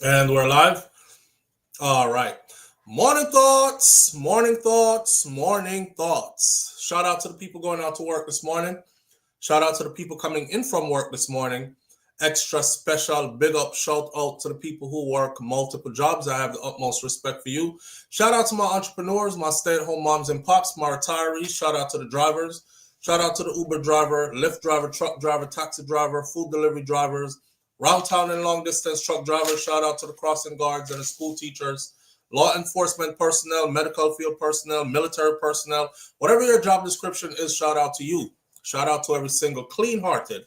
And we're live. All right. Morning thoughts, morning thoughts, morning thoughts. Shout out to the people going out to work this morning. Shout out to the people coming in from work this morning. Extra special big up shout out to the people who work multiple jobs. I have the utmost respect for you. Shout out to my entrepreneurs, my stay at home moms and pops, my retirees. Shout out to the drivers. Shout out to the Uber driver, Lyft driver, truck driver, taxi driver, food delivery drivers, round town and long distance truck drivers. Shout out to the crossing guards and the school teachers, law enforcement personnel, medical field personnel, military personnel. Whatever your job description is, shout out to you. Shout out to every single clean hearted,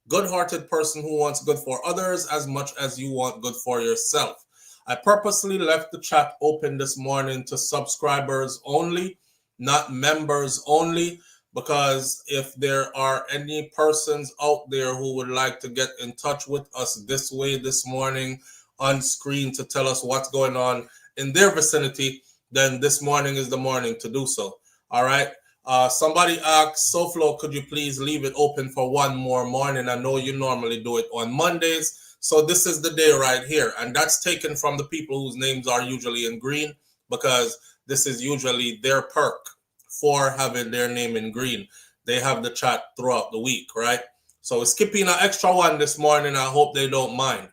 good hearted person who wants good for others as much as you want good for yourself. I purposely left the chat open this morning to subscribers only, not members only, because if there are any persons out there who would like to get in touch with us this way this morning on screen to tell us what's going on in their vicinity, then this morning is the morning to do so. All right. Somebody asked, SouFlo, could you please leave it open for one more morning? I know you normally do it on Mondays. So this is the day right here. And that's taken from the people whose names are usually in green, because this is usually their perk for having their name in green. They have the chat throughout the week, right? So we're skipping an extra one this morning. I hope they don't mind.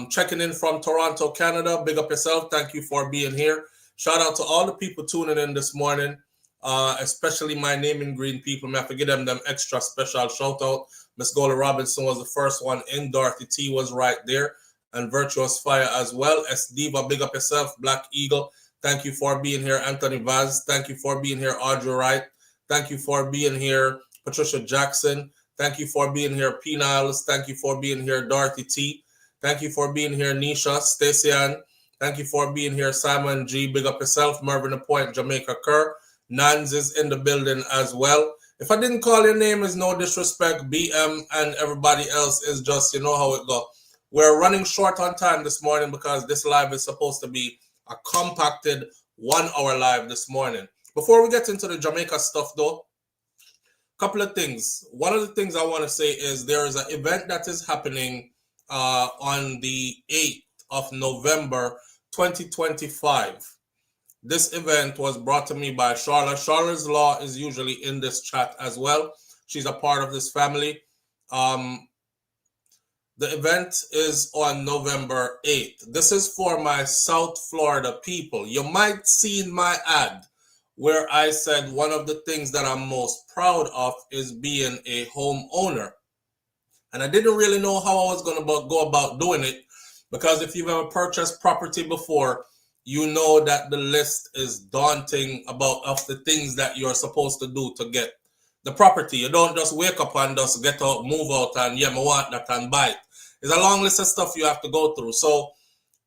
Checking in from Toronto, Canada. Big up yourself. Thank you for being here. Shout out to all the people tuning in this morning. Especially my name in green people. I have to give them extra special shout out. Miss Gola Robinson was the first one in. Dorothy T was right there, and Virtuous Fire as well. S Diva, big up yourself. Black Eagle, thank you for being here. Anthony Vaz, thank you for being here. Audrey Wright, thank you for being here. Patricia Jackson, thank you for being here. P Niles, thank you for being here. Dorothy T, thank you for being here. Nisha, Stacey Ann, thank you for being here. Simon G, big up yourself. Mervyn the Point, Jamaica Kerr. Nans is in the building as well. If I didn't call your name, is no disrespect. BM and everybody else is just, you know how it go. We're running short on time this morning because this live is supposed to be a compacted 1 hour live this morning. Before we get into the Jamaica stuff though, a couple of things. One of the things I want to say is there is an event that is happening on the 8th of November 2025. This event was brought to me by Charlotte. Charlotte's Law is usually in this chat as well. She's a part of this family. The event is on November 8th. This is for my South Florida people. You might see in my ad where I said one of the things that I'm most proud of is being a homeowner. And I didn't really know how I was going to go about doing it, because if you've ever purchased property before, you know that the list is daunting about of the things that you're supposed to do to get the property. You don't just wake up and just get out, move out, and yeah, I want that and buy it. It's a long list of stuff you have to go through. So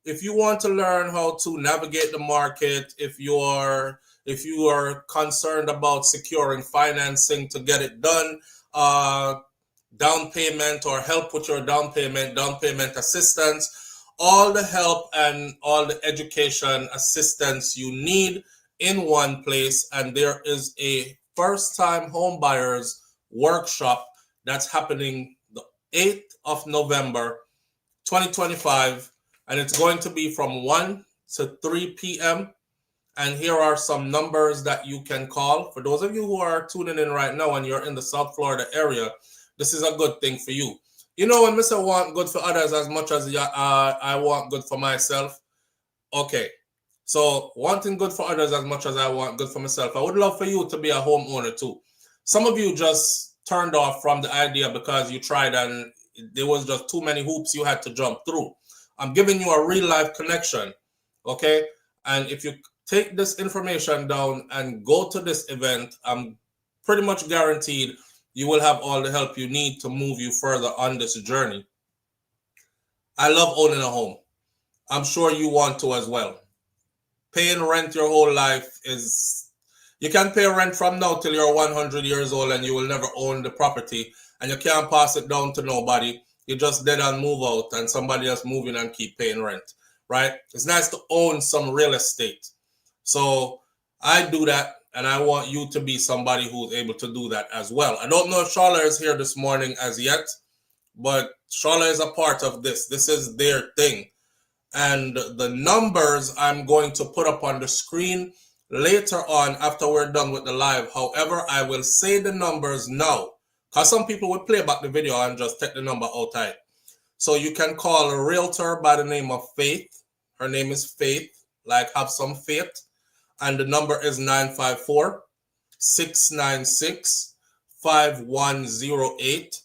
if you want to learn how to navigate the market, if you are concerned about securing financing to get it done, down payment or help with your down payment assistance, all the help and all the education assistance you need in one place. And there is a first time home buyers workshop that's happening the 8th of November 2025, and it's going to be from 1 to 3 p.m. And here are some numbers that you can call. For those of you who are tuning in right now and you're in the South Florida area, this is a good thing for you. You know, when Mr. want good for others as much as I want good for myself. Okay. So wanting good for others as much as I want good for myself. I would love for you to be a homeowner too. Some of you just turned off from the idea because you tried and there was just too many hoops you had to jump through. I'm giving you a real life connection. Okay. And if you take this information down and go to this event, I'm pretty much guaranteed you will have all the help you need to move you further on this journey. I love owning a home. I'm sure you want to as well. Paying rent your whole life is, you can pay rent from now till you're 100 years old and you will never own the property and you can't pass it down to nobody. You just dead and move out and somebody else move in and keep paying rent, right? It's nice to own some real estate. So I do that. And I want you to be somebody who's able to do that as well. I don't know if Charlotte is here this morning as yet, but Charlotte is a part of this. This is their thing. and the numbers I'm going to put up on the screen later on after we're done with the live. However, I will say the numbers now, because some people will play back the video and just take the number outside. So you can call a realtor by the name of Faith. Her name is Faith, like have some faith. And the number is 954-696-5108.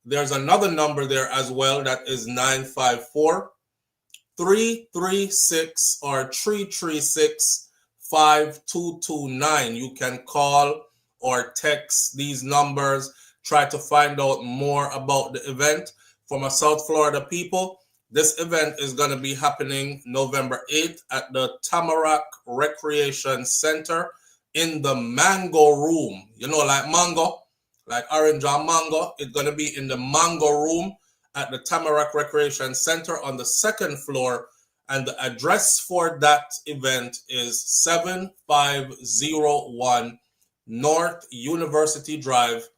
There's another number there as well that is 954-336 or 336-5229. You can call or text these numbers. Try to find out more about the event. For my South Florida people, this event is going to be happening November 8th at the Tamarack Recreation Center in the Mango Room. You know, like mango, like orange and mango. It's going to be in the Mango Room at the Tamarack Recreation Center on the 2nd floor. And the address for that event is 7501 North University Drive,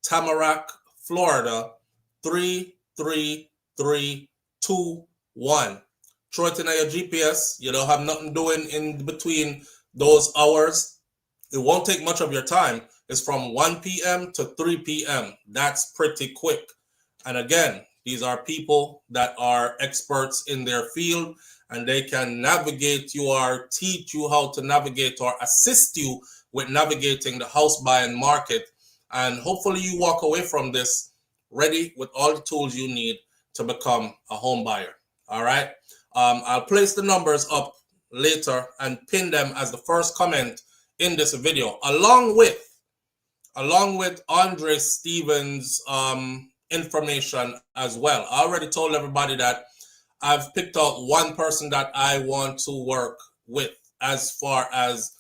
Tamarack, Florida, 33321. Throw it in your GPS. You don't have nothing doing in between those hours. It won't take much of your time. It's from 1 p.m. to 3 p.m. That's pretty quick. And again, these are people that are experts in their field, and they can navigate you or teach you how to navigate or assist you with navigating the house buying market. And hopefully you walk away from this ready with all the tools you need to become a home buyer. All right. I'll place the numbers up later and pin them as the first comment in this video, along with Andre Stevens' information as well. I already told everybody that I've picked out one person that I want to work with as far as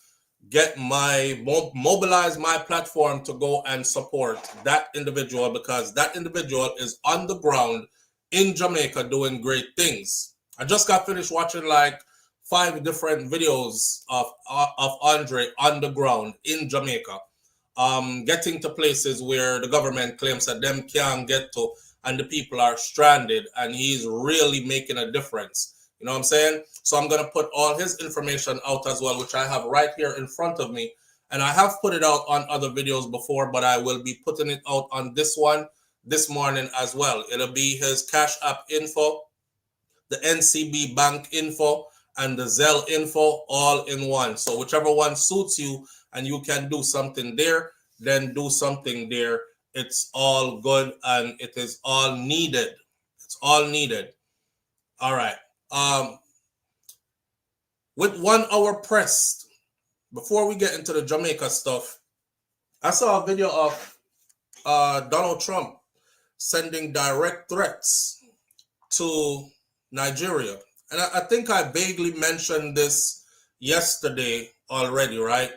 mobilize my platform to go and support that individual, because that individual is on the ground in Jamaica doing great things. I just got finished watching like 5 different videos of Andre on the ground in Jamaica, getting to places where the government claims that them can't get to, and the people are stranded, and he's really making a difference. You know what I'm saying? So I'm going to put all his information out as well, which I have right here in front of me. And I have put it out on other videos before, but I will be putting it out on this one this morning as well. It'll be his Cash App info, the NCB bank info, and the Zelle info all in one. So whichever one suits you and you can do something there, then do something there. It's all good and it is all needed. It's all needed. All right. With 1 hour pressed, before we get into the Jamaica stuff, I saw a video of Donald Trump sending direct threats to Nigeria. And I think I vaguely mentioned this yesterday already, right?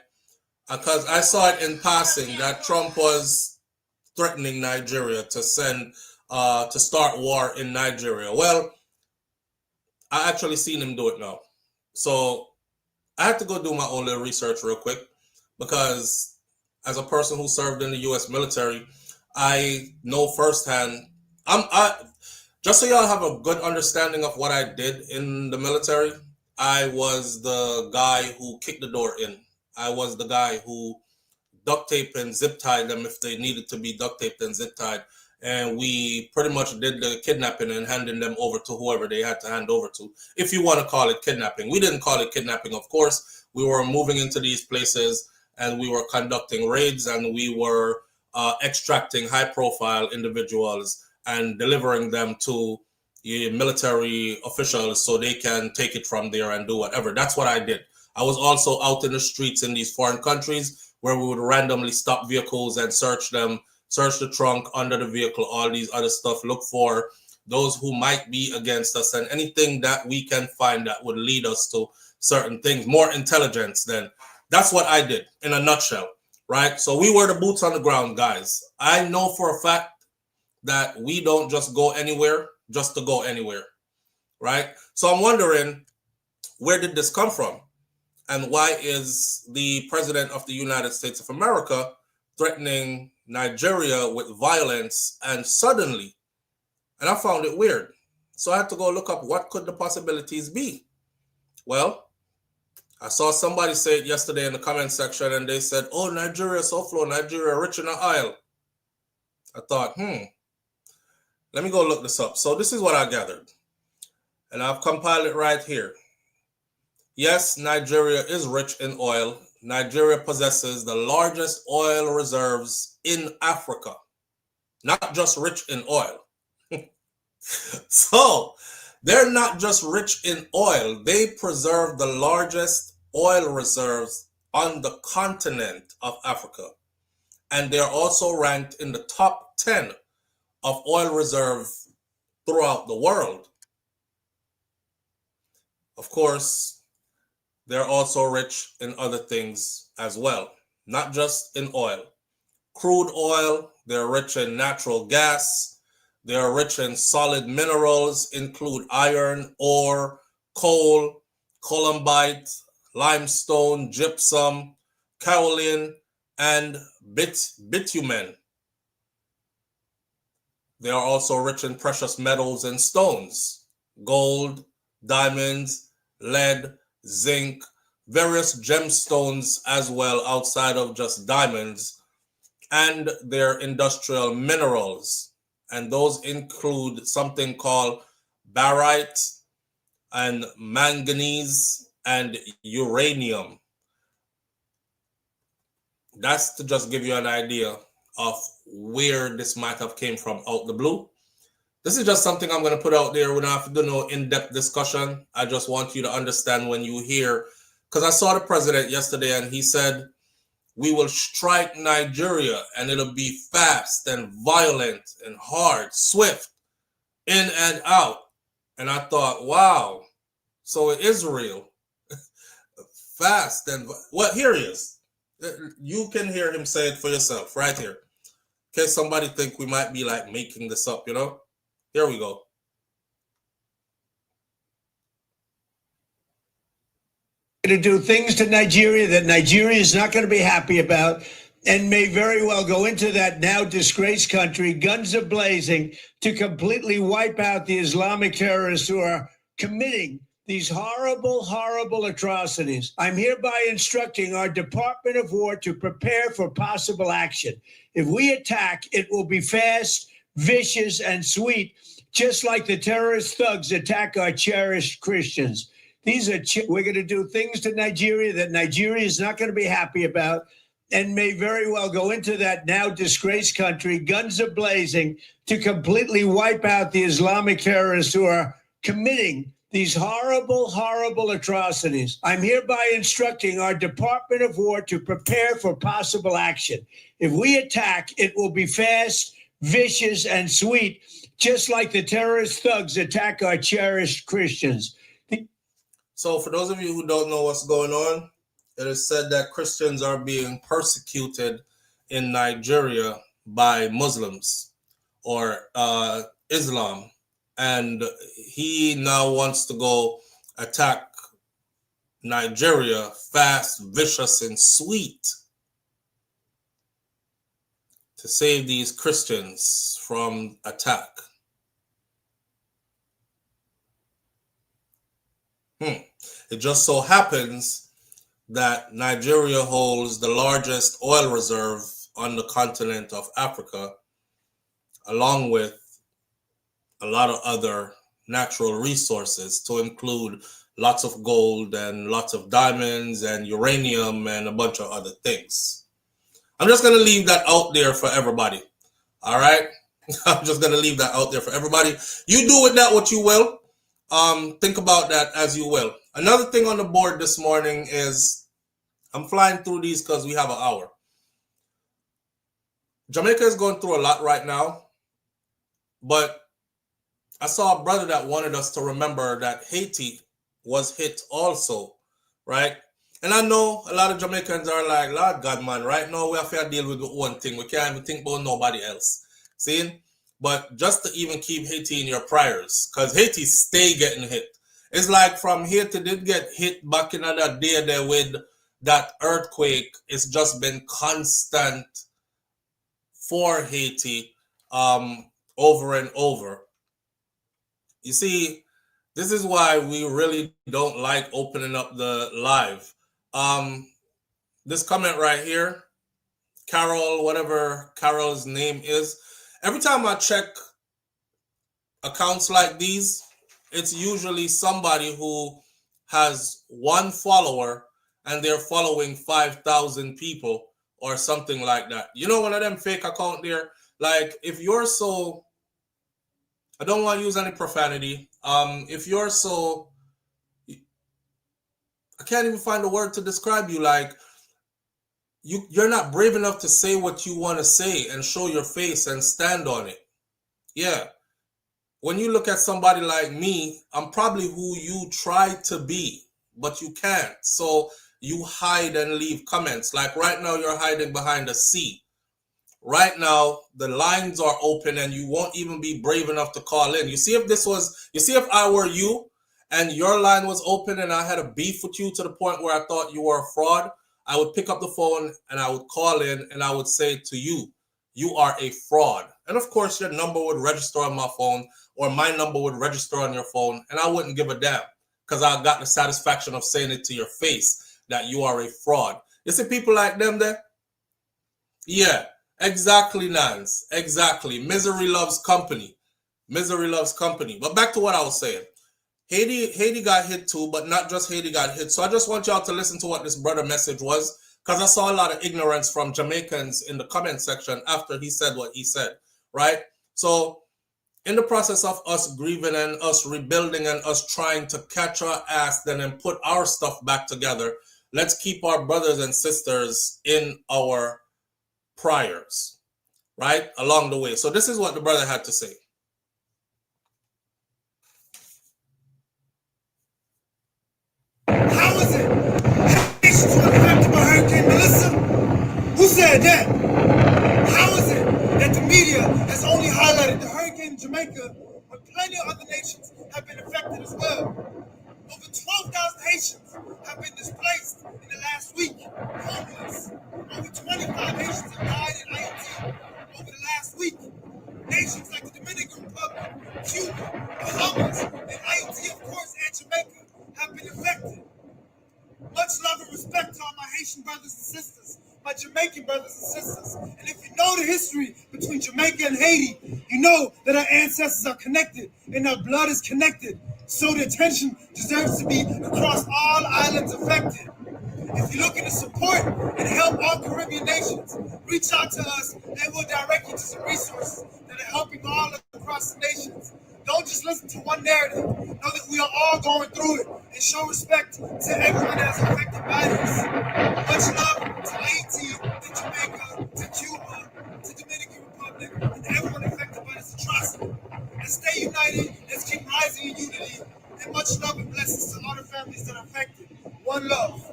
Because I saw it in passing that Trump was threatening Nigeria to start war in Nigeria. Well, I actually seen him do it now. So I had to go do my own little research real quick, because as a person who served in the U.S. military, I know firsthand. Just so y'all have a good understanding of what I did in the military, I was the guy who kicked the door in. I was the guy who duct taped and zip tied them if they needed to be duct taped and zip tied. And we pretty much did the kidnapping and handing them over to whoever they had to hand over to, if you want to call it kidnapping. We didn't call it kidnapping, of course. We were moving into these places and we were conducting raids, and we were extracting high-profile individuals and delivering them to military officials so they can take it from there and do whatever. That's what I did. I was also out in the streets in these foreign countries where we would randomly stop vehicles and search them, search the trunk, under the vehicle, all these other stuff, look for those who might be against us and anything that we can find that would lead us to certain things, more intelligence then. That's what I did in a nutshell, right? So we were the boots on the ground guys. I know for a fact that we don't just go anywhere just to go anywhere, right? So I'm wondering, where did this come from? And why is the President of the United States of America threatening Nigeria with violence and suddenly? And I found it weird. So I had to go look up what could the possibilities be. Well, I saw somebody say it yesterday in the comment section, and they said, oh, Nigeria, SouFLo, Nigeria, rich in the oil. I thought, let me go look this up. So this is what I gathered, and I've compiled it right here. Yes, Nigeria is rich in oil. Nigeria possesses the largest oil reserves in Africa, not just rich in oil. So they're not just rich in oil, they preserve the largest oil reserves on the continent of Africa. And they're also ranked in the top 10 of oil reserve throughout the world. Of course, they're also rich in other things as well, not just in oil. Crude oil, they're rich in natural gas, they're rich in solid minerals, include iron, ore, coal, columbite, limestone, gypsum, kaolin, and bitumen. They are also rich in precious metals and stones, gold, diamonds, lead, zinc, various gemstones as well outside of just diamonds, and their industrial minerals. And those include something called barite and manganese and uranium. That's to just give you an idea of where this might have came from out the blue. This is just something I'm going to put out there. We don't have to do no in-depth discussion. I just want you to understand when you hear, because I saw the president yesterday and he said, we will strike Nigeria and it'll be fast and violent and hard, swift, in and out. And I thought, wow, so Israel, fast and, well, here he is. You can hear him say it for yourself right here. In case somebody think we might be like making this up, you know? Here we go. To do things to Nigeria that Nigeria is not going to be happy about and may very well go into that now disgraced country, guns are blazing, to completely wipe out the Islamic terrorists who are committing these horrible, horrible atrocities. I'm hereby instructing our Department of War to prepare for possible action. If we attack, it will be fast, vicious, and sweet, just like the terrorist thugs attack our cherished Christians. We're going to do things to Nigeria that Nigeria is not going to be happy about and may very well go into that now disgraced country, guns are blazing, to completely wipe out the Islamic terrorists who are committing these horrible, horrible atrocities. I'm hereby instructing our Department of War to prepare for possible action. If we attack, it will be fast, vicious, and sweet, just like the terrorist thugs attack our cherished Christians. So for those of you who don't know what's going on, it is said that Christians are being persecuted in Nigeria by Muslims or Islam. And he now wants to go attack Nigeria fast, vicious, and sweet to save these Christians from attack. It just so happens that Nigeria holds the largest oil reserve on the continent of Africa, along with a lot of other natural resources, to include lots of gold and lots of diamonds and uranium and a bunch of other things. I'm just going to leave that out there for everybody. All right? I'm just going to leave that out there for everybody. You do with that what you will. Think about that as you will. Another thing on the board this morning is, I'm flying through these because we have an hour. Jamaica is going through a lot right now, but I saw a brother that wanted us to remember that Haiti was hit also, right? And I know a lot of Jamaicans are like, Lord God, man, right now we have to deal with one thing. We can't even think about nobody else. See? But just to even keep Haiti in your prayers, because Haiti stay getting hit. It's like from here to did get hit back in that day there with that earthquake. It's just been constant for Haiti over and over. You see, this is why we really don't like opening up the live. Um, this comment right here, Carol, whatever Carol's name is, every time I check accounts like these, it's usually somebody who has one follower and they're following 5,000 people or something like that. You know, one of them fake account there. Like, if you're so, I don't want to use any profanity. If you're so, I can't even find a word to describe you. Like, you're not brave enough to say what you want to say and show your face and stand on it. Yeah. When you look at somebody like me, I'm probably who you try to be, but you can't. So you hide and leave comments. Like right now, you're hiding behind a C. Right now, the lines are open and you won't even be brave enough to call in. You see if I were you and your line was open and I had a beef with you to the point where I thought you were a fraud, I would pick up the phone and I would call in and I would say to you, you are a fraud. And of course, your number would register on my phone or my number would register on your phone and I wouldn't give a damn because I got the satisfaction of saying it to your face that you are a fraud. You see people like them there? Yeah. Exactly, Nance. Exactly. Misery loves company. Misery loves company. But back to what I was saying. Haiti got hit too, but not just Haiti got hit. So I just want y'all to listen to what this brother message was, because I saw a lot of ignorance from Jamaicans in the comment section after he said what he said, right? So in the process of us grieving and us rebuilding and us trying to catch our ass then and put our stuff back together, let's keep our brothers and sisters in our prayers, right, along the way. So this is what the brother had to say. How is it Haitians were affected by Hurricane Melissa? Who said that? How is it that the media has only highlighted the hurricane in Jamaica when plenty of other nations have been affected as well? Over 12,000 Haitians have been displaced in the last week, homeless. Over 25 Haitians have died in Haiti over the last week. Nations like the Dominican Republic, Cuba, Bahamas, and Haiti, of course, and Jamaica have been affected. Much love and respect to all my Haitian brothers and sisters, my Jamaican brothers and sisters. And if you know the history between Jamaica and Haiti, you know that our ancestors are connected and our blood is connected. So the attention deserves to be across all islands affected. If you're looking to support and help all Caribbean nations, reach out to us and we'll direct you to some resources that are helping all across the nations. Don't just listen to one narrative. Know that we are all going through it and show respect to everyone that's affected by this. Much love to Haiti, to Jamaica, to Cuba, to Dominican Republic, and everyone affected by this atrocity. Let's stay united. Let's keep rising in unity. And much love and blessings to all the families that are affected. One love.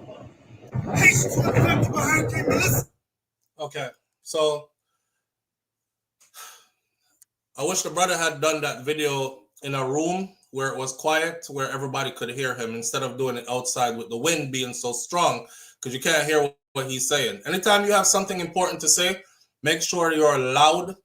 Haitians were affected by Hurricane Melissa. Okay, so I wish the brother had done that video in a room where it was quiet, where everybody could hear him, instead of doing it outside with the wind being so strong, because you can't hear what he's saying. Anytime you have something important to say, make sure you're loud.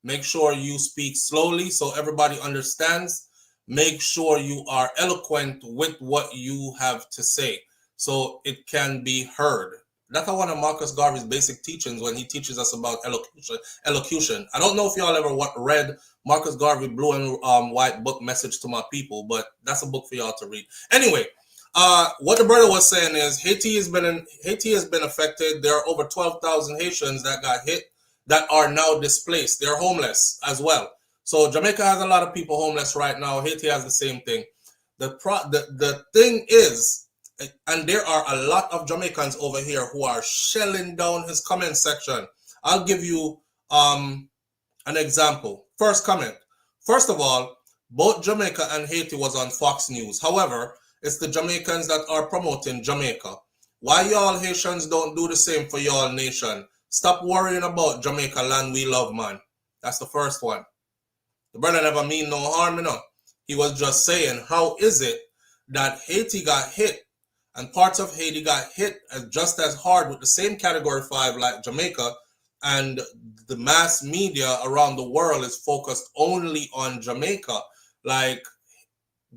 Make sure you speak slowly so everybody understands. Make sure you are eloquent with what you have to say so it can be heard. That's one of Marcus Garvey's basic teachings when he teaches us about elocution. I don't know if y'all ever read Marcus Garvey Blue and White book, Message to My People, but that's a book for y'all to read. Anyway, what the brother was saying is Haiti has been affected. There are over 12,000 Haitians that got hit that are now displaced. They're homeless as well. So Jamaica has a lot of people homeless right now. Haiti has the same thing. The thing is, and there are a lot of Jamaicans over here who are shelling down his comment section. I'll give you an example. First comment. First of all, both Jamaica and Haiti was on Fox News. However, it's the Jamaicans that are promoting Jamaica. Why y'all Haitians don't do the same for y'all nation? Stop worrying about Jamaica land we love, man. That's the first one. The brother never mean no harm, you know. He was just saying, how is it that Haiti got hit and parts of Haiti got hit just as hard with the same category 5 like Jamaica, and the mass media around the world is focused only on Jamaica? Like,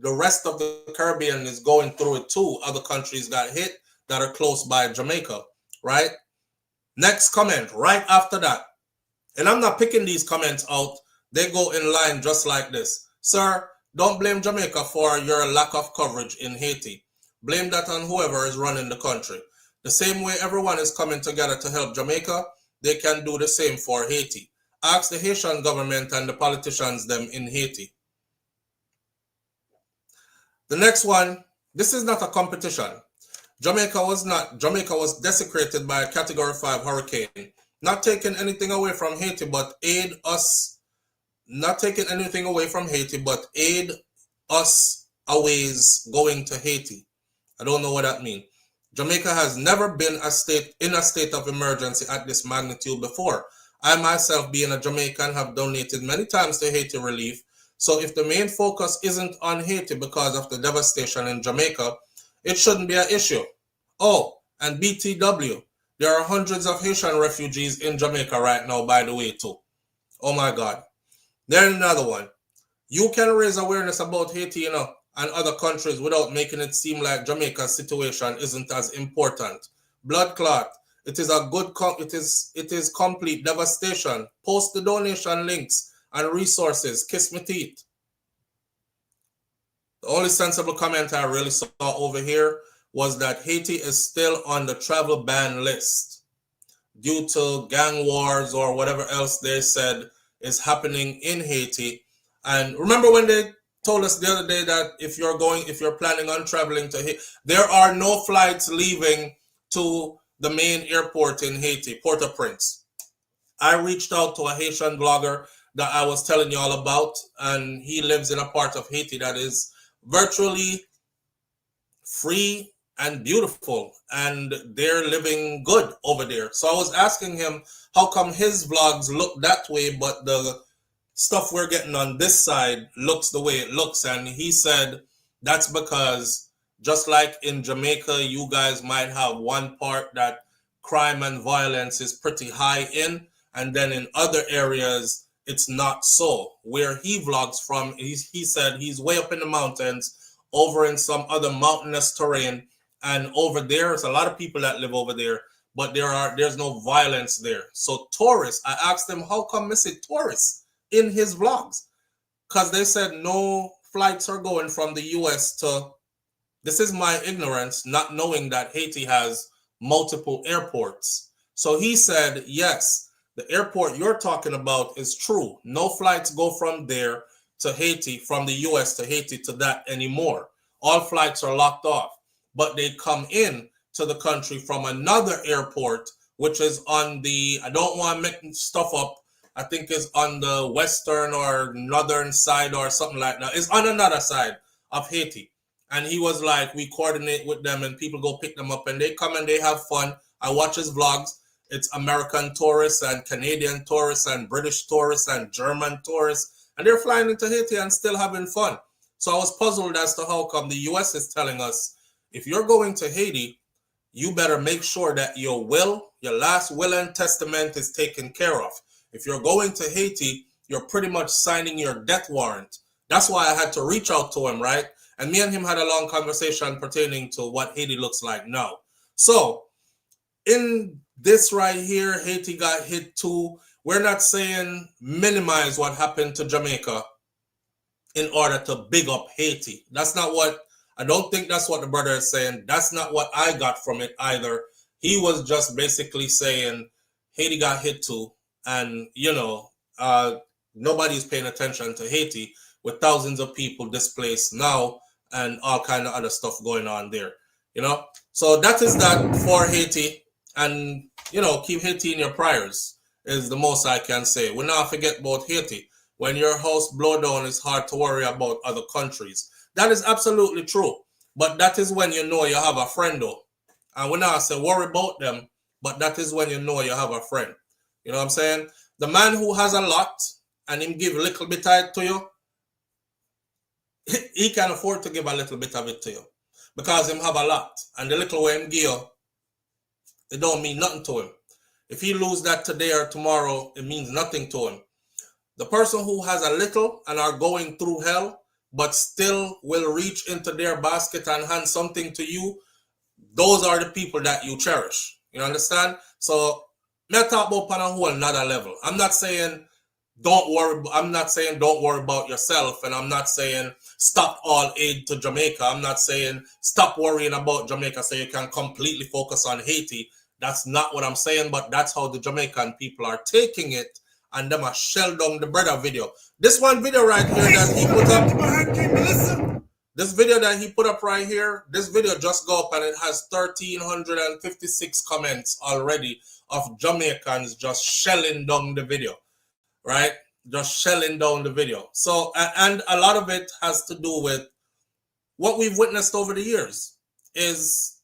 the rest of the Caribbean is going through it too. Other countries got hit that are close by Jamaica, right? Next comment right after that. And I'm not picking these comments out. They go in line just like this. Sir, don't blame Jamaica for your lack of coverage in Haiti. Blame that on whoever is running the country. The same way everyone is coming together to help Jamaica, they can do the same for Haiti. Ask the Haitian government and the politicians them in Haiti. The next one, this is not a competition. Jamaica was desecrated by a Category 5 hurricane. Not taking anything away from Haiti, but aid us. Not taking anything away from Haiti, but aid us aways going to Haiti. I don't know what that means. Jamaica has never been in a state of emergency at this magnitude before. I myself, being a Jamaican, have donated many times to Haiti relief. So if the main focus isn't on Haiti because of the devastation in Jamaica, it shouldn't be an issue. Oh, and BTW, there are hundreds of Haitian refugees in Jamaica right now, by the way, too. Oh my God. Then another one. You can raise awareness about Haiti, and other countries without making it seem like Jamaica's situation isn't as important. Blood clot. It is it is complete devastation. Post the donation links and resources. Kiss me teeth. The only sensible comment I really saw over here was that Haiti is still on the travel ban list due to gang wars or whatever else they said is happening in Haiti. And remember when they told us the other day that if you're planning on traveling to Haiti, there are no flights leaving to the main airport in Haiti, Port-au-Prince. I reached out to a Haitian blogger that I was telling you all about, and he lives in a part of Haiti that is virtually free and beautiful, and they're living good over there. So I was asking him how come his vlogs look that way, but the stuff we're getting on this side looks the way it looks. And he said that's because just like in Jamaica, you guys might have one part that crime and violence is pretty high in, and then in other areas it's not so. Where he vlogs from, he said he's way up in the mountains over in some other mountainous terrain, and over there's a lot of people that live over there, but there's no violence there. So tourists, I asked them how come I see tourists in his vlogs, because they said no flights are going from the US to, this is my ignorance, not knowing that Haiti has multiple airports. So he said, yes, the airport you're talking about is true. No flights go from there to Haiti, from the US to Haiti to that anymore. All flights are locked off, but they come in to the country from another airport, which is on the, I don't want to make stuff up, I think it's on the western or northern side or something like that. It's on another side of Haiti. And he was like, we coordinate with them and people go pick them up and they come and they have fun. I watch his vlogs. It's American tourists and Canadian tourists and British tourists and German tourists. And they're flying into Haiti and still having fun. So I was puzzled as to how come the US is telling us, if you're going to Haiti, you better make sure that your last will and testament is taken care of. If you're going to Haiti, you're pretty much signing your death warrant. That's why I had to reach out to him, right? And me and him had a long conversation pertaining to what Haiti looks like now. So in this right here, Haiti got hit too. We're not saying minimize what happened to Jamaica in order to big up Haiti. That's not what, I don't think that's what the brother is saying. That's not what I got from it either. He was just basically saying Haiti got hit too. And, nobody's paying attention to Haiti with thousands of people displaced now and all kind of other stuff going on there, So that is that for Haiti. And, keep Haiti in your prayers is the most I can say. We not forget about Haiti. When your house blow down, it's hard to worry about other countries. That is absolutely true. But that is when you know you have a friend, though. And we not say worry about them, but that is when you know you have a friend. You know what I'm saying? The man who has a lot and him give a little bit of it to you, he can afford to give a little bit of it to you because him have a lot. And the little way him give you, it don't mean nothing to him. If he lose that today or tomorrow, it means nothing to him. The person who has a little and are going through hell, but still will reach into their basket and hand something to you, those are the people that you cherish. You understand? So, me talk about on a whole another level. I'm not saying don't worry. I'm not saying don't worry about yourself, and I'm not saying stop all aid to Jamaica. I'm not saying stop worrying about Jamaica so you can completely focus on Haiti. That's not what I'm saying, but that's how the Jamaican people are taking it, and them a shell down the brother video. This one video right here that he put up. This video that he put up right here, this video just go up and it has 1,356 comments already of Jamaicans just shelling down the video, right? Just shelling down the video. So, and a lot of it has to do with what we've witnessed over the years is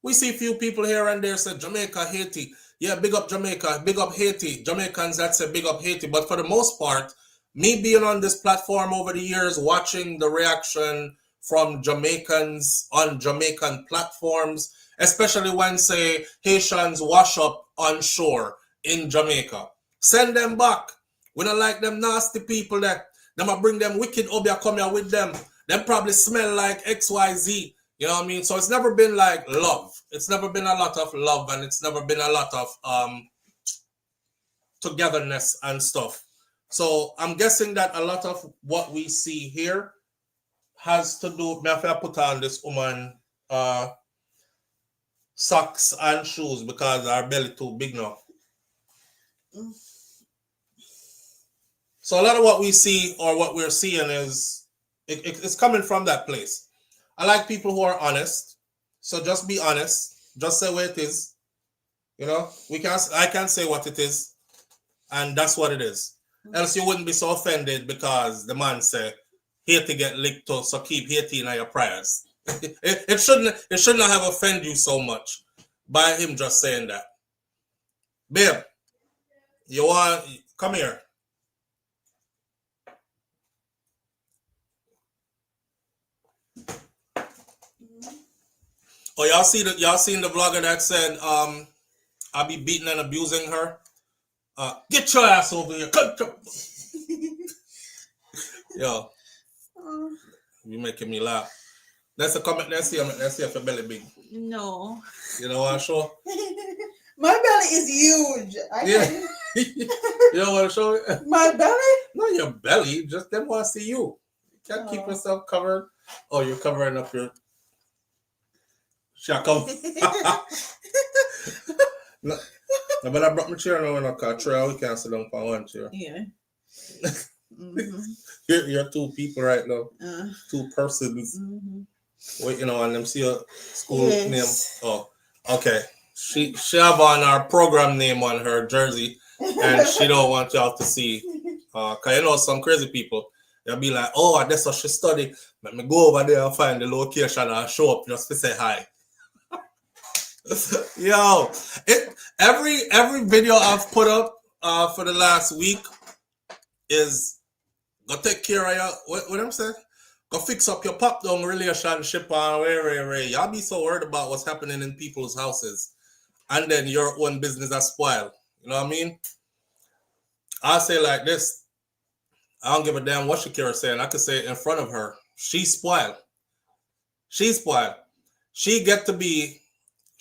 we see a few people here and there say Jamaica, Haiti. Yeah, big up Jamaica, big up Haiti. Jamaicans that say big up Haiti. But for the most part, me being on this platform over the years, watching the reaction from Jamaicans on Jamaican platforms, especially when, say, Haitians wash up on shore in Jamaica. Send them back. We don't like them nasty people that them a bring them wicked obia come here with them. Them probably smell like XYZ. You know what I mean? So it's never been like love. It's never been a lot of love, and it's never been a lot of togetherness and stuff. So I'm guessing that a lot of what we see here has to do. May I put on this woman socks and shoes because our belly too big now. So a lot of what we see or what we're seeing is it's coming from that place. I like people who are honest. So just be honest. Just say what it is. You know, I can't say what it is, and that's what it is. Else you wouldn't be so offended because the man said Haiti get licked too, so keep Haiti in your prayers. it shouldn't have offended you so much by him just saying that. Babe, you want come here. Oh, y'all seen the vlogger that said I'll be beating and abusing her? Get your ass over here. Yo, you making me laugh. Let's a comment. Let's see if your belly big. No. You know what I show? My belly is huge. Yeah. You don't want to show it? My belly? Not your belly. Just them want to see you. You can't keep yourself covered. Oh, you're covering up your. Shaka. No, but I brought my chair now in a car. Trey, we can't sit down for one chair. Yeah. You're two people right now. Two persons. Wait, you know, and them see your school name. Oh, okay. She have on our program name on her jersey, and she don't want y'all to see. Cause you know some crazy people. They'll be like, "Oh, that's what she study. Let me go over there and find the location and show up just to say hi." Yo, every video I've put up for the last week is go take care of your what I'm saying. Go fix up your pop down relationship and where y'all be so worried about what's happening in people's houses, and then your own business is spoiled. You know what I mean? I say like this. I don't give a damn what Shakira saying. I could say it in front of her. She's spoiled. She's spoiled. She get to be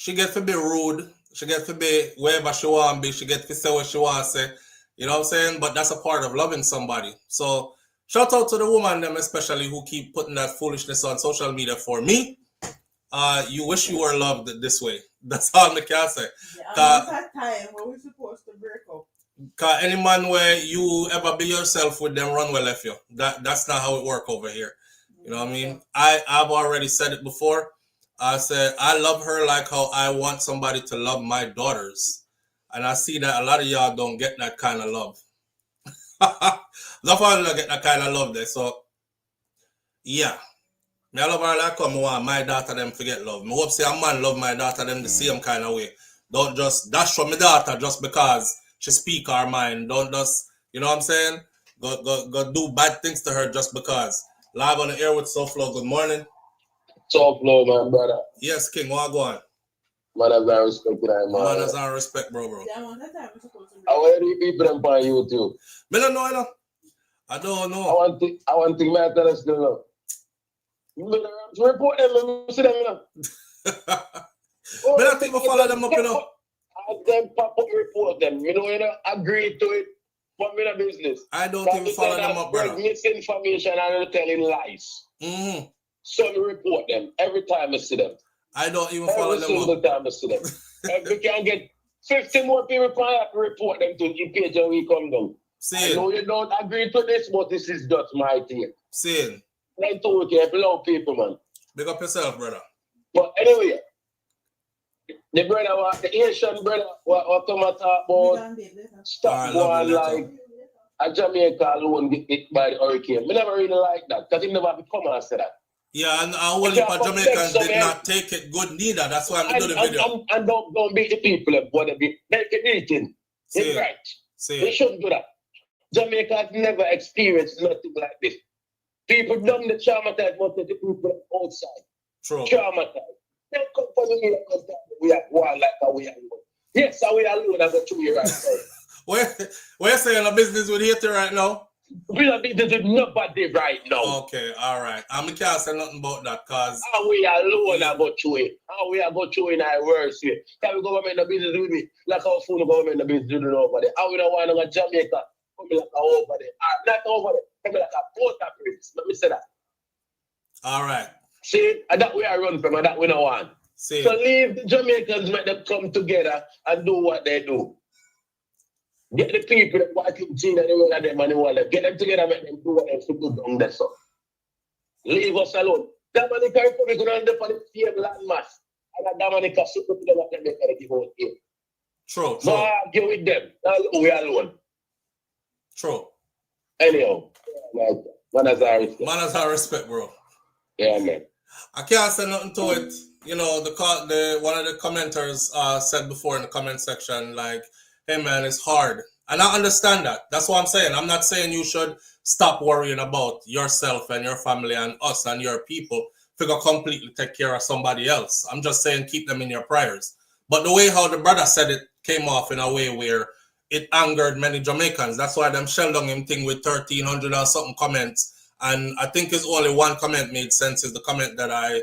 rude. She get to be wherever she want to be. She get to say what she want to say. You know what I'm saying? But that's a part of loving somebody. So shout out to the woman, them especially, who keep putting that foolishness on social media for me. You wish you were loved this way. That's all I can say. Yeah, that time when we're supposed to break up. Cause any man where you ever be yourself with them run well left you. That's not how it work over here. You know what I mean? I've already said it before. I said I love her like how I want somebody to love my daughters. And I see that a lot of y'all don't get that kind of love. Not all don't get that kind of love there. So yeah. Me I love her like how I want my daughter them forget love. Me hope say a man love my daughter them the same kind of way. Don't just dash from my daughter just because she speak her mind. Don't just, you know what I'm saying? Go do bad things to her just because. Live on the air with SouFLo. Good morning. SouFLo, my brother. Yes, King. What going? Manners and respect, man. Manners and respect, bro. Yeah, man, that time we're supposed to break up. How are you people on YouTube? Me don't know, you know. I don't I know. want to make that still know. You better report them, let me see them, you know. But I think we follow them up, you know. As them pop up report them. You know, agree to it, but me no business. I don't think we follow them up, brother. Misinformation and they're telling lies. Mm-hmm. So you report them every time I see them. I don't even follow them up. Every single time I see them. If we can get 50 more people to report them to the page when we come down. I know you don't agree to this, but this is just my thing. Same. Like to work here, love people, man. Big up yourself, brother. But anyway, the brother, the Asian brother, what come and talk about stop going like a Jamaica alone get hit by the hurricane. We never really like that because he never come and say that. Yeah, and all the Jamaicans did not take it good neither. That's why I'm doing the video. And don't beat the people, but they make it beating. It's right. They shouldn't do that. Jamaica has never experienced nothing like this. People done the traumatized most of the people outside. True. Traumatized. They come for the media because we are one like we are alone. Yes, we are alone as a 2 year right now. We're saying a business with Haiti right now. We are business with nobody right now. Okay, all right. I can't say nothing about that because we are alone about you. We are going to in our worst way. Can we go make the business with me? Like our food government the business with over there. How we don't want to go Jamaica? Come like over there. Not over there. Come like a Port-au-Prince. Let me say that. All right. See, and that we are run from, and that we don't want. See. So leave the Jamaicans, make them come together and do what they do. Get the people that want to Gina and all of them and all of them. Get them together, make them do what they should do down there. So leave us alone. Dominica Republic going to for the same land mass. And Dominica should put them at them and give out here. True. So argue with them. We are alone. True. Anyhow, manners are respect. Manners are respect, bro. Yeah, man. I can't say nothing to it. You know, the one of the commenters said before in the comment section, like, hey man, it's hard. And I understand that. That's what I'm saying. I'm not saying you should stop worrying about yourself and your family and us and your people. Figure completely take care of somebody else. I'm just saying keep them in your prayers. But the way how the brother said it came off in a way where it angered many Jamaicans. That's why them shelled on him thing with 1,300 or something comments. And I think it's only one comment made sense, is the comment that I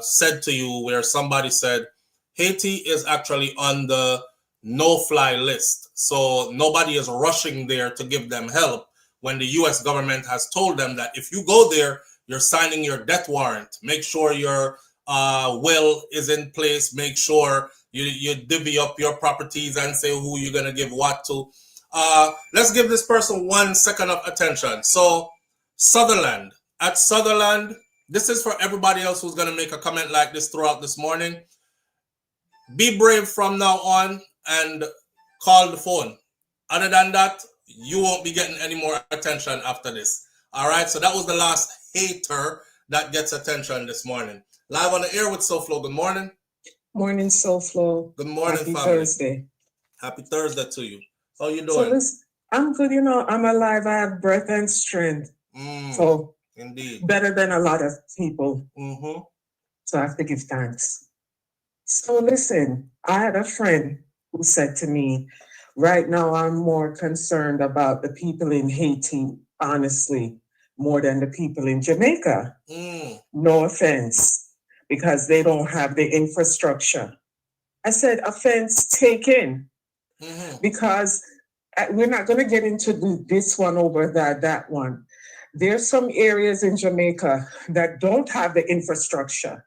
said to you where somebody said, Haiti is actually on the no-fly list. So nobody is rushing there to give them help when the U.S. government has told them that if you go there, you're signing your death warrant. Make sure your will is in place. Make sure you divvy up your properties and say who you're going to give what to. Let's give this person 1 second of attention. So Sutherland. At Sutherland, this is for everybody else who's going to make a comment like this throughout this morning. Be brave from now on and call the phone. Other than that, you won't be getting any more attention after this. All right, so that was the last hater that gets attention this morning. Live on the air with SouFLo. Good morning. Morning, SouFLo. Good morning, Happy family. Thursday. Happy Thursday to you. How you doing? So listen, I'm good. You know, I'm alive. I have breath and strength. So indeed, better than a lot of people. So I have to give thanks. So listen, I had a friend who said to me, right now I'm more concerned about the people in Haiti, honestly, more than the people in Jamaica. No offense, because they don't have the infrastructure. I said, offense taken, because we're not going to get into this one over that one. There's some areas in Jamaica that don't have the infrastructure.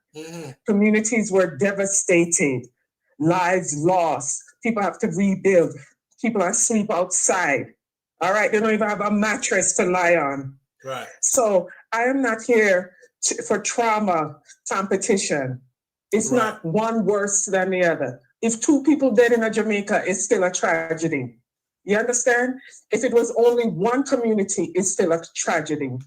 Communities were devastated, lives lost. People have to rebuild. People are asleep outside. All right, they don't even have a mattress to lie on. Right. So I am not here for trauma competition. It's not one worse than the other. If 2 people dead in a Jamaica, it's still a tragedy. You understand? If it was only one community, it's still a tragedy.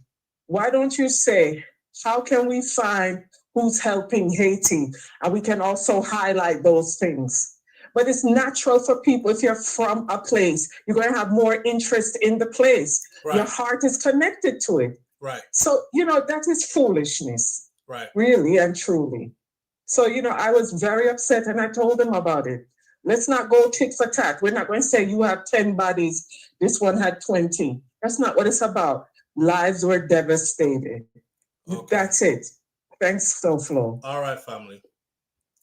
Why don't you say, how can we find who's helping Haiti? And we can also highlight those things. But it's natural for people, if you're from a place, you're going to have more interest in the place. Right. Your heart is connected to it. Right. So, you know, that is foolishness. Right. Really and truly. So, you know, I was very upset and I told them about it. Let's not go tit for tat. We're not going to say you have 10 bodies. This one had 20. That's not what it's about. Lives were devastated. Okay. That's it. Thanks, SouFLo. All right, family.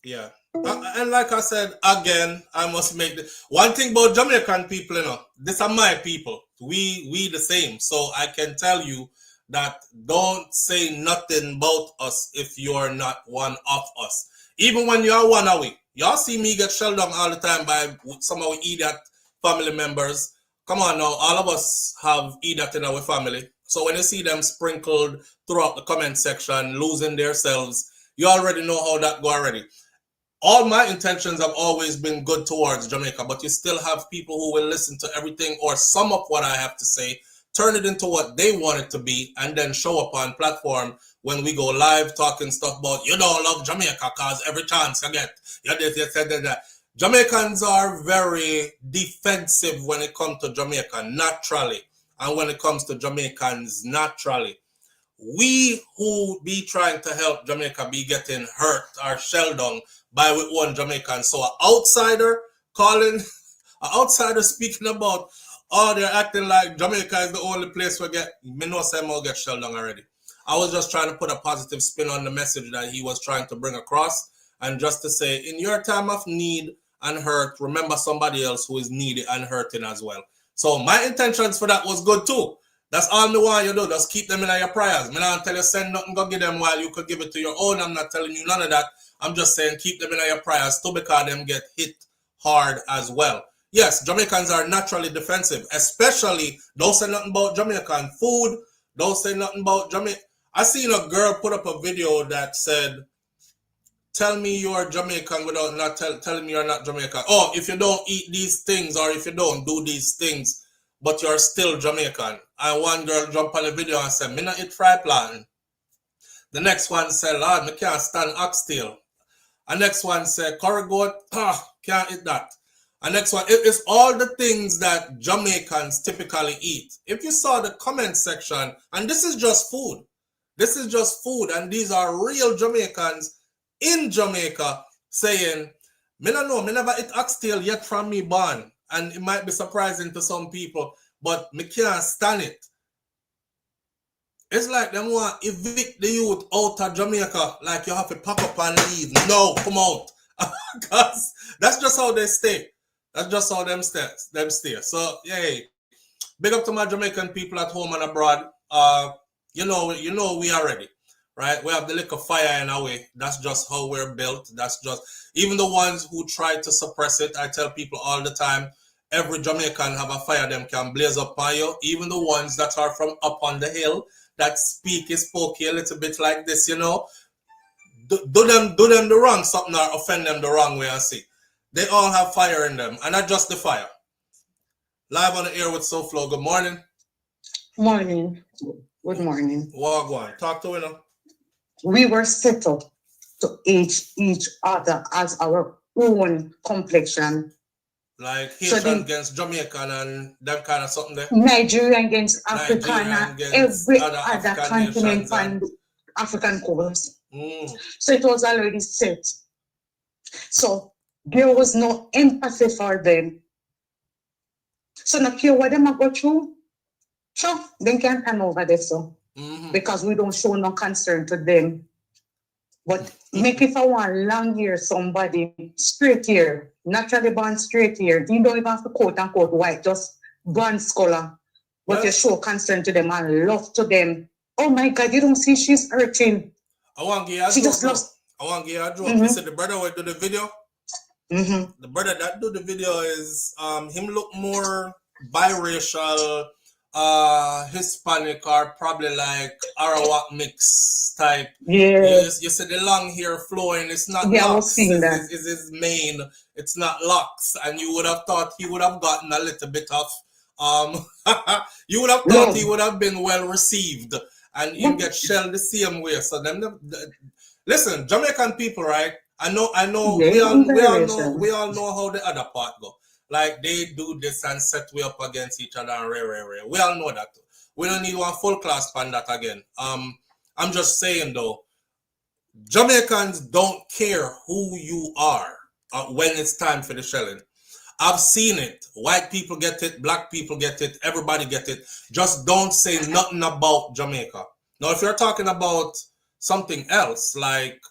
Yeah. And like I said, again, I must make the one thing about Jamaican people, you know, these are my people. We the same. So I can tell you that don't say nothing about us if you're not one of us. Even when you're one away. Y'all see me get shelled down all the time by some of our idiot family members. Come on now, all of us have idiot in our family. So when you see them sprinkled throughout the comment section, losing themselves, you already know how that go already. All my intentions have always been good towards Jamaica, but you still have people who will listen to everything or some of what I have to say, turn it into what they want it to be, and then show up on platform when we go live talking stuff about you don't love Jamaica because every chance you get, Jamaicans are very defensive when it comes to Jamaica, naturally. And when it comes to Jamaicans, naturally. We who be trying to help Jamaica be getting hurt or shelled down by with one Jamaican. So an outsider calling, an outsider speaking about, oh, they're acting like Jamaica is the only place we get, me know some will get shelled down already. I was just trying to put a positive spin on the message that he was trying to bring across. And just to say, in your time of need and hurt, remember somebody else who is needy and hurting as well. So my intentions for that was good too. That's all me want you do. Just keep them in your prayers. Me not tell you send nothing, go give them while you could give it to your own. I'm not telling you none of that. I'm just saying keep them in your prayers too because them get hit hard as well. Yes, Jamaicans are naturally defensive, especially don't say nothing about Jamaican food. Don't say nothing about Jamaica. I seen a girl put up a video that said, tell me you're Jamaican without not telling me you're not Jamaican. Oh, if you don't eat these things or if you don't do these things, but you're still Jamaican. And one girl jumped on the video and said, me not eat fried plantain. The next one said, Lord, me can't stand oxtail. And next one said, curry goat, can't eat that. And next one, it's all the things that Jamaicans typically eat. If you saw the comment section, and this is just food. This is just food, and these are real Jamaicans in Jamaica saying, me no know, me never eat oxtail yet from me born. And it might be surprising to some people, but me can't stand it. It's like them want evict the youth out of Jamaica, like you have to pack up and leave. No, come out. Because that's just how they stay. That's just how them stay. So, yay. Big up to my Jamaican people at home and abroad. You know we are ready. Right? We have the liquor fire in our way. That's just how we're built. That's just, even the ones who try to suppress it, I tell people all the time, every Jamaican have a fire them can blaze up on you. Even the ones that are from up on the hill that speak is pokey a little bit like this, you know. Do them the wrong something or offend them the wrong way and see. They all have fire in them. And not just the fire. Live on the air with SouFLo. Good morning. Morning. Good morning. Walk on. Talk to you. We were set up to each other as our own complexion. Like Haitian against Jamaican and that kind of something there. Nigeria against African and every other continent and African coast. So it was already set. So there was no empathy for them. So not care what them are go through. Sure, they can't come over there so. Because we don't show no concern to them. But make it for one long hair, somebody straight hair, naturally born straight hair. You don't even have to quote unquote white, just bronze color. But you show concern to them and love to them. Oh my God, you don't see she's hurting. I want to give you a drop. I want to give you a drop. You see the brother who do the video? The brother that do the video is him look more biracial, Hispanic or probably like Arawak mix type. Yeah. You see the long hair flowing. It's not locks. It's his mane. It's not locks. And you would have thought he would have gotten a little bit of you would have thought he would have been well received and you get shelled the same way. So listen, Jamaican people, right? I know we all know how the other part go. Like they do this and set we up against each other and rare. We all know that. We don't need one full class pan that again. I'm just saying though, Jamaicans don't care who you are when it's time for the shelling. I've seen it. White people get it, black people get it, everybody get it. Just don't say nothing about Jamaica. Now, if you're talking about something else, like,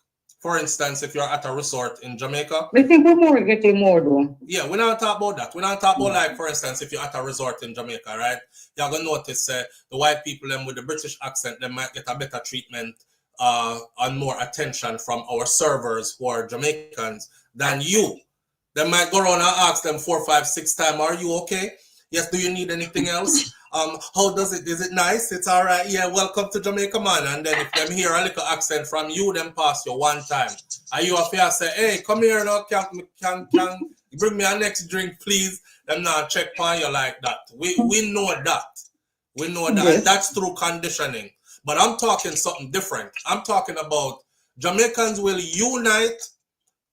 for instance, if you're at a resort in Jamaica. I think we're more getting more though. Yeah, we're not talking about that. We're not talking about, like, for instance, if you're at a resort in Jamaica, right? You're going to notice the white people them with the British accent, they might get a better treatment and more attention from our servers who are Jamaicans than you. They might go around and ask them 4, 5, 6 times, are you okay? Yes, do you need anything else? How does it? Is it nice? It's all right. Yeah, welcome to Jamaica, man. And then if them hear a little accent from you, then pass you one time. Are you up here say, hey, come here now, can bring me a next drink, please? Them not check on you like that. We know that. We know that. Yes. And that's through conditioning. But I'm talking something different. I'm talking about Jamaicans will unite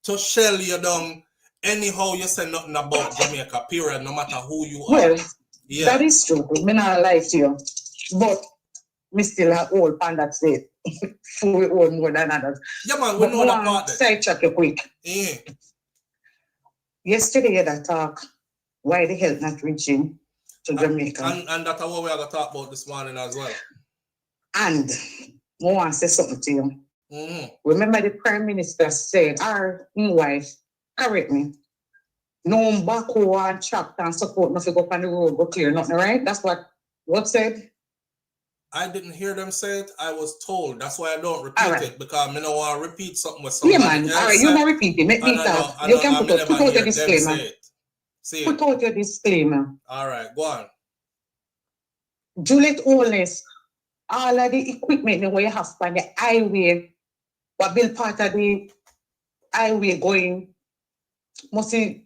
to shell you down anyhow you say nothing about Jamaica, period, no matter who you are. Well, yeah. That is true. Me not lie to you. But me still have old pan that say we own more than others. Yeah, man, we know that part. Side check you quick. Yeah. Yesterday that talk why the health not reaching to Jamaica. And that's what we are going to talk about this morning as well. And I want to say something to you. Mm-hmm. Remember the Prime Minister said, our wife, correct me, no backhoe and tractor and support nothing go up on the road, go clear nothing, right? That's what said? I didn't hear them say it. I was told. That's why I don't repeat it, because I don't want to repeat something with somebody else. Yeah, man. All right, you're not repeating. Make me talk. You can put out your disclaimer. Put out your disclaimer. All right, go on. Juliet Holness, all of the equipment that you have on the highway, what build part of the highway going, must see,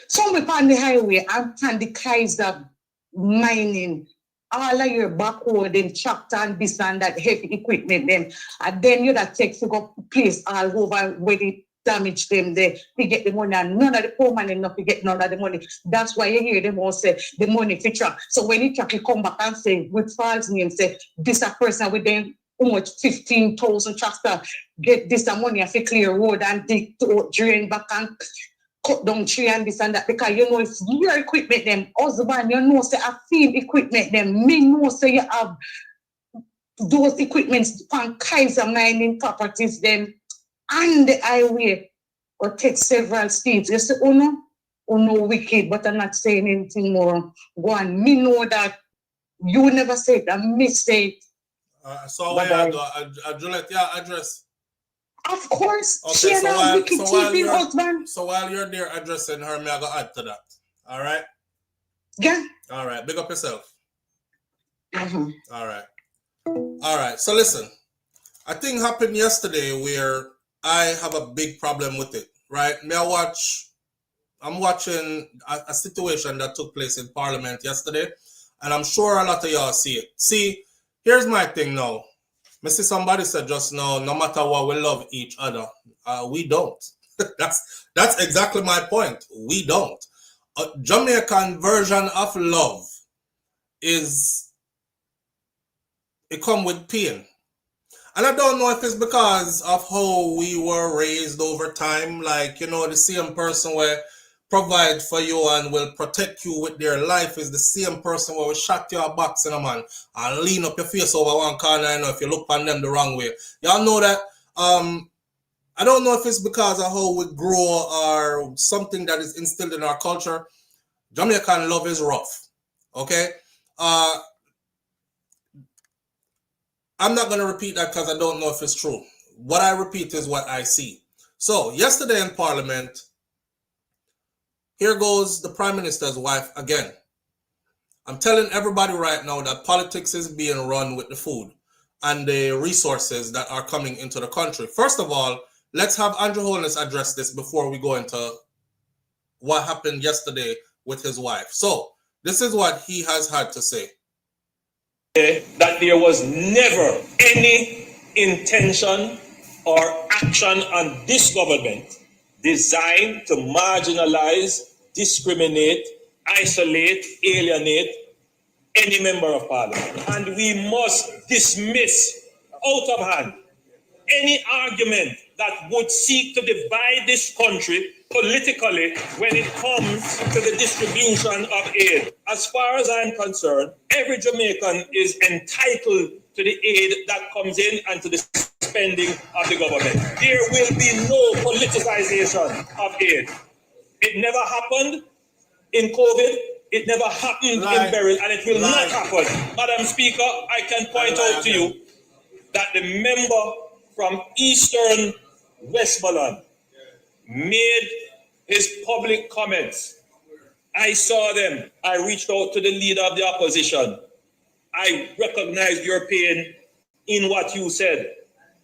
somewhere on the highway and on the Kaiser mining, all of your backhoe, them tractor and this and that heavy equipment, them, and then you that take to go place all over where they damage them there to get the money, and none of the poor man enough to get none of the money. That's why you hear them all say the money for track. So when you track, you come back and say with false name, say this a person with them how much 15,000 tractor get this money for clear road and dig to drain back and cut down tree and this and that, because you know it's your equipment them husband, you know say a field equipment them, me know say you have those equipments from Kaiser mining properties them and the highway or take several states. You say, oh no, wicked, but I'm not saying anything more. Go on, me know that you never said that, me say it. So where Juliet, yeah, address. Of course, okay, so while you're there addressing her, me I go add to that. All right? Yeah. All right, big up yourself. Mm-hmm. All right. So listen, a thing happened yesterday where I have a big problem with it, right? I'm watching a situation that took place in Parliament yesterday, and I'm sure a lot of y'all see it. See, here's my thing now. I see somebody said just now, no matter what, we love each other. We don't. That's exactly my point. We don't. A Jamaican version of love is, it come with pain. And I don't know if it's because of how we were raised over time, like, you know, the same person will provide for you and will protect you with their life is the same person who will shot your box in a man and lean up your face over one corner, you know, if you look on them the wrong way. Y'all know that. I don't know if it's because of how we grow or something that is instilled in our culture. Jamaican love is rough. Okay? I'm not going to repeat that because I don't know if it's true. What I repeat is what I see. So, yesterday in Parliament, here goes the Prime Minister's wife again. I'm telling everybody right now that politics is being run with the food and the resources that are coming into the country. First of all, let's have Andrew Holness address this before we go into what happened yesterday with his wife. So, this is what he has had to say. That there was never any intention or action on this government designed to marginalize, discriminate, isolate, alienate any member of parliament. And we must dismiss out of hand any argument that would seek to divide this country politically when it comes to the distribution of aid. As far as I'm concerned, every Jamaican is entitled to the aid that comes in and to the spending of the government. There will be no politicization of aid. It never happened in COVID. It never happened in Beryl, and it will not happen. Madam Speaker, I can point out to you that the member from Eastern Westmoreland made his public comments. I saw them. I reached out to the leader of the opposition. I recognized your pain in what you said.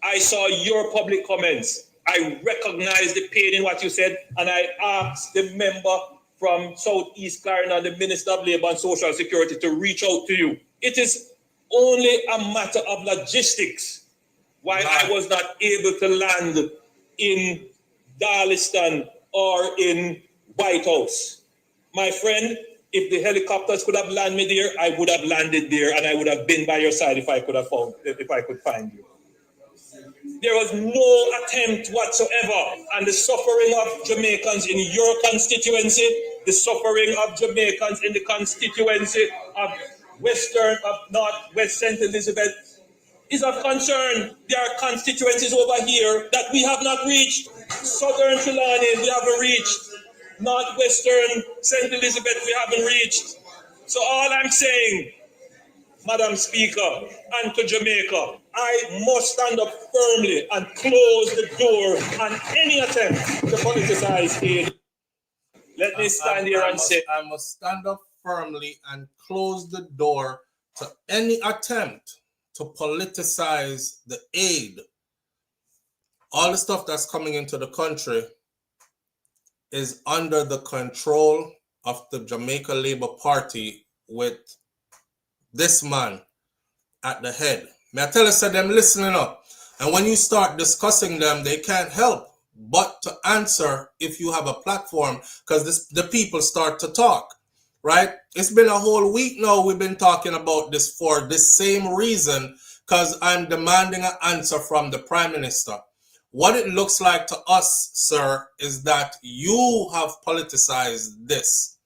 I saw your public comments. I recognized the pain in what you said, and I asked the member from Southeast Carolina, the Minister of Labour and Social Security, to reach out to you. It is only a matter of logistics why I was not able to land in Darlington or in White House. My friend, if the helicopters could have landed me there, I would have landed there, and I would have been by your side if I could find you. There was no attempt whatsoever, and the suffering of Jamaicans in your constituency, the suffering of Jamaicans in the constituency of North West St. Elizabeth is of concern. There are constituencies over here that we have not reached. Southern Trelawney, we haven't reached. Northwestern St. Elizabeth, we haven't reached. So all I'm saying, Madam Speaker, and to Jamaica, I must stand up firmly and close the door on any attempt to politicize aid. Let me stand here and say, I must stand up firmly and close the door to any attempt to politicize the aid. All the stuff that's coming into the country is under the control of the Jamaica Labour Party with this man at the head. May I tell you, so them listening up. And when you start discussing them, they can't help but to answer if you have a platform, because the people start to talk, right? It's been a whole week now we've been talking about this for this same reason, because I'm demanding an answer from the Prime Minister. What it looks like to us, sir, is that you have politicized this.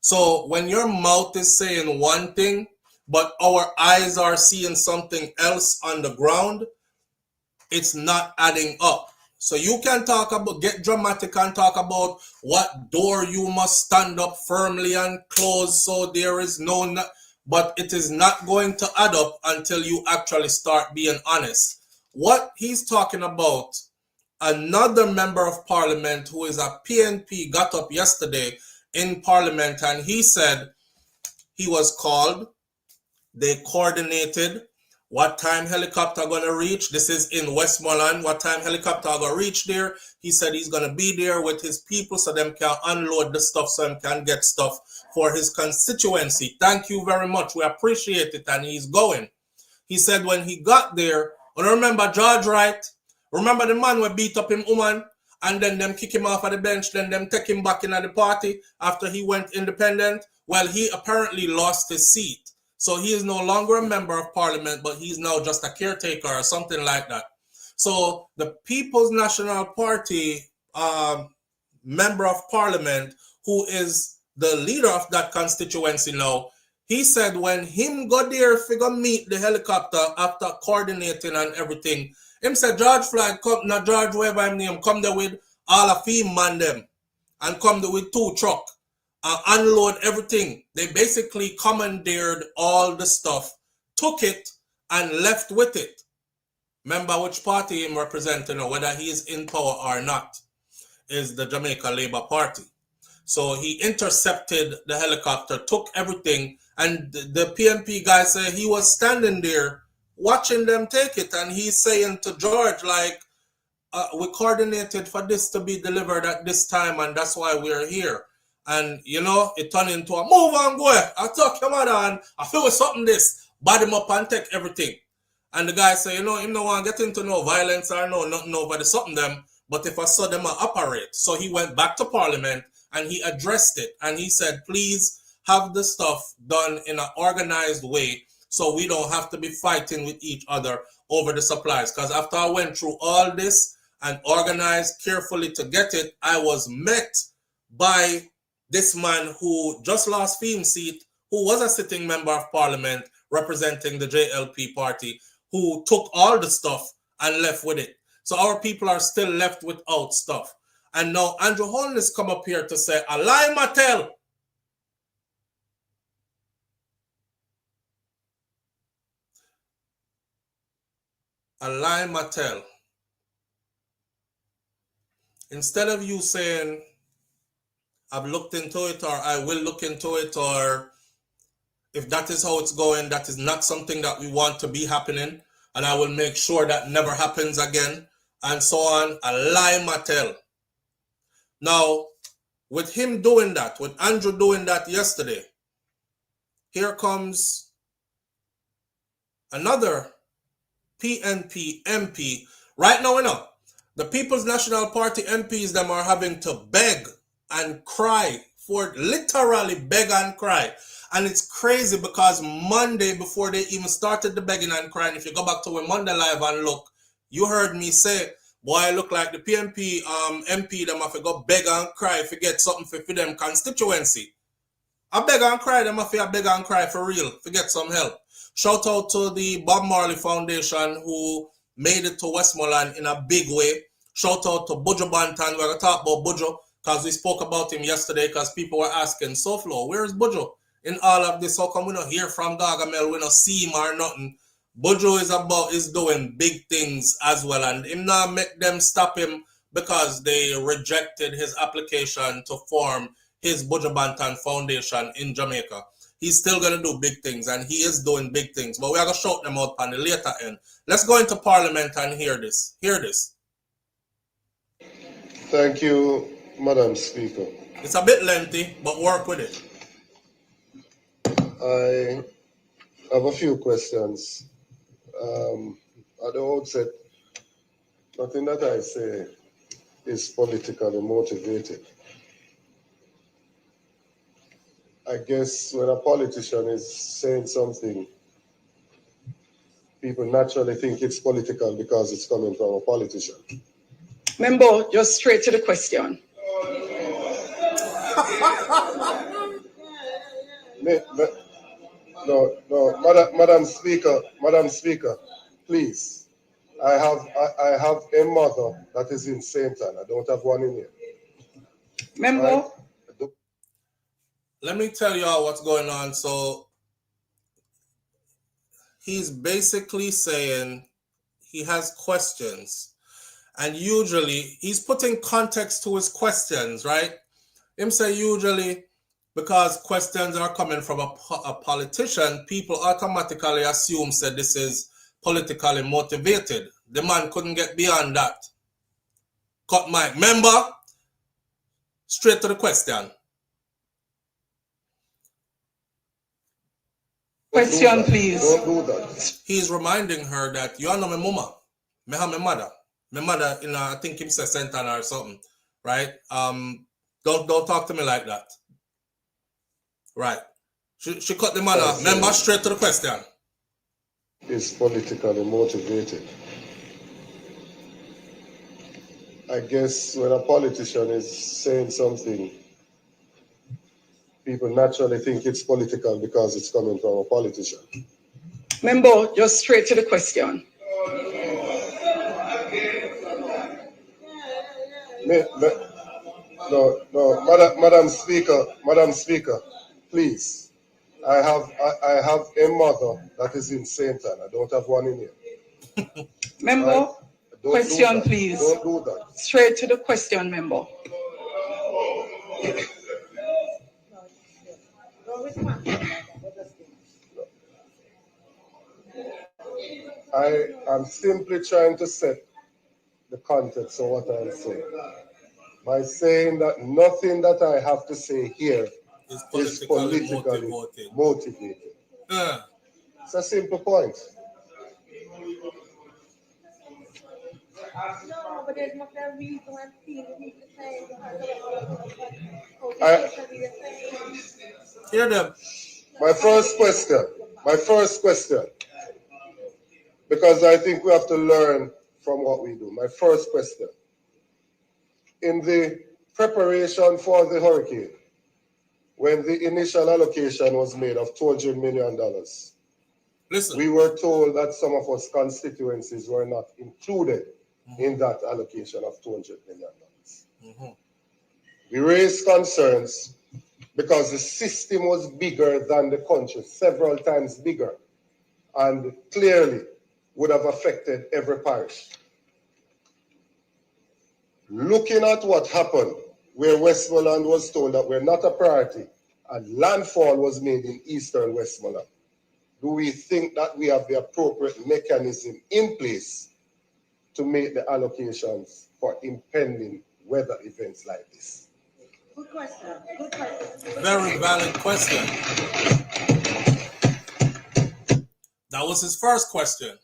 So when your mouth is saying one thing, but our eyes are seeing something else on the ground, it's not adding up. So you can talk about, get dramatic and talk about what door you must stand up firmly and close so there is no, but it is not going to add up until you actually start being honest. What he's talking about, another member of parliament who is a PNP got up yesterday in parliament and he said he was called, they coordinated what time helicopter gonna reach. This is in Westmoreland. What time helicopter gonna reach there? He said he's gonna be there with his people so them can unload the stuff so them can get stuff for his constituency. Thank you very much. We appreciate it. And he's going. He said when he got there, and remember George Wright? Remember the man who beat up him woman and then them kick him off of the bench, then them take him back in at the party after he went independent? Well, he apparently lost his seat. So he is no longer a member of parliament, but he's now just a caretaker or something like that. So the People's National Party member of parliament, who is the leader of that constituency now, he said when him go there figure meet the helicopter after coordinating and everything, him said George Floyd, come, not George, whoever his name, come there with all of him man them and come there with 2 trucks. Unload everything. They basically commandeered all the stuff, took it, and left with it. Remember which party I'm representing or whether he is in power or not is the Jamaica Labour Party. So he intercepted the helicopter, took everything, and the PNP guy said he was standing there watching them take it, and he's saying to George, like, we coordinated for this to be delivered at this time, and that's why we're here. And, you know, it turned into a move and go. I talk him out and I feel with something this. Bad him up and take everything. And the guy say, you know, him no want to get into no violence or no nothing over the something them. But if I saw them operate. So he went back to parliament and he addressed it. And he said, please have the stuff done in an organized way so we don't have to be fighting with each other over the supplies. Because after I went through all this and organized carefully to get it, I was met by this man who just lost Field's seat, who was a sitting member of parliament representing the JLP party, who took all the stuff and left with it. So our people are still left without stuff. And now Andrew Holness come up here to say, a lie Mattel. A lie Mattel. Instead of you saying, I've looked into it, or I will look into it, or if that is how it's going, that is not something that we want to be happening, and I will make sure that never happens again, and so on. A lie Mattel. Now, with him doing that, with Andrew doing that yesterday, here comes another PNP MP. Right now, the People's National Party MPs, them are having to beg and cry for, literally beg and cry. And it's crazy because Monday, before they even started the begging and crying, if you go back to when Monday Live and look, you heard me say, boy, I look like the PNP MP, them have to go beg and cry if you get something for them constituency. I beg and cry, them have to beg and cry for real, to get some help. Shout out to the Bob Marley Foundation who made it to Westmoreland in a big way. Shout out to Bujo Bantan. We're going to talk about Bujo because we spoke about him yesterday because people were asking, SouFLo, where is Bujo in all of this? How come we don't hear from Gargamel? We don't see him or nothing. Bujo is doing big things as well, and him not make them stop him because they rejected his application to form his Bujo Bantan Foundation in Jamaica. He's still going to do big things, and he is doing big things, but we are going to shout them out on the later end. Let's go into Parliament and hear this. Hear this. Thank you, Madam Speaker. It's a bit lengthy, but work with it. I have a few questions. At the outset, nothing that I say is politically motivated. I guess when a politician is saying something, people naturally think it's political because it's coming from a politician. Member, just straight to the question. No, Madam Speaker, please. I have a mother that is in St. Anne. I don't have one in here. Member. Let me tell you all what's going on. So he's basically saying he has questions. And usually he's putting context to his questions, right? Him say usually because questions are coming from a politician, people automatically assume that this is politically motivated. The man couldn't get beyond that. Cut mic. Member, straight to the question. Question, please. Don't do that. He's reminding her that you are not my mama. Me have my mother. My mother, I think him say St. Anne or something, right? Don't talk to me like that. Right. She cut the man off. Member, straight to the question. Is politically motivated. I guess when a politician is saying something, people naturally think it's political because it's coming from a politician. Member, just straight to the question. No, Madam Speaker, please. I have a mother that is in St. Anne. I don't have one in here. Member, right? question, please. Don't do that. Straight to the question, member. I am simply trying to set the context of what I'm saying by saying that nothing that I have to say here is politically motivated. It's a simple point. No, but there's not that reason why people need to say Hear them. My first question. My first question, because I think we have to learn from what we do. My first question. In the preparation for the hurricane, when the initial allocation was made of $200 million, listen, we were told that some of us constituencies were not included in that allocation of $200 million. We raised concerns because the system was bigger than the country, several times bigger, and clearly would have affected every parish. Looking at what happened, where Westmoreland was told that we're not a priority, and landfall was made in eastern Westmoreland, do we think that we have the appropriate mechanism in place to make the allocations for impending weather events like this? Good question. Good question. very valid question. That was his first question.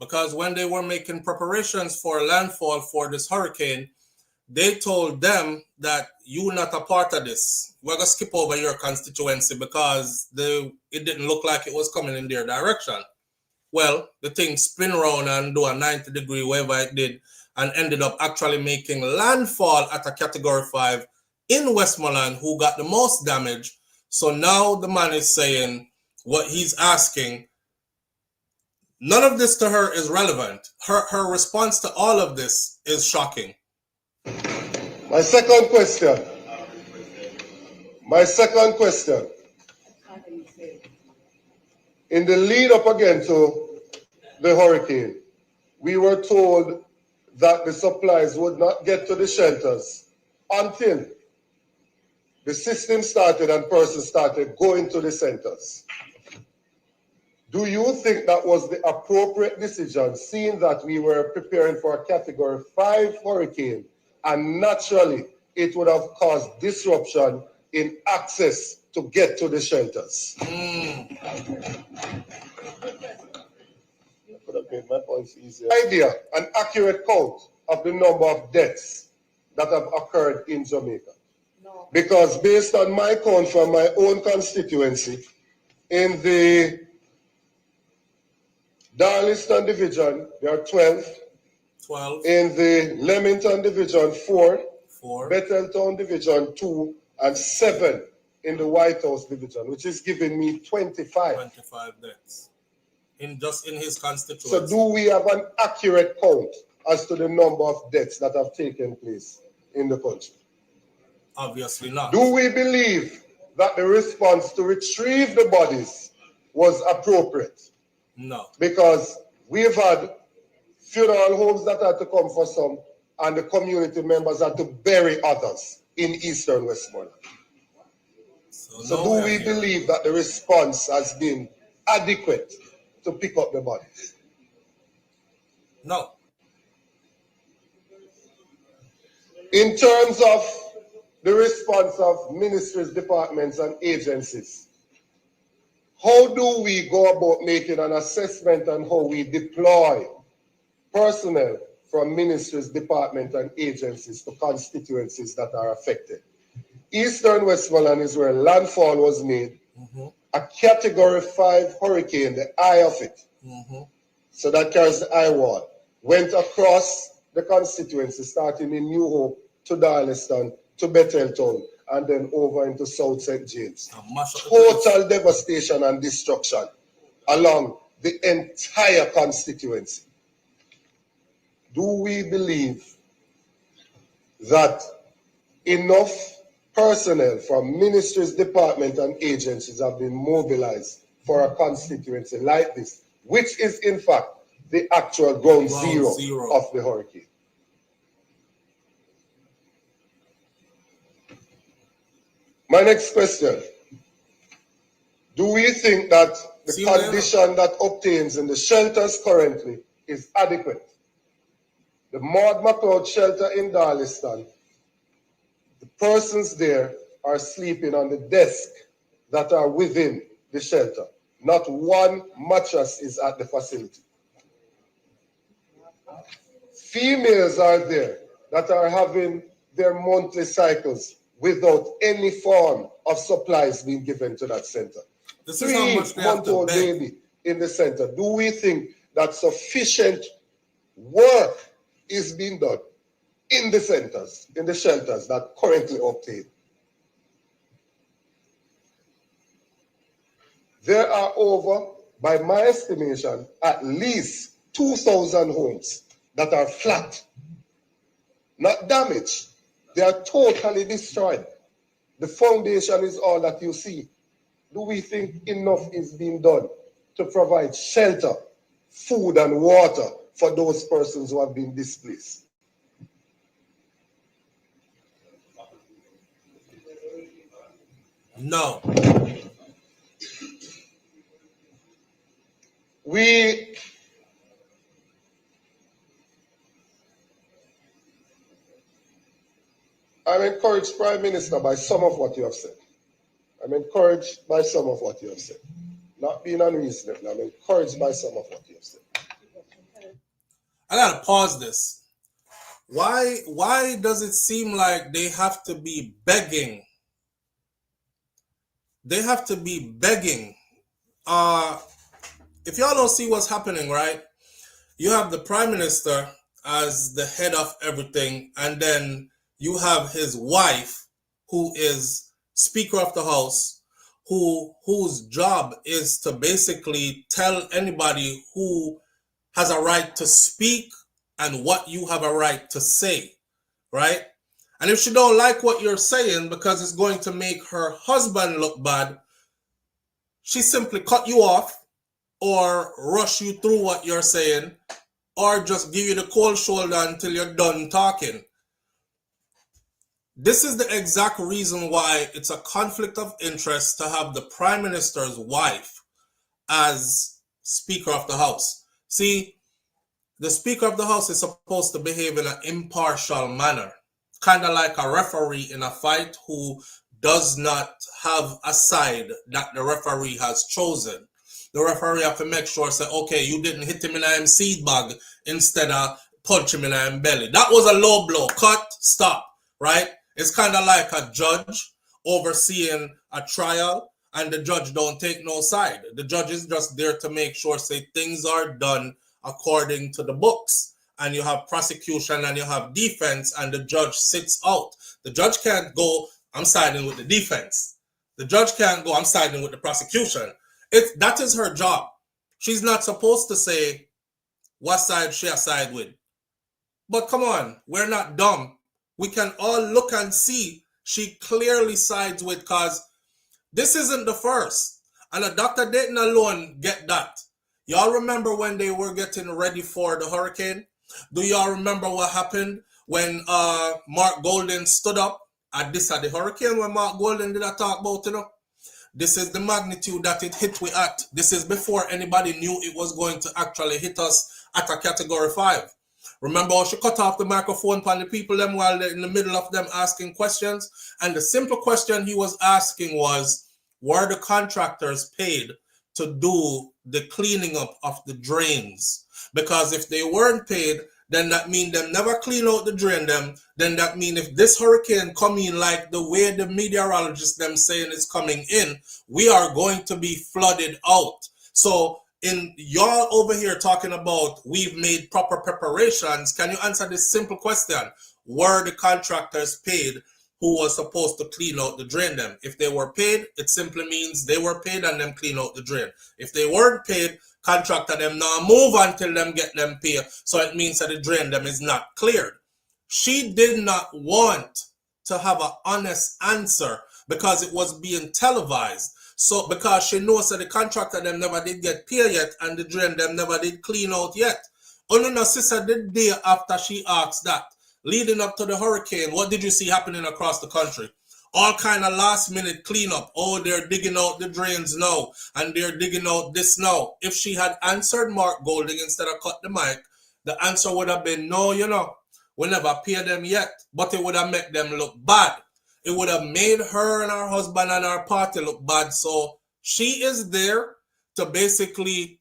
Because when they were making preparations for landfall for this hurricane, they told them that you're not a part of this. We're going to skip over your constituency because it didn't look like it was coming in their direction. Well, the thing spin around and do a 90 degree, whatever it did, and ended up actually making landfall at a category 5 in Westmoreland, who got the most damage. So now the man is saying what he's asking. None of this to her is relevant. Her response to all of this is shocking. My second question. In the lead up again to the hurricane, we were told that the supplies would not get to the shelters until the system started and persons started going to the centers. Do you think that was the appropriate decision, seeing that we were preparing for a category 5 hurricane, and naturally it would have caused disruption in access to get to the shelters? I could have made my points easier. Idea, an accurate count of the number of deaths that have occurred in Jamaica. No. Because based on my count from my own constituency, in the Darliston division, there are 12. 12. In the Leamington division, 4. Betheltown division, 2. And 7 in the White House division, which is giving me 25. 25 deaths. Just in his constituency. So do we have an accurate count as to the number of deaths that have taken place in the country? Obviously not. Do we believe that the response to retrieve the bodies was appropriate? No. Because we've had funeral homes that had to come for some, and the community members had to bury others in eastern Westmoreland. So do we believe that the response has been adequate to pick up the bodies? No. In terms of the response of ministries, departments, and agencies, how do we go about making an assessment on how we deploy personnel from ministries, departments, and agencies to constituencies that are affected? Eastern Westmoreland is where landfall was made. A category 5 hurricane, the eye of it, so that carries the eye wall, went across the constituency, starting in New Hope to Darliston to Betheltown, and then over into South St. James. Total devastation and destruction along the entire constituency. Do we believe that enough personnel from ministries, departments, and agencies have been mobilized for a constituency like this, which is in fact the actual ground zero of the hurricane? My next question, do we think that the condition that obtains in the shelters currently is adequate? The Maud MacLeod shelter in Darliston, the persons there are sleeping on the desk that are within the shelter. Not one mattress is at the facility. Females are there that are having their monthly cycles without any form of supplies being given to that center. This is how much they have to 3-month-old beg. baby in the center. Do we think that sufficient work is being done in the centers, in the shelters that currently obtain? There are over, by my estimation, at least 2,000 homes that are flat, not damaged. They are totally destroyed. The foundation is all that you see. Do we think enough is being done to provide shelter, food, and water for those persons who have been displaced? No. I'm encouraged, Prime Minister, by some of what you have said. I'm encouraged by some of what you have said. Not being unreasonable, I'm encouraged by some of what you have said. I gotta pause this. Why does it seem like they have to be begging? They have to be begging. If y'all don't see what's happening, right? You have the Prime Minister as the head of everything, and then you have his wife, who is Speaker of the House, whose job is to basically tell anybody who has a right to speak and what you have a right to say, right? And if she don't like what you're saying because it's going to make her husband look bad, she simply cut you off or rush you through what you're saying or just give you the cold shoulder until you're done talking. This is the exact reason why it's a conflict of interest to have the Prime Minister's wife as Speaker of the House. See, the Speaker of the House is supposed to behave in an impartial manner, kind of like a referee in a fight who does not have a side that the referee has chosen. The referee have to make sure, say, okay, you didn't hit him in a seed bag instead of punch him in a belly. That was a low blow. Cut, stop, right? It's kind of like a judge overseeing a trial, and the judge don't take no side. The judge is just there to make sure, say, things are done according to the books. And you have prosecution and you have defense, and the judge sits out. The judge can't go, I'm siding with the defense. The judge can't go, I'm siding with the prosecution. That is her job. She's not supposed to say what side she side with. But come on, we're not dumb. We can all look and see she clearly sides with, because this isn't the first. And a Dr. Dayton alone get that. Y'all remember when they were getting ready for the hurricane? Do y'all remember what happened when Mark Golden stood up at the hurricane when Mark Golden did a talk about, this is the magnitude that it hit we at. This is before anybody knew it was going to actually hit us at a category 5. Remember how she cut off the microphone from the people them while they're in the middle of them asking questions? And the simple question he was asking was, were the contractors paid to do the cleaning up of the drains? Because if they weren't paid, then that means them never clean out the drain them. Then that means if this hurricane come in like the way the meteorologists them saying it's coming in, we are going to be flooded out. So in y'all over here talking about we've made proper preparations, can you answer this simple question? Were the contractors paid who was supposed to clean out the drain them? If they were paid, it simply means they were paid and them clean out the drain. If they weren't paid, contractor them now move until them get them paid. So it means that the drain them is not cleared. She did not want to have an honest answer because it was being televised. So because she knows that the contractor them never did get paid yet and the drain them never did clean out yet. Only sister the day after she asked that, leading up to the hurricane, what did you see happening across the country? All kind of last minute cleanup. Oh, they're digging out the drains now and they're digging out this now. If she had answered Mark Golding instead of cut the mic, the answer would have been no, we'll never pay them yet. But it would have made them look bad. It would have made her and her husband and her party look bad. So she is there to basically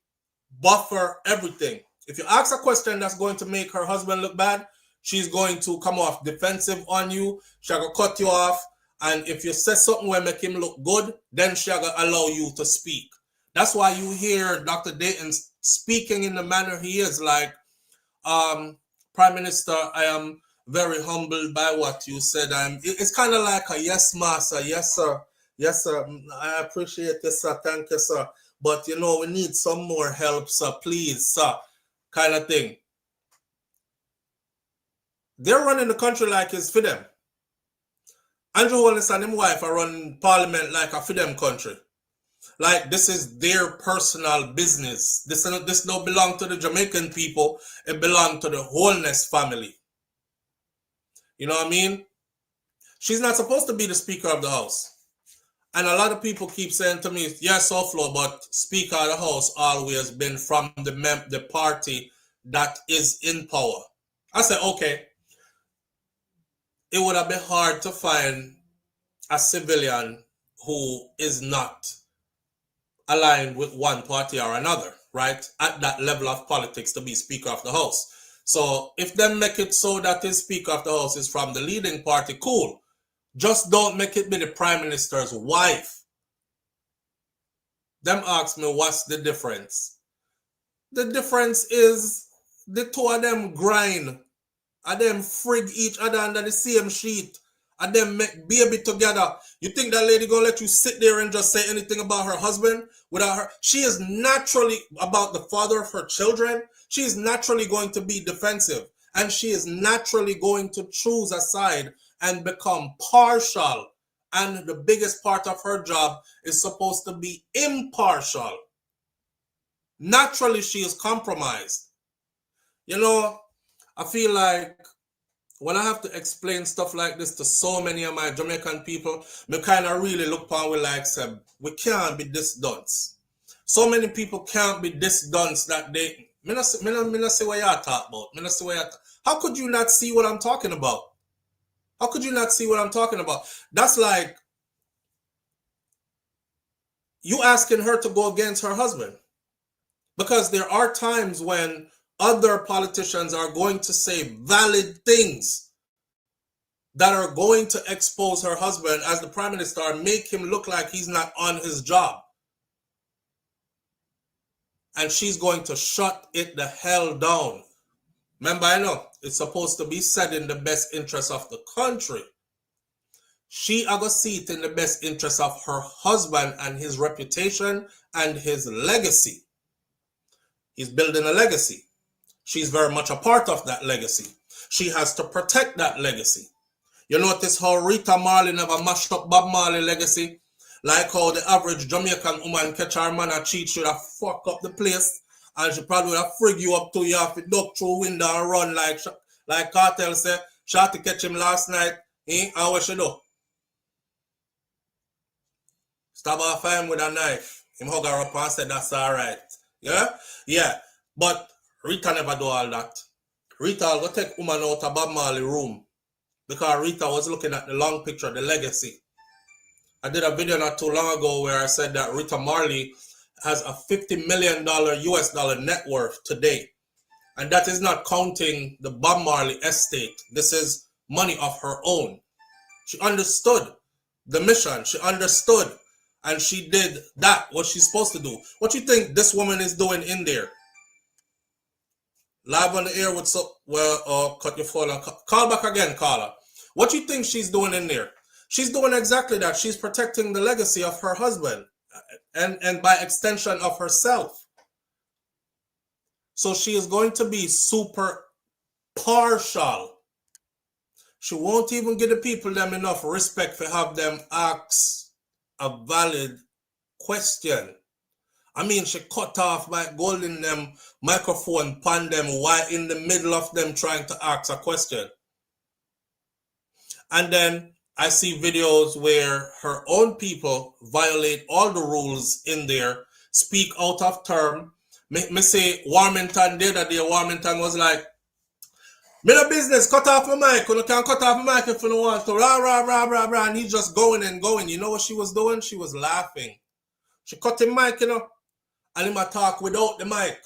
buffer everything. If you ask a question that's going to make her husband look bad, she's going to come off defensive on you. She's going to cut you off. And if you say something will make him look good, then she gonna allow you to speak. That's why you hear Dr. Dayton speaking in the manner he is, like, Prime Minister, I am very humbled by what you said. It's kind of like a yes, master, yes, sir, yes, sir. I appreciate this, sir. Thank you, sir. But you know, we need some more help, sir. Please, sir, kind of thing. They're running the country like it's for them. Andrew Holness and his wife are running parliament like a for them country. Like this is their personal business. This don't belong to the Jamaican people. It belongs to the Holness family. You know what I mean? She's not supposed to be the Speaker of the House. And a lot of people keep saying to me, yes, SouFLo, but Speaker of the House always been from the party that is in power. I said, okay. It would have been hard to find a civilian who is not aligned with one party or another, right? At that level of politics to be Speaker of the House. So if they make it so that the Speaker of the House is from the leading party, cool. Just don't make it be the Prime Minister's wife. Them ask me what's the difference. The difference is the two of them grind. And them frig each other under the same sheet. And them make baby together. You think that lady gonna let you sit there and just say anything about her husband without her? She is naturally about the father of her children. She is naturally going to be defensive. And she is naturally going to choose a side and become partial. And the biggest part of her job is supposed to be impartial. Naturally, she is compromised. You know, I feel like when I have to explain stuff like this to so many of my Jamaican people, me kind of really look upon we like, say, we can't be this dunce. So many people can't be this dunce that they, me not see what y'all talk about. Me not see what y'all How could you not see what I'm talking about? How could you not see what I'm talking about? That's like you asking her to go against her husband. Because there are times when other politicians are going to say valid things that are going to expose her husband as the Prime Minister and make him look like he's not on his job. And she's going to shut it the hell down. Remember, I know it's supposed to be said in the best interest of the country. She gonna see it in the best interest of her husband and his reputation and his legacy. He's building a legacy. She's very much a part of that legacy. She has to protect that legacy. You notice how Rita Marley never mashed up Bob Marley legacy? Like how the average Jamaican woman catch her man and cheat, should have fuck up the place. And she probably would have frig you up to you have to duck through window and run like Cartel said. She had to catch him last night. And what she do? Stab off him with a knife. Him hug her up and said that's alright. Yeah? Yeah. But Rita never do all that. Rita will go take woman out of Bob Marley room because Rita was looking at the long picture, the legacy. I did a video not too long ago where I said that Rita Marley has a $50 million US dollar net worth today. And that is not counting the Bob Marley estate. This is money of her own. She understood the mission. She understood. And she did that, what she's supposed to do. What you think this woman is doing in there? Live on the air with cut your phone and call back again, caller. What you think she's doing in there? She's doing exactly that. She's protecting the legacy of her husband and by extension of herself. So she is going to be super partial. She won't even give the people them enough respect to have them ask a valid question. I mean, she cut off by holding them microphone pan them while in the middle of them trying to ask a question. And then I see videos where her own people violate all the rules in there, speak out of term. Me say Warmington the other day, Warmington was like, me no business, cut off my mic. You can cut off my mic if you don't want to. Rah, rah, rah, rah, rah. And he's just going and going. You know what she was doing? She was laughing. She cut the mic, you know, and him a talk without the mic.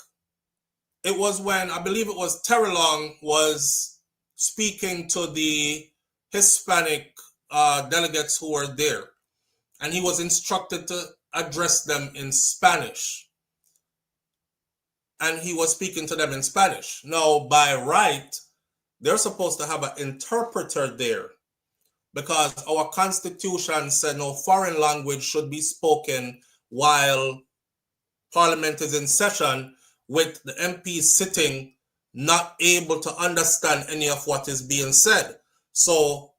It was when, I believe it was Terry Long was speaking to the Hispanic delegates who were there, and he was instructed to address them in Spanish. And he was speaking to them in Spanish. Now, by right, they're supposed to have an interpreter there, because our constitution said no foreign language should be spoken while Parliament is in session, with the MPs sitting not able to understand any of what is being said. So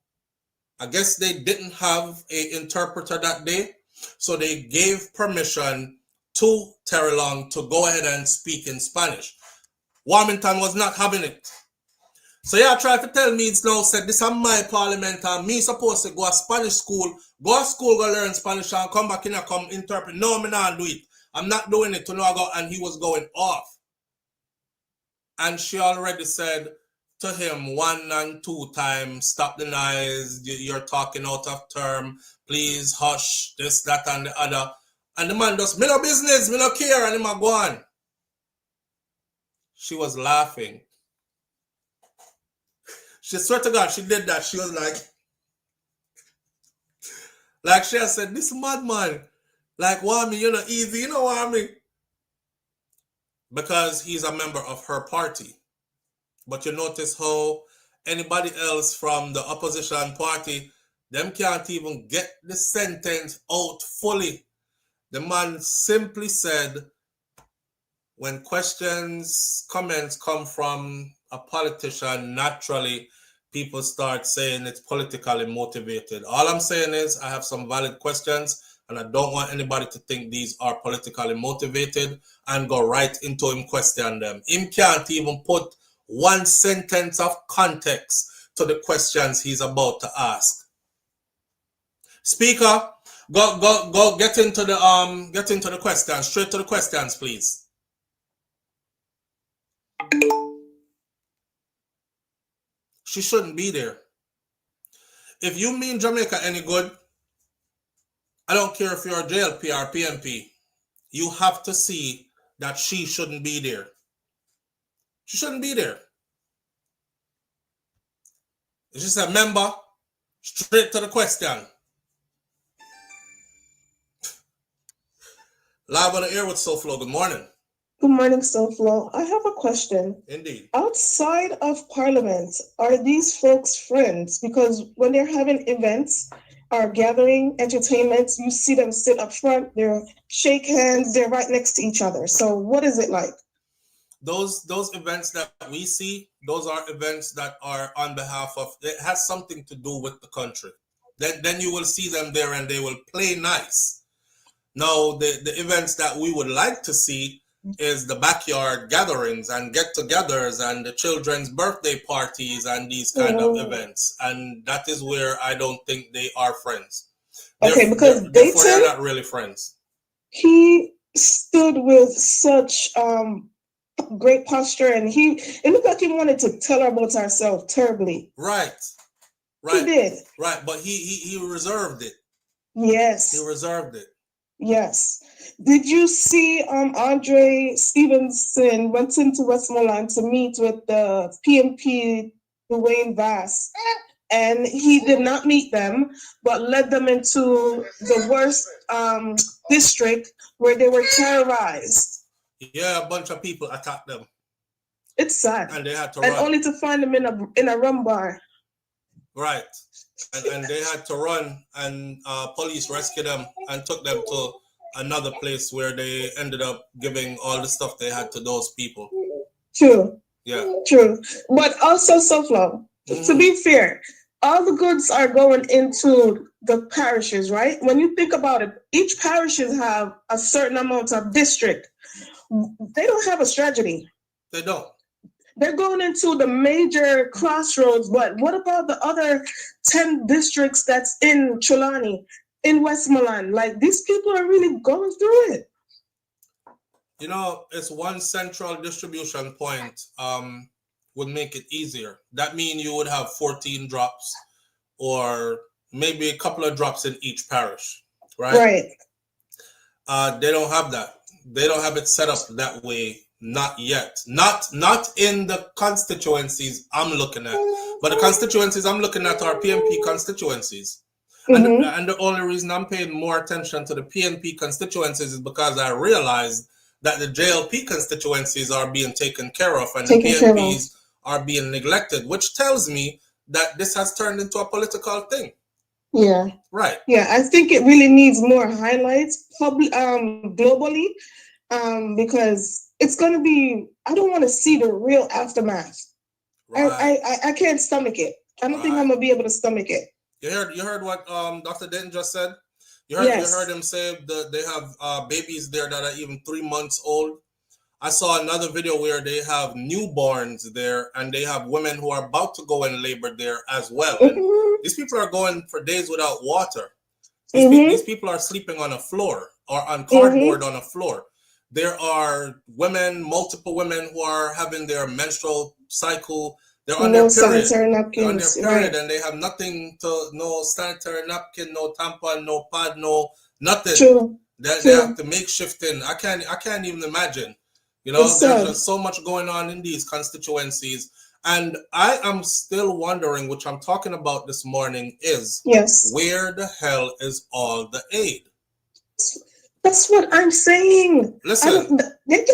I guess they didn't have an interpreter that day, so they gave permission to Terry Long to go ahead and speak in Spanish. Warmington was not having it. So yeah, try to tell me it's now said this is my parliament and me supposed to go to Spanish school, go learn Spanish and come back in and come interpret. No, me not do it. I'm not doing it. To know I go, and he was going off. And she already said to him 1 and 2 times, stop the noise, you're talking out of term, please hush, this, that, and the other. And the man just, me no business, me no care, and him a go on. She was laughing. She swear to God, she did that. She was like she has said, this madman, like, Wami, you know, easy, you know what I mean? Because he's a member of her party. But you notice how anybody else from the opposition party, them can't even get the sentence out fully. The man simply said, when questions, comments come from a politician, naturally people start saying it's politically motivated. All I'm saying is I have some valid questions, and I don't want anybody to think these are politically motivated and go right into him question them. Him can't even put one sentence of context to the questions he's about to ask. Speaker, go get into the questions, straight to the questions, please. She shouldn't be there. If you mean Jamaica any good, I don't care if you're a JLP or PMP, you have to see that she shouldn't be there. She shouldn't be there. It's just a member, straight to the question. Live on the air with SouFLo. Good morning. Good morning, SouFLo. I have a question. Indeed. Outside of Parliament, are these folks friends? Because when they're having events or gathering, entertainments, you see them sit up front, they shake hands, they're right next to each other. So what is it like? Those events that we see, those are events that are on behalf of, it has something to do with the country. Then you will see them there and they will play nice. Now, the events that we would like to see is the backyard gatherings and get-togethers and the children's birthday parties and these kind of events. And that is where I don't think they are friends. Okay, because they're not really friends. He stood with such great posture, and it looked like he wanted to tell her about herself terribly. Right. He did. Right, but he reserved it. Yes. He reserved it. Yes. Did you see Andre Stevenson went into Westmoreland to meet with the PMP, Dwayne Vass, and he did not meet them, but led them into the worst district where they were terrorized. Yeah, a bunch of people attacked them. It's sad. And they had to run. And only to find them in a rum bar. Right. And they had to run, and police rescued them and took them to another place where they ended up giving all the stuff they had to those people. True. Yeah. True. But also, SouFLo, to be fair, all the goods are going into the parishes, right? When you think about it, each parishes have a certain amount of district. They don't have a strategy. They don't. They're going into the major crossroads, but what about the other 10 districts that's in Trelawney, in Westmoreland? Like, these people are really going through it. You know, it's one central distribution point would make it easier. That means you would have 14 drops or maybe a couple of drops in each parish, right? Right. They don't have that. They don't have it set up that way. Not yet. Not in the constituencies I'm looking at. But the constituencies I'm looking at are PNP constituencies. Mm-hmm. And the only reason I'm paying more attention to the PNP constituencies is because I realized that the JLP constituencies are being taken care of and the PNPs are being neglected, which tells me that this has turned into a political thing. Yeah. Right. Yeah, I think it really needs more highlights globally, because it's going to be, I don't want to see the real aftermath. Right. I can't stomach it. I don't think I'm going to be able to stomach it. You heard what Dr. Denton just said? You heard him say that they have babies there that are even 3 months old. I saw another video where they have newborns there and they have women who are about to go in labor there as well. And these people are going for days without water. These people are sleeping on a floor or on cardboard on a floor. There are women, multiple women who are having their menstrual cycle. They're on their period. Sanitary napkins, they're on their period, and they have nothing to, no sanitary napkin, no tampon, no pad, no nothing. True. They have to make shifting. I can't even imagine. You know, there's just so much going on in these constituencies. And I am still wondering, which I'm talking about this morning, is where the hell is all the aid? That's what I'm saying. Listen, they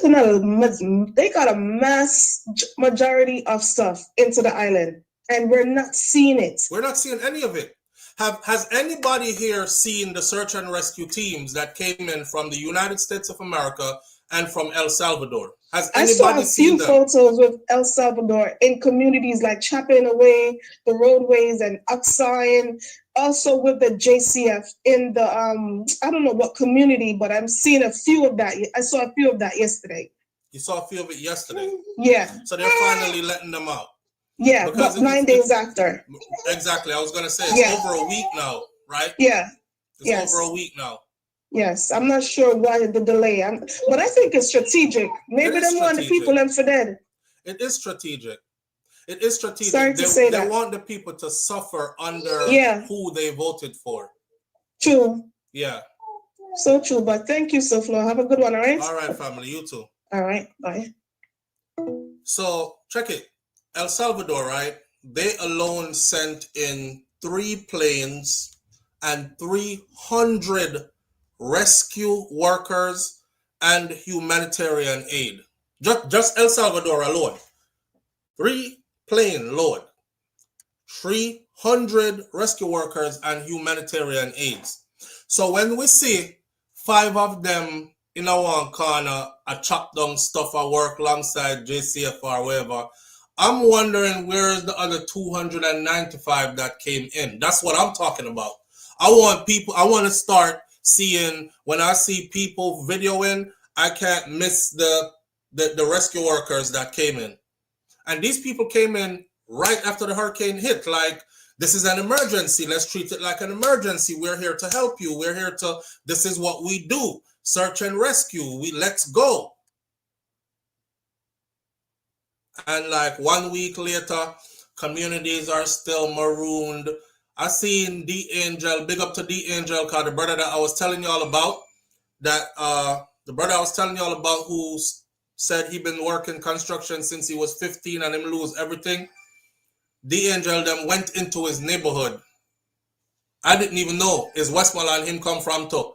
got a mass majority of stuff into the island, and we're not seeing it. We're not seeing any of it. Has anybody here seen the search and rescue teams that came in from the United States of America and from El Salvador? Has anybody seen them? I saw a few photos with El Salvador in communities like chopping away the roadways and Oxine, also with the JCF in the I don't know what community, but I'm seeing a few of that. I saw a few of that yesterday. You saw a few of it yesterday? Yeah. So they're finally letting them out. Yeah, because but 9 days after. Exactly. I was going to say it's over a week now, right? Yeah. It's over a week now. Yes, I'm not sure why the delay, but I think it's strategic. Maybe they want the people them for dead. It is strategic. It is strategic. Sorry to say that. They want the people to suffer under who they voted for. True. Yeah. So true, but thank you, SouFLo. Have a good one, all right? All right, family. You too. All right, bye. So, check it. El Salvador, right? They alone sent in 3 planes and 300 rescue workers and humanitarian aid. Just El Salvador alone. 3 plane load. 300 rescue workers and humanitarian aids. So when we see 5 of them in a one corner, a chop down stuff or work alongside JCF or whatever, I'm wondering where is the other 295 that came in. That's what I'm talking about. I want to start seeing, when I see people videoing, I can't miss the rescue workers that came in. And these people came in right after the hurricane hit. Like, this is an emergency. Let's treat it like an emergency. We're here to help you. We're here to, this is what we do. Search and rescue. Let's go. And like 1 week later, communities are still marooned. I seen D Angel, big up to D Angel, cause the brother that I was telling y'all about, who said he been working construction since he was 15 and him lose everything. D Angel them went into his neighborhood. I didn't even know is Westmoreland him come from too.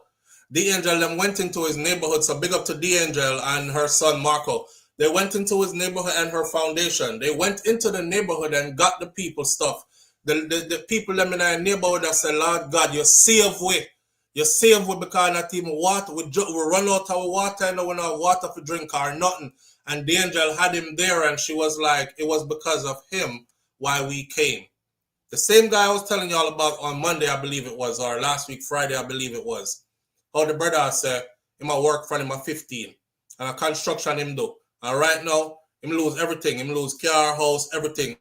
D Angel them went into his neighborhood. So big up to D Angel and her son Marco. They went into his neighborhood and her foundation. They went into the neighborhood and got the people stuff. The people them in our neighborhood that said, Lord God, you save we. You save we because not even water. We run out of water and we don't have water for drink or nothing. And the angel had him there and she was like, it was because of him why we came. The same guy I was telling y'all about on Monday, I believe it was, or last week, Friday, I believe it was. How the brother said, in my work from him at 15. And a construction him do. And right now, him lose everything. Him lose car, house, everything.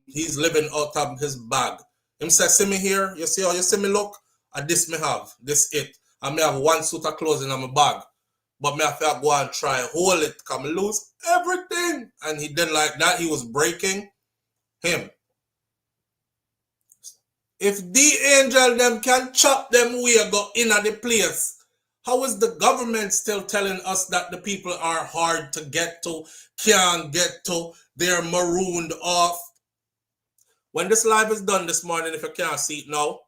He's living out of his bag. Him say, see me here? You see how you see me look? And this me have. This it. I may have 1 suit of clothes in my bag. But me have to go and try and hold it. Because me lose everything. And he did like that. He was breaking him. If the angel them can chop them way go in at the place, how is the government still telling us that the people are hard to get to, can't get to, they're marooned off? When this live is done this morning, if you can't see it now,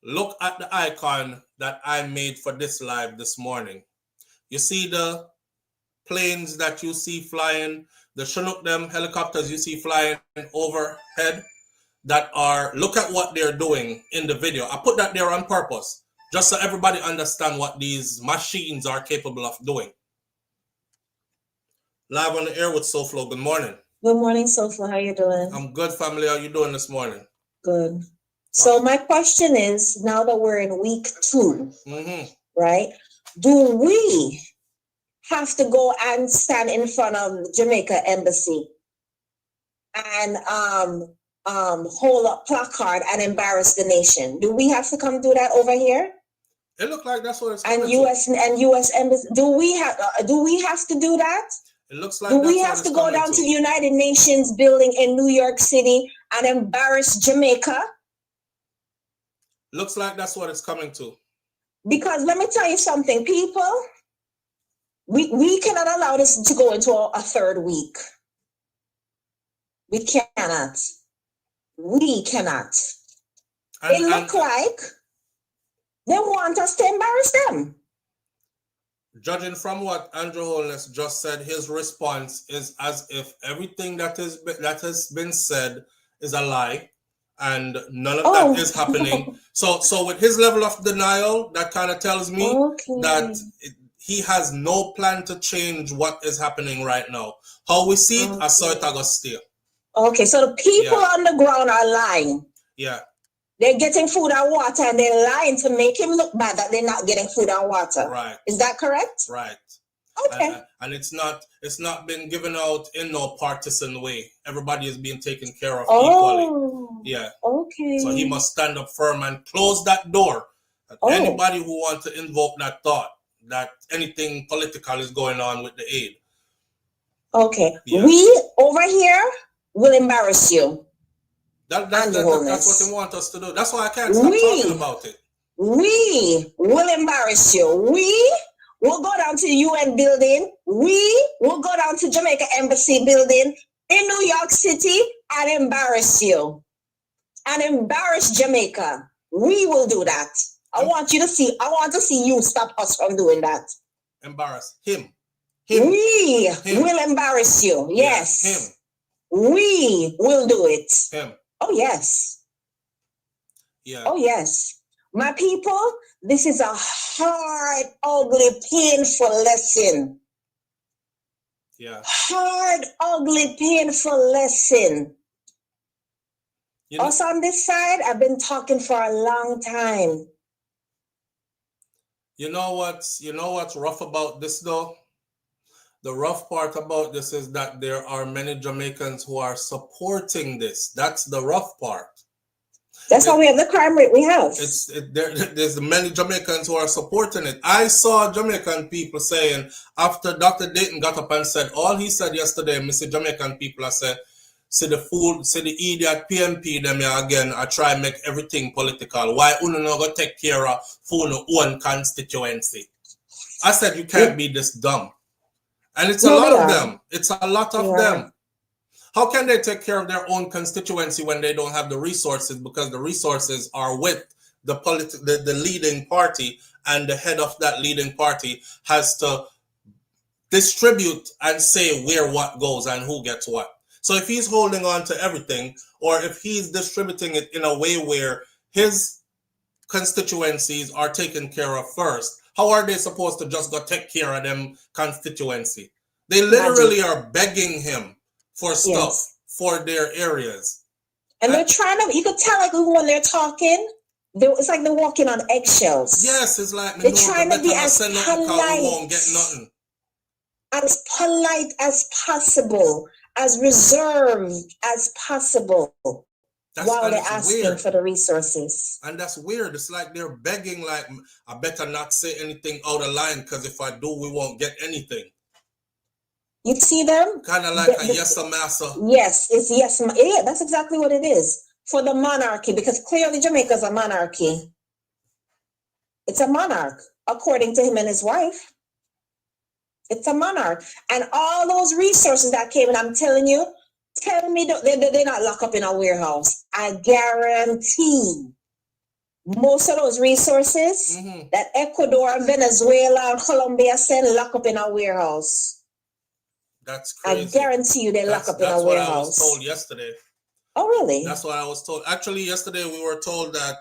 look at the icon that I made for this live this morning. You see the planes that you see flying, the Chinook them helicopters you see flying overhead that are, look at what they're doing in the video. I put that there on purpose, just so everybody understand what these machines are capable of doing. Live on the air with SouFLo. Good morning. Good morning, SouFLo. How you doing? I'm good, family. How you doing this morning? Good. So my question is, now that we're in week 2, right? Do we have to go and stand in front of the Jamaica embassy and hold up placard and embarrass the nation? Do we have to come do that over here? It looked like that's what it's and US embassy. Do we have to do that? It looks like do we have to go down to the United Nations building in New York City and embarrass Jamaica? Looks like that's what it's coming to. Because let me tell you something, people. We cannot allow this to go into a third week. We cannot. We cannot. It looks like they want us to embarrass them. Judging from what Andrew Holness just said, his response is as if everything that has been said is a lie, and none of that is happening. So with his level of denial, that kind of tells me that he has no plan to change what is happening right now. How we see it, I saw it, I got stay. Okay, so the people on the ground are lying. Yeah. They're getting food and water, and they're lying to make him look bad that they're not getting food and water. Right. Is that correct? Right. Okay. And it's not been given out in no partisan way. Everybody is being taken care of equally. Yeah. Okay. So he must stand up firm and close that door. Anybody who wants to invoke that thought that anything political is going on with the aide. Okay. Yeah. We over here will embarrass you. That's what they want us to do. That's why I can't stop talking about it. We will embarrass you. We will go down to the UN building. We will go down to Jamaica Embassy building in New York City and embarrass you. And embarrass Jamaica. We will do that. I want to see you stop us from doing that. Embarrass him. We will embarrass you. Yes. Him. We will do it. Him. Oh, yes. Yeah. Oh, yes. My people, this is a hard, ugly, painful lesson. Yeah. Hard, ugly, painful lesson. Us on this side, I've been talking for a long time. You know what's rough about this, though? The rough part about this is that there are many Jamaicans who are supporting this. That's the rough part. That's why we have the crime rate we have. There's many Jamaicans who are supporting it. I saw Jamaican people saying, after Dr. Dayton got up and said, all he said yesterday, Mr. Jamaican people, I said, see the idiot PMP them here again, I try and make everything political. Why uno not go take care of for no own constituency? I said, you can't be this dumb. And it's a lot of them. It's a lot of them. How can they take care of their own constituency when they don't have the resources? Because the resources are with the leading party, and the head of that leading party has to distribute and say where what goes and who gets what. So if he's holding on to everything, or if he's distributing it in a way where his constituencies are taken care of first, how are they supposed to just go take care of them constituency? They literally are begging him for stuff for their areas. And they're trying to, you could tell like when they're talking, it's like they're walking on eggshells. Yes, it's like they're trying to be as polite as possible, as reserved as possible. While they're asking for the resources. And that's weird. It's like they're begging, like, I better not say anything out of line, because if I do, we won't get anything. You see them? Kind of like a yes massa. Yes, it's yes. Yeah, that's exactly what it is. For the monarchy, because clearly Jamaica's a monarchy. It's a monarch, according to him and his wife. It's a monarch. And all those resources that came in, I'm telling you, Tell me they're not locked up in a warehouse. I guarantee most of those resources that Ecuador, Venezuela, and Colombia send lock up in a warehouse. That's crazy. I guarantee you they lock up in a warehouse. That's what I was told yesterday. Oh, really? That's what I was told. Actually, yesterday we were told that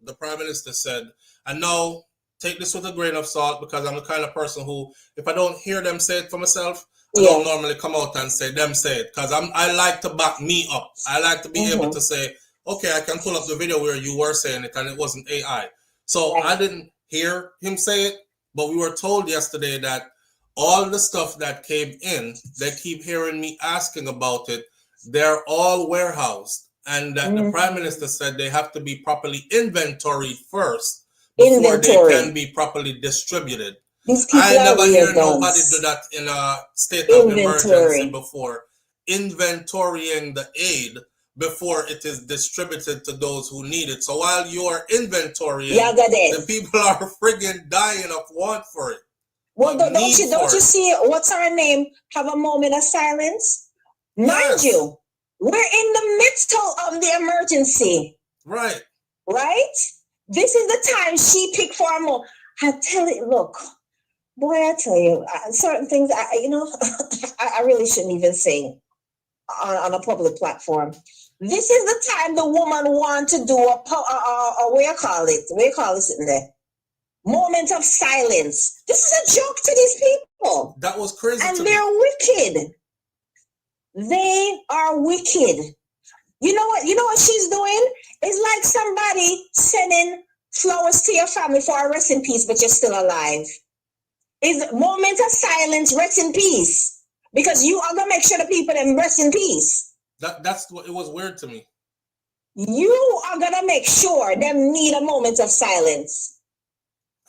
the Prime Minister said, and now take this with a grain of salt because I'm the kind of person who, if I don't hear them say it for myself, I don't normally come out and say them say it because I like to back me up. I like to be able to say, okay, I can pull up the video where you were saying it and it wasn't AI. So I didn't hear him say it, but we were told yesterday that all the stuff that came in, they keep hearing me asking about it, they're all warehoused. And that the Prime Minister said they have to be properly inventoried first before they can be properly distributed. I never hear nobody do that in a state of emergency before. Inventorying the aid before it is distributed to those who need it. So while you are inventorying, the people are friggin' dying of want for it. Well, don't you see what's our name? Have a moment of silence. Mind you, we're in the midst of the emergency. Right. Right? This is the time she picked for a moment. I tell you, look, boy, I tell you, certain things, I really shouldn't even say on a public platform. This is the time the woman want to do a what you call it sitting there? Moment of silence. This is a joke to these people. That was crazy. And they're wicked. They are wicked. You know what she's doing? It's like somebody sending flowers to your family for a rest in peace, but you're still alive. It's moment of silence, rest in peace. Because you are gonna make sure the people them rest in peace. That's what it was weird to me. You are gonna make sure them need a moment of silence.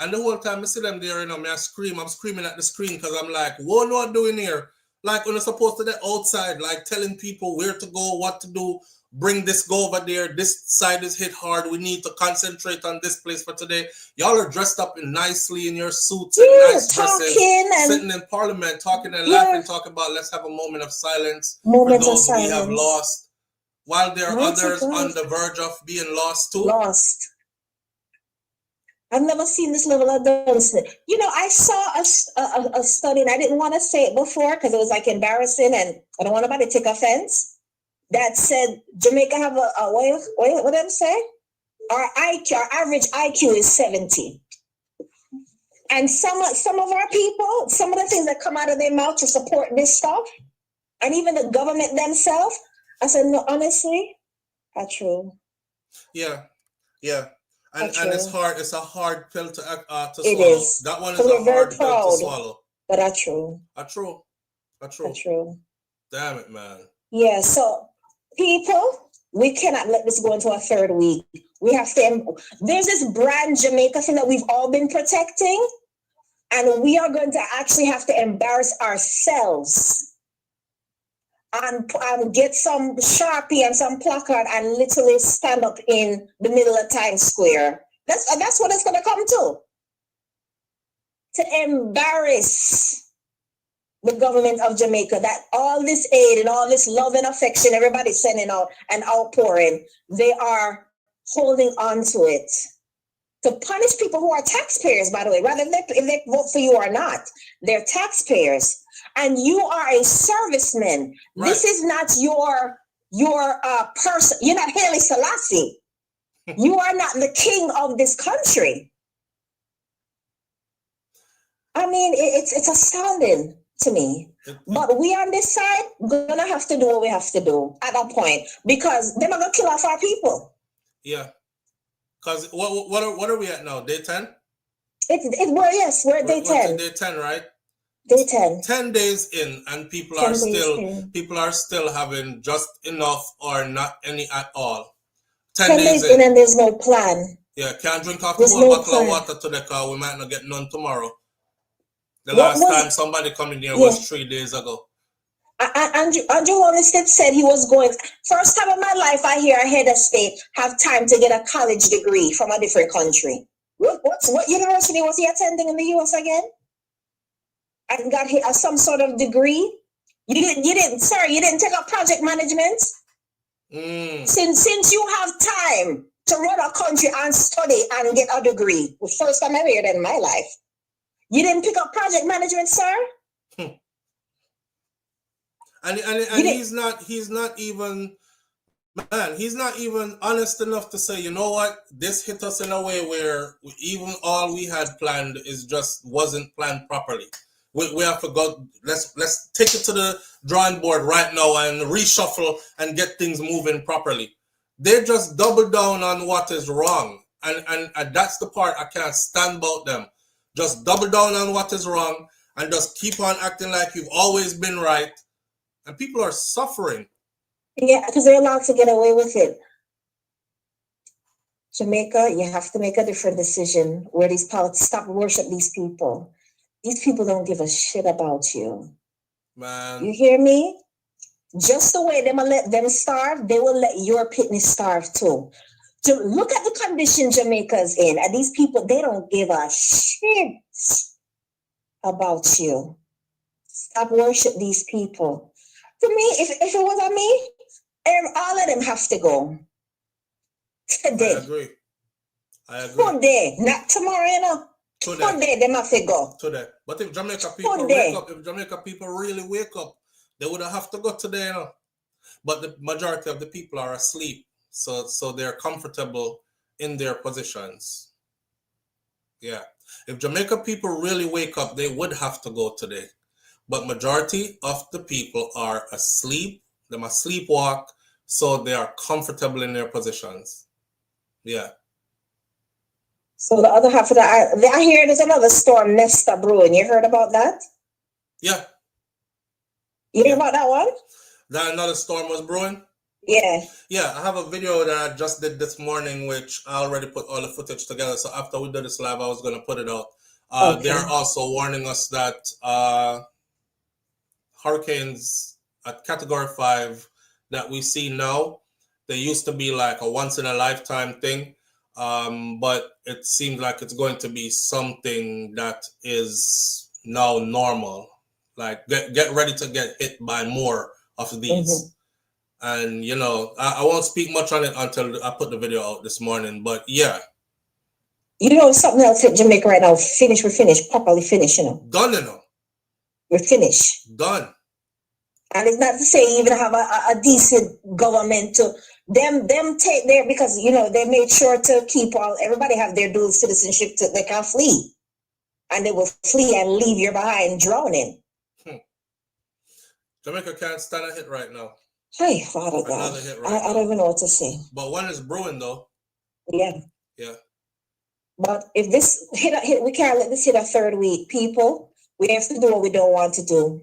And the whole time I see them there, I'm screaming at the screen because I'm like, what are you doing here? Like when you're supposed to be outside, like telling people where to go, what to do, bring this, go over there, this side is hit hard, we need to concentrate on this place for today. Y'all are dressed up nicely in your suits and nice dresses, sitting in parliament, talking and laughing, talking about let's have a moment of silence for those we have lost, while there are others on the verge of being lost too. I've never seen this level of dumbness. I saw a study, and I didn't want to say it before because it was like embarrassing, and I don't want nobody to take offense. That said, Jamaica have what did I say? Our average IQ is 70. And some of our people, some of the things that come out of their mouth to support this stuff, and even the government themselves, I said, no, honestly, that's true. Yeah. And it's hard. It's a hard pill to swallow. It is. That one is a hard pill to swallow. But that's true. True. Damn it, man. Yeah. So, people, we cannot let this go into a third week. We have to. There's this brand Jamaica thing that we've all been protecting, and we are going to actually have to embarrass ourselves. And get some Sharpie and some placard and literally stand up in the middle of Times Square. That's what it's going to come to embarrass the government of Jamaica, that all this aid and all this love and affection everybody's sending out and outpouring, they are holding on to it. To punish people who are taxpayers, by the way, rather if they vote for you or not, they're taxpayers. And you are a serviceman. Right. This is not your person. You're not Haile Selassie. You are not the king of this country. I mean, it's astounding to me. But we on this side gonna have to do what we have to do at that point because they're not gonna kill off our people. Yeah. Because what are we at now? Day 10? We're at day 10. Day 10, right? Day 10. 10 days in, and people are still having just enough or not any at all. 10 days in and there's no plan. Yeah, can't drink off the whole bottle of water today because we might not get none tomorrow. The last time somebody come in here was 3 days ago. Andrew Holness said he was going. First time in my life I hear a head of state have time to get a college degree from a different country. What university was he attending in the US again? And got some sort of degree. You didn't take up project management? Since you have time to run a country and study and get a degree, the first time I heard that in my life, you didn't pick up project management, sir? And he's not even honest enough to say, you know what, this hit us in a way where even all we had planned wasn't planned properly. We have to go. Let's take it to the drawing board right now and reshuffle and get things moving properly. They just double down on what is wrong, and that's the part I can't stand about them. Just double down on what is wrong and just keep on acting like you've always been right, and people are suffering. Yeah, because they're allowed to get away with it. Jamaica, you have to make a different decision where these politics stop worship these people. These people don't give a shit about you. Man. You hear me? Just the way they will let them starve, they will let your pitney starve too. Look at the condition Jamaica's in. And these people, they don't give a shit about you. Stop worship these people. To me, if it was on me, all of them have to go. Today. I agree. Today, not tomorrow, you know. Today, they have to go. Today. But if Jamaica people wake up, if Jamaica people really wake up, they would have to go today, you know. But the majority of the people are asleep. So they're comfortable in their positions. Yeah. If Jamaica people really wake up, they would have to go today. But majority of the people are asleep. They must sleepwalk, so they are comfortable in their positions. Yeah. So the other half of that, I hear there's another storm, Nesta brewing. You heard about that? Yeah. You heard about that one? That another storm was brewing? Yeah. Yeah, I have a video that I just did this morning, which I already put all the footage together. So after we do this live, I was going to put it out. Okay. They're also warning us that hurricanes at Category 5 that we see now, they used to be like a once-in-a-lifetime thing. But it seems like it's going to be something that is now normal. Like get ready to get hit by more of these. Mm-hmm. And you know, I won't speak much on it until I put the video out this morning. But yeah. You know something else in Jamaica right now? We're finished, properly finished, you know. Done, you know. We're finished. Done. And it's not to say you even have a decent government to them take there, because you know they made sure to keep everybody have their dual citizenship so they can flee, and they will flee and leave you behind drowning. Jamaica can't stand a hit right now. Hey, Father God, I don't even know what to say. But one is brewing though. Yeah. Yeah. But if this hit, we can't let this hit a third week. People, we have to do what we don't want to do.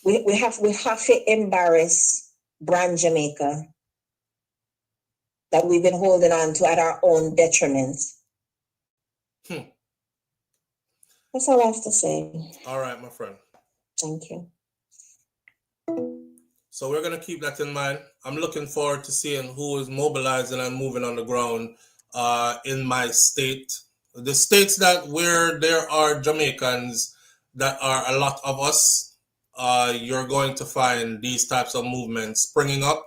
We have to embarrass brand Jamaica that we've been holding on to at our own detriment. That's all I have to say. All right, my friend. Thank you. So we're going to keep that in mind. I'm looking forward to seeing who is mobilizing and moving on the ground in my state. The states where there are Jamaicans, that are a lot of us, you're going to find these types of movements springing up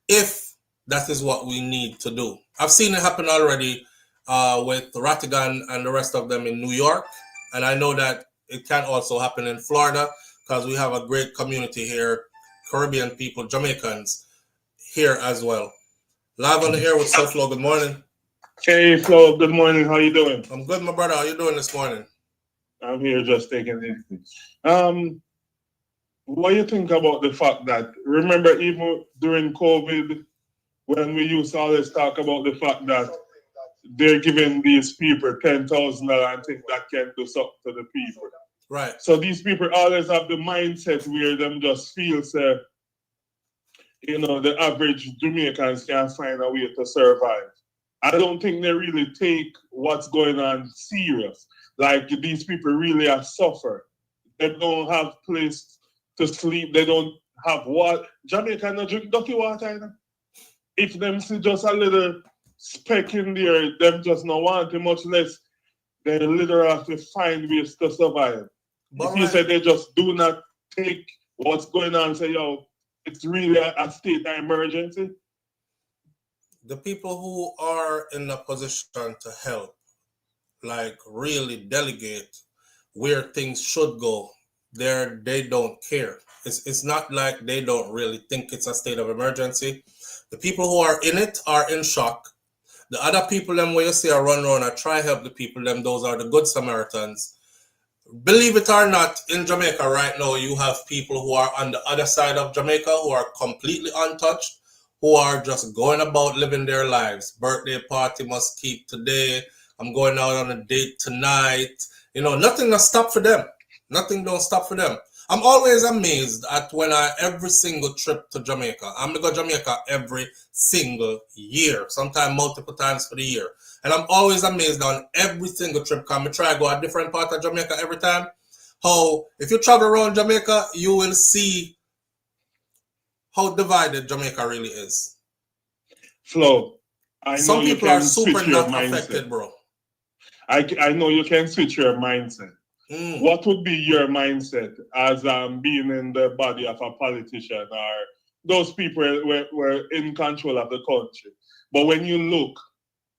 if that is what we need to do. I've seen it happen already with Rattigan and the rest of them in New York. And I know that it can also happen in Florida because we have a great community here, Caribbean people, Jamaicans here as well. Live on the air with SouFLo. Good morning. Hey, Flo. Good morning. How you doing? I'm good, my brother. How you doing this morning? I'm here just taking it. What do you think about the fact that, remember, even during COVID, when we used to always talk about the fact that they're giving these people $10,000 and think that can do something to the people. Right. So these people always have the mindset where them just feel, you know, the average Jamaicans can find a way to survive. I don't think they really take what's going on serious. Like, these people really are suffer. They don't have place to sleep. They don't have water. Jamaica no drink dirty water, you know? If them see just a little speck in there, them just not want it, much less they literally have to find ways to survive. But if you say they just do not take what's going on and say, yo, it's really a state of emergency? The people who are in a position to help, like really delegate where things should go, they don't care. It's not like they don't really think it's a state of emergency. The people who are in it are in shock. The other people them where you see are run around and try help the people them, those are the good Samaritans. Believe it or not, in Jamaica right now, you have people who are on the other side of Jamaica who are completely untouched, who are just going about living their lives. Birthday party must keep today. I'm going out on a date tonight. You know, nothing to stop for them. Nothing don't stop for them. I'm always amazed at when every single trip to Jamaica. I'm going to go Jamaica every single year, sometimes multiple times for the year. And I'm always amazed on every single trip. Come and try to go a different part of Jamaica every time. How, if you travel around Jamaica, you will see how divided Jamaica really is. Flo, I know some you people can are super switch your not mindset. affected, bro. I know you can switch your mindset. Mm. What would be your mindset as being in the body of a politician or those people were in control of the country? But when you look,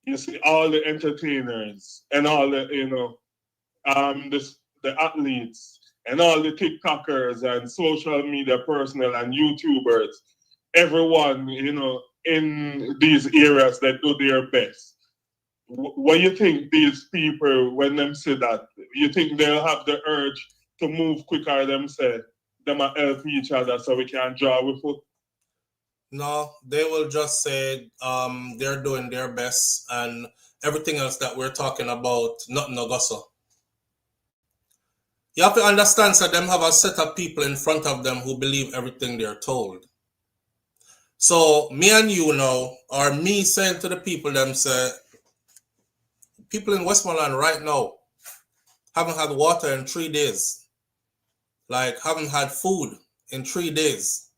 you see all the entertainers and all the, the athletes and all the TikTokers and social media personnel and YouTubers, everyone, in these areas that do their best. What you think these people, when them say that, you think they'll have the urge to move quicker themselves, them help each other so we can draw with it? No, they will just say they're doing their best and everything else that we're talking about, nothing no gossip. You have to understand, so them have a set of people in front of them who believe everything they're told. So me and you now, or me saying to the people them say, people in Westmoreland right now haven't had water in 3 days. Like haven't had food in 3 days.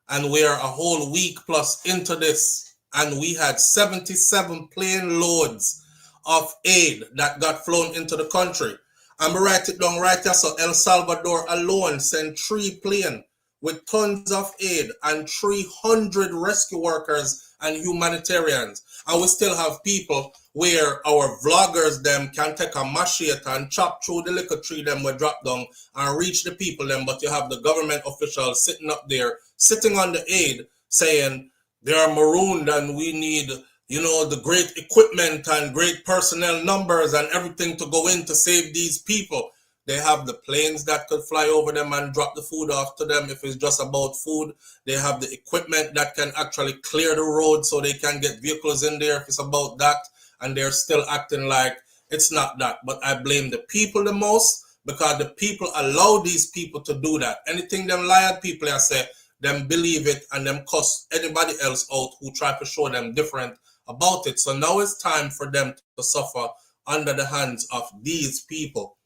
And we're a whole week plus into this. And we had 77 plane loads of aid that got flown into the country. I'm going to write it down right here. So El Salvador alone sent 3 planes with tons of aid and 300 rescue workers and humanitarians. And we still have people where our vloggers them can take a machete and chop through the little tree them we drop down and reach the people them, but you have the government officials sitting up there, sitting on the aid saying they are marooned and we need, the great equipment and great personnel numbers and everything to go in to save these people. They have the planes that could fly over them and drop the food off to them if it's just about food. They have the equipment that can actually clear the road so they can get vehicles in there if it's about that. And they're still acting like it's not that. But I blame the people the most because the people allow these people to do that. Anything them lie at people, I say, them believe it and them cuss anybody else out who try to show them different about it. So now it's time for them to suffer under the hands of these people.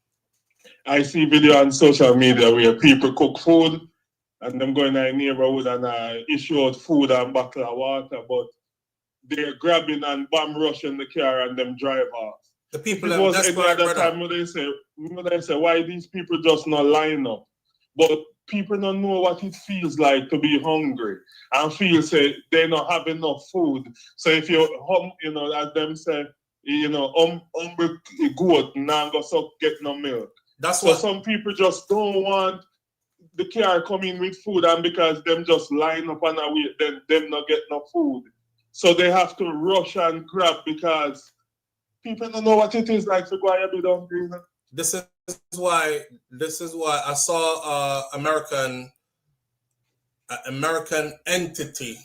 I see video on social media where people cook food and them going to a neighborhood and issue out food and bottle of water, but they're grabbing and bomb rushing the car and them drive off. The people it was any other time when they say, why these people just not line up? But people don't know what it feels like to be hungry and feel say they don't have enough food. So if you as them say, hungry goat now go suck get no milk. That's so what some people just don't want the car coming with food, and because them just line up and wait, then them not get no food. So they have to rush and grab because people don't know what it is like to go and be hungry. This is why I saw American entity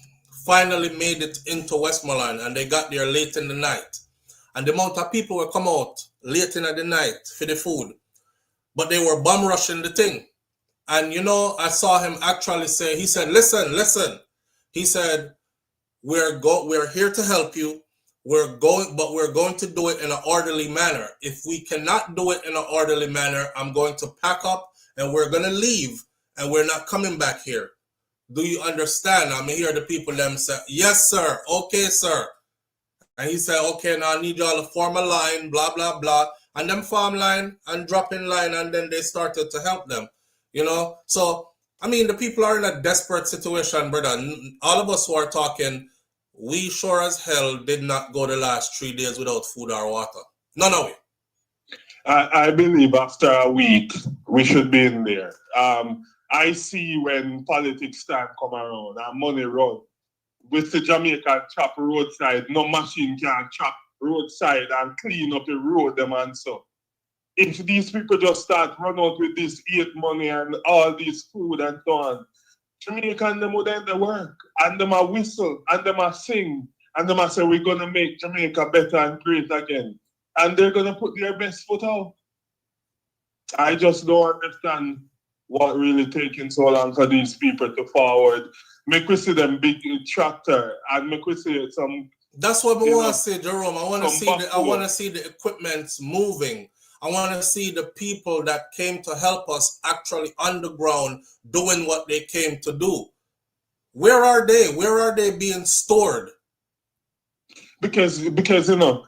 finally made it into Westmoreland, and they got there late in the night. And the amount of people will come out late in the night for the food. But they were bum rushing the thing. And I saw him actually say, he said, listen. He said, we're here to help you. We're going to do it in an orderly manner. If we cannot do it in an orderly manner, I'm going to pack up and we're going to leave and we're not coming back here. Do you understand? I'm here the people them say, yes, sir. Okay, sir. And he said, okay, now I need y'all to form a line, blah, blah, blah. And them form line and drop in line, and then they started to help them. You know, so I mean, the people are in a desperate situation, brother. All of us who are talking, we sure as hell did not go the last 3 days without food or water. None of it. I believe after a week we should be in there. I see when politics time come around and money run. With the Jamaica chop roadside, no machine can chop roadside and clean up the road them and so. If these people just start run out with this eat money and all this food and so on, Jamaican them would end the work and them a whistle and them a sing and them a say we're gonna make Jamaica better and great again. And they're gonna put their best foot out. I just don't understand what really taking so long for these people to forward. Make we see them big tractor and make we see some. That's what I want to say, Jerome. I want to see the equipment moving. I want to see the people that came to help us actually underground doing what they came to do. Where are they? Where are they being stored? Because you know,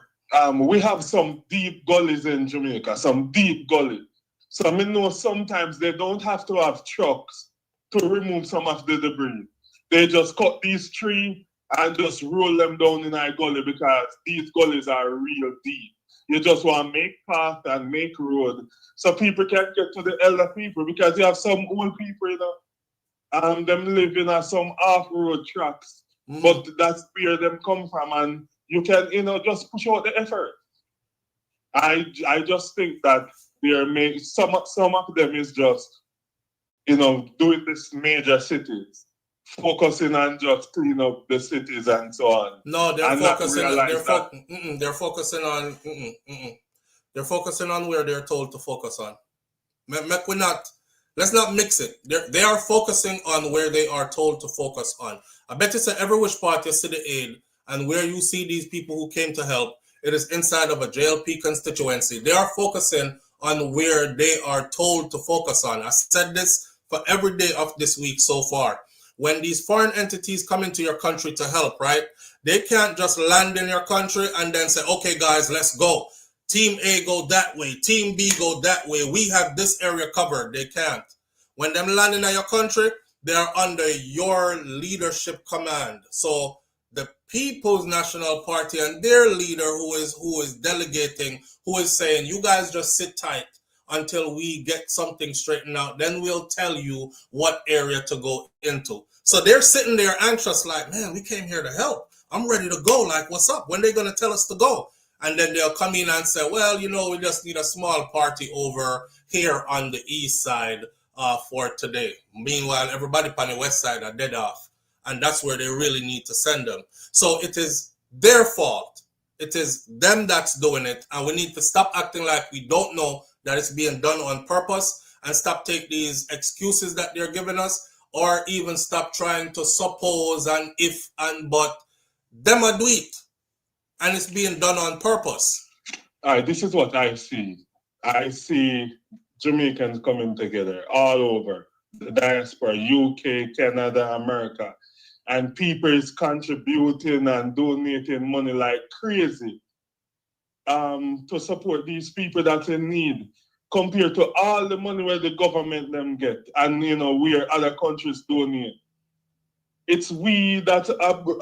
we have some deep gullies in Jamaica, some deep gullies. So I know sometimes they don't have to have trucks to remove some of the debris. They just cut these trees and just roll them down in a gully because these gullies are real deep. You just want to make path and make road so people can get to the elder people because you have some old people, you know, them living on some off-road tracks, but that's where them come from, and you can, you know, just push out the effort. I just think that some of them is just, you know, doing this major cities, focusing on just clean up the cities and so on. No, they're focusing on where they're told to focus on. Let's not mix it. They are focusing on where they are told to focus on. I bet it's at every which part you see the aid and where you see these people who came to help, it is inside of a JLP constituency. They are focusing on where they are told to focus on. I said this for every day of this week so far. When these foreign entities come into your country to help, right? They can't just land in your country and then say, okay, guys, let's go. Team A go that way. Team B go that way. We have this area covered. They can't. When them landing in your country, they are under your leadership command. So the People's National Party and their leader who is delegating, who is saying, you guys just sit tight until we get something straightened out. Then we'll tell you what area to go into. So they're sitting there anxious like, man, we came here to help. I'm ready to go. Like, what's up? When they going to tell us to go? And then they'll come in and say, well, you know, we just need a small party over here on the east side for today. Meanwhile, everybody on the west side are dead off. And that's where they really need to send them. So it is their fault. It is them that's doing it. And we need to stop acting like we don't know that it's being done on purpose and stop take these excuses that they're giving us, or even stop trying to suppose and if and but. Them a do it. And it's being done on purpose. All right, this is what I see. I see Jamaicans coming together all over the diaspora, UK, Canada, America, and people is contributing and donating money like crazy to support these people that's in need, compared to all the money where the government them get and, you know, where other countries donate. It's we that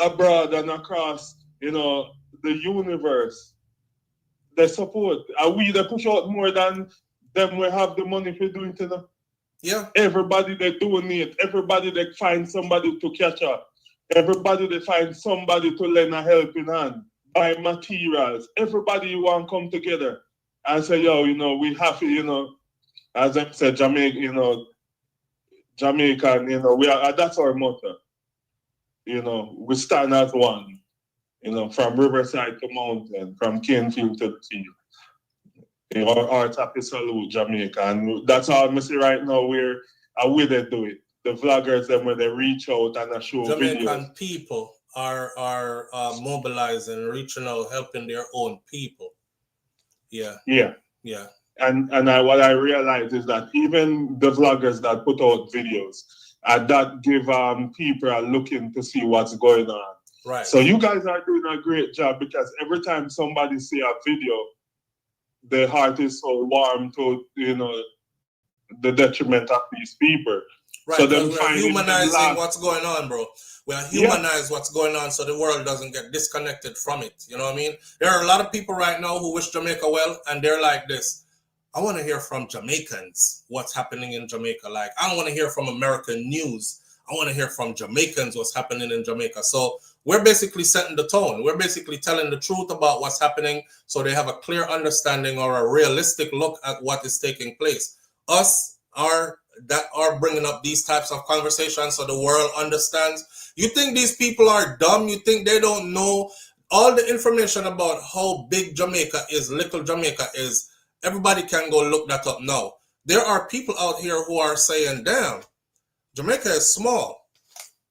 abroad and across, you know, the universe, they support. Are we that push out more than them we have the money for doing to them? Yeah. Everybody that donate, everybody that find somebody to catch up, everybody that find somebody to lend a helping hand, buy materials, everybody want to come together and say, yo, you know, we have to, you know, as I said, Jamaica, you know, Jamaican, you know, we are, that's our motto. You know, we stand as one. You know, from riverside to mountain, from Canefield to the sea. You know, our top is salute Jamaica. And that's all I see right now where we they do it. The vloggers, them where they reach out and show Jamaican videos. people are mobilizing, reaching out, helping their own people. Yeah. Yeah. Yeah. And what I realize is that even the vloggers that put out videos, that give people looking to see what's going on. Right. So you guys are doing a great job because every time somebody see a video, their heart is so warm to, you know, the detriment of these people. Right, so because we're humanizing what's going on, bro. We are humanize what's going on so the world doesn't get disconnected from it. You know what I mean? There are a lot of people right now who wish Jamaica well, and they're like this. I want to hear from Jamaicans what's happening in Jamaica. Like, I don't want to hear from American news. I want to hear from Jamaicans what's happening in Jamaica. So we're basically setting the tone. We're basically telling the truth about what's happening so they have a clear understanding or a realistic look at what is taking place. Us are bringing up these types of conversations so the world understands. You think these people are dumb? You think they don't know all the information about how big Jamaica is, little Jamaica is? Everybody can go look that up now. There are people out here who are saying, damn, Jamaica is small.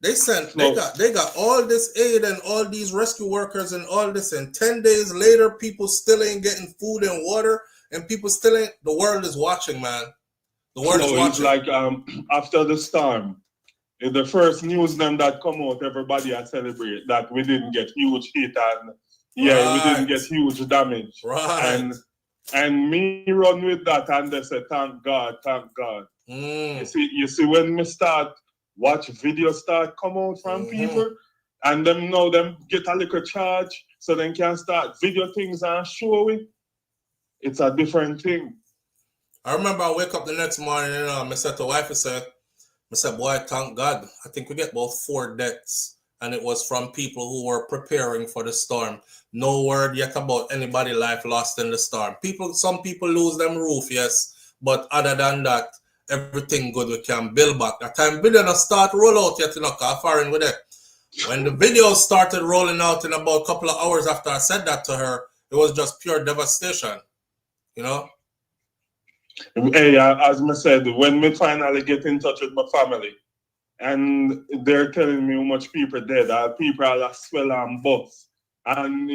They got all this aid and all these rescue workers and all this, and 10 days later, people still ain't getting food and water, and people still ain't. The world is watching, man. The world is watching. It's like after the storm, in the first news them that come out, everybody had celebrate that we didn't get huge hit and we didn't get huge damage. Right. And me run with that and they say, thank God, thank God. You see when we start watch videos start come out from people and them know them get a little charge so they can start video things and show it. It's a different thing. I remember I wake up the next morning and I said to the wife, I said, boy, thank God. I think we get about 4 deaths. And it was from people who were preparing for the storm. No word yet about anybody life lost in the storm. Some people lose them roof, yes. But other than that, everything good, we can build back. That time video not start roll out yet, foreign with it. When the video started rolling out in about a couple of hours after I said that to her, it was just pure devastation, you know? Hey, as I said, when we finally get in touch with my family, and they're telling me how much people dead, people are swell and bust, and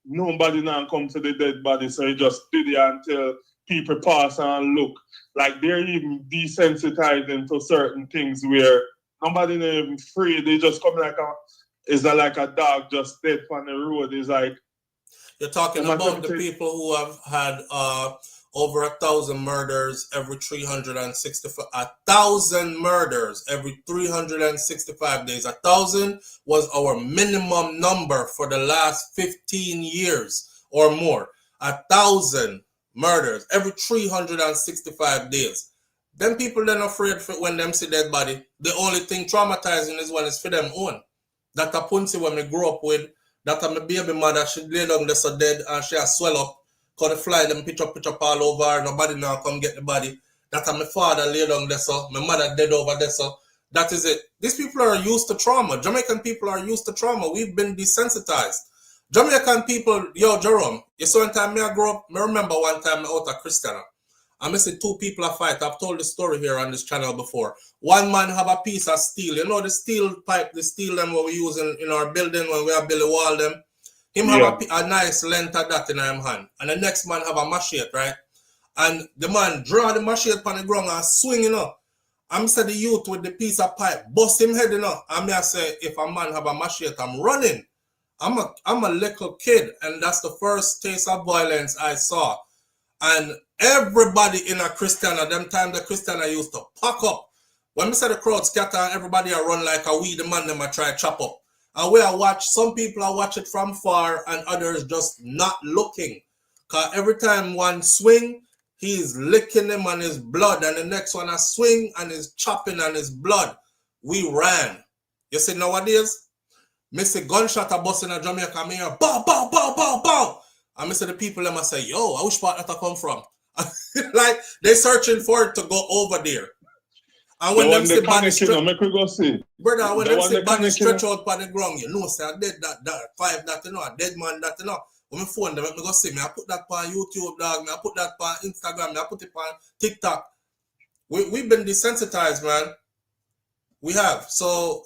nobody now come to the dead body, so you just did it until people pass and look. Like they're even desensitized into certain things where nobody even free. They just come like a dog just dead on the road. It's like you're talking about the people who have had over 1,000 murders every 365. 1,000 murders every 365 days. 1,000 was our minimum number for the last 15 years or more. 1,000 murders every 365 days. Them people then afraid for when them see dead body. The only thing traumatizing is when it's for them own. That a punsi when me grew up with, that a my baby mother, she lay down there so dead and she has swell up. Cause the fly them pitch up all over, nobody now come get the body. That a my father lay down there so, my mother dead over there so. That is it. These people are used to trauma. Jamaican people are used to trauma. We've been desensitized. Jamaican people, yo, Jerome, you saw one time I grew up, I remember one time I out of Christiana. I see 2 people a fight. I've told the story here on this channel before. One man have a piece of steel. You know the steel pipe, the steel them what we use in our building when we are building wall them? Him have a nice length of that in his hand. And the next man have a machete, right? And the man draw the machete on the ground and swing, I'm say the youth with the piece of pipe, bust him head, And I say, if a man have a machete, I'm running. I'm a little kid, and that's the first taste of violence I saw. And everybody in a Christiana, them time the Christiana used to pack up. When we say the crowd scatter, everybody are run like a weed, the man them a try chop up. And we are watch, some people are watch it from far and others just not looking. Cause every time one swing, he's licking him on his blood, and the next one a swing and is chopping on his blood. We ran. You see nowadays? Me see gunshot a bust in a Jamaica, me hear bow, bow, bow, bow, bow. And me see the people them a say, yo, I wish part that I come from. Like they searching for it to go over there. And when them see body stretch, brother, when them see body stretch out on the ground, say I dead that 5 that a dead man that When my phone them, let me go see me. I put that on YouTube, dog. Me I put that on Instagram. Me I put it on TikTok. We've been desensitized, man. We have. So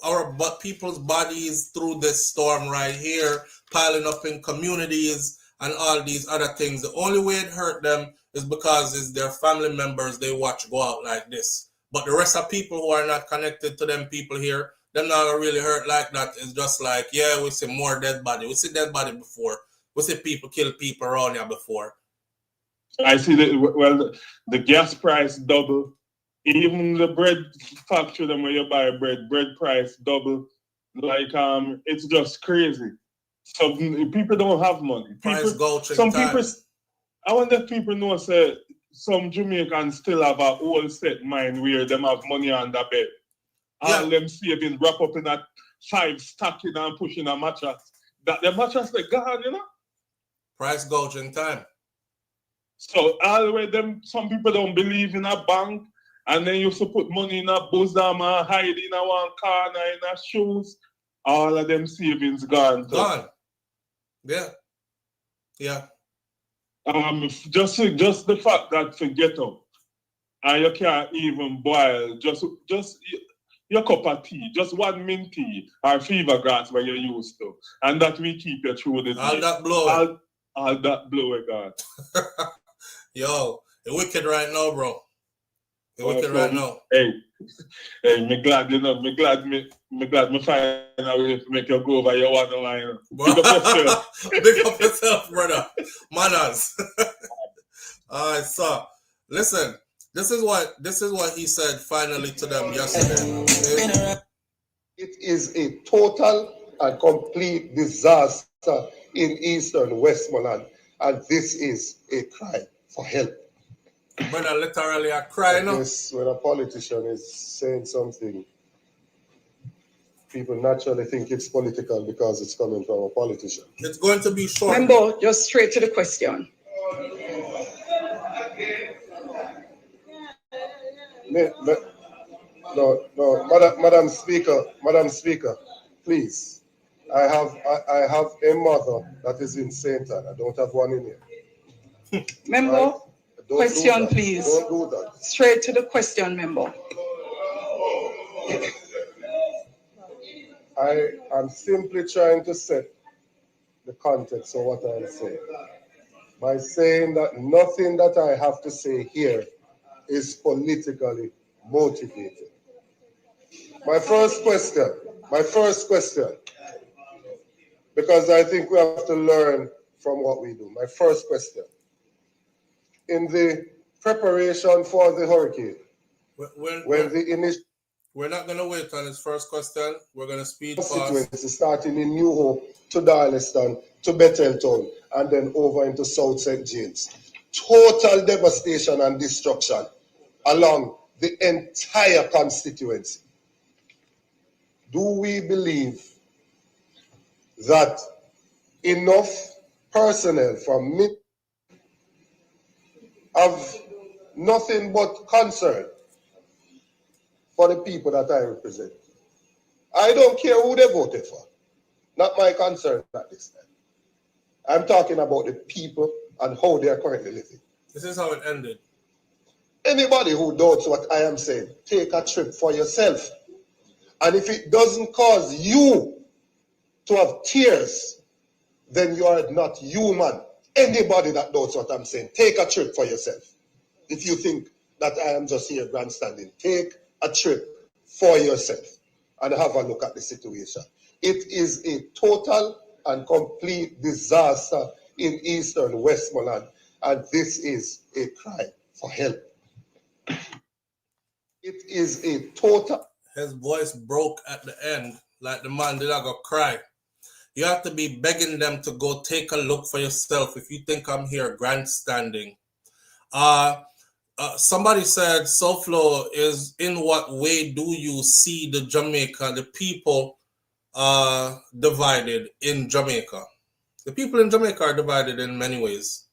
people's bodies through this storm right here, piling up in communities and all these other things. The only way it hurt them is because it's their family members they watch go out like this. But the rest of people who are not connected to them people here, they're not really hurt like that. It's just like, yeah, we see more dead body. We see dead body before. We see people kill people around here before. I see the gas price double. Even the bread factory, them where you buy bread price double. Like it's just crazy. So people don't have money. I wonder if people know say some Jamaicans still have a whole set mind where them have money on the bed. All them savings wrap up in that 5 stacking and pushing a mattress. That the mattress they gone, you know? Price gouging time. So all the way some people don't believe in a bank, and then you used to put money in a bosom and hide in a one corner in a shoes. All of them savings gone. Gone. Yeah. Yeah. Just the fact that to get up and you can't even boil just your cup of tea, just 1 mint tea or fever grass where you're used to, and that will keep you through the day. All that blowing. All that blowing, God. Yo, you're wicked right now, bro. You're wicked right now. Hey, me glad me find a way to make you go over your water line. Big up yourself. Big up yourself, brother. Manners. All right, so listen. This is what he said finally to them yesterday. It is a total and complete disaster in Eastern Westmoreland, and this is a cry for help. Brother, literally a cry, no? Yes, when a politician is saying something, people naturally think it's political because it's coming from a politician. It's going to be short. Member, just straight to the question. No, Madam Speaker, please. I have a mother that is in St. Anne. I don't have one in here. Member, right? question, please. Don't do that. Straight to the question, member. I am simply trying to set the context of what I'm saying by saying that nothing that I have to say here is politically motivated. My first question, because I think we have to learn from what we do. My first question, in the preparation for the hurricane, we're not going to wait on his first question. We're going to speed fast. Starting in New Hope to Darleston to Betheltown and then over into South St. James. Total devastation and destruction along the entire constituency. Do we believe that enough personnel from MIT have nothing but concern for the people that I represent? I don't care who they voted for. Not my concern at this time. I'm talking about the people and how they are currently living. This is how it ended. Anybody who doubts what I am saying, take a trip for yourself. And if it doesn't cause you to have tears, then you are not human. Anybody that doubts what I'm saying, take a trip for yourself. If you think that I am just here grandstanding, take a trip for yourself and have a look at the situation. It is a total and complete disaster in Eastern Westmoreland, and this is a cry for help. It is a total... His voice broke at the end, like the man did not go cry. You have to be begging them to go take a look for yourself if you think I'm here grandstanding. Somebody said, SouFLo is, in what way do you see the Jamaica, the people divided in Jamaica? The people in Jamaica are divided in many ways.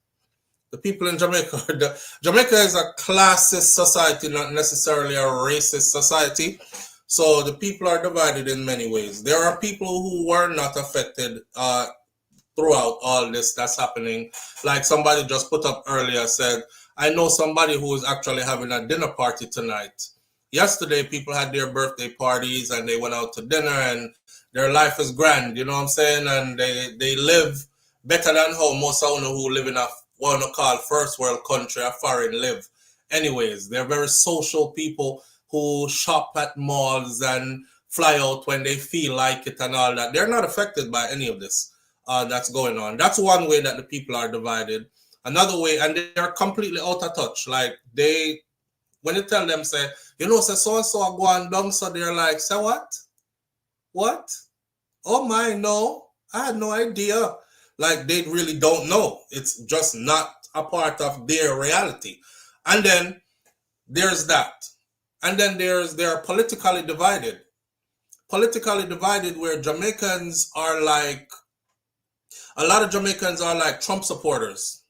The people in Jamaica, Jamaica is a classist society, not necessarily a racist society. So the people are divided in many ways. There are people who were not affected throughout all this that's happening. Like somebody just put up earlier said, I know somebody who is actually having a dinner party tonight. Yesterday, people had their birthday parties and they went out to dinner and their life is grand, you know what I'm saying? And they live better than how most of them who live in a what we call first world country, a foreign live. Anyways, they're very social people who shop at malls and fly out when they feel like it and all that. They're not affected by any of this that's going on. That's one way that the people are divided. Another way, and they're completely out of touch. Like they when you tell them, say, you know, say so and so go on down, so they're like, say what? What? Oh my, no, I had no idea. Like they really don't know. It's just not a part of their reality. And then there's that. And then they're politically divided. Politically divided where Jamaicans are like, a lot of Jamaicans are like Trump supporters.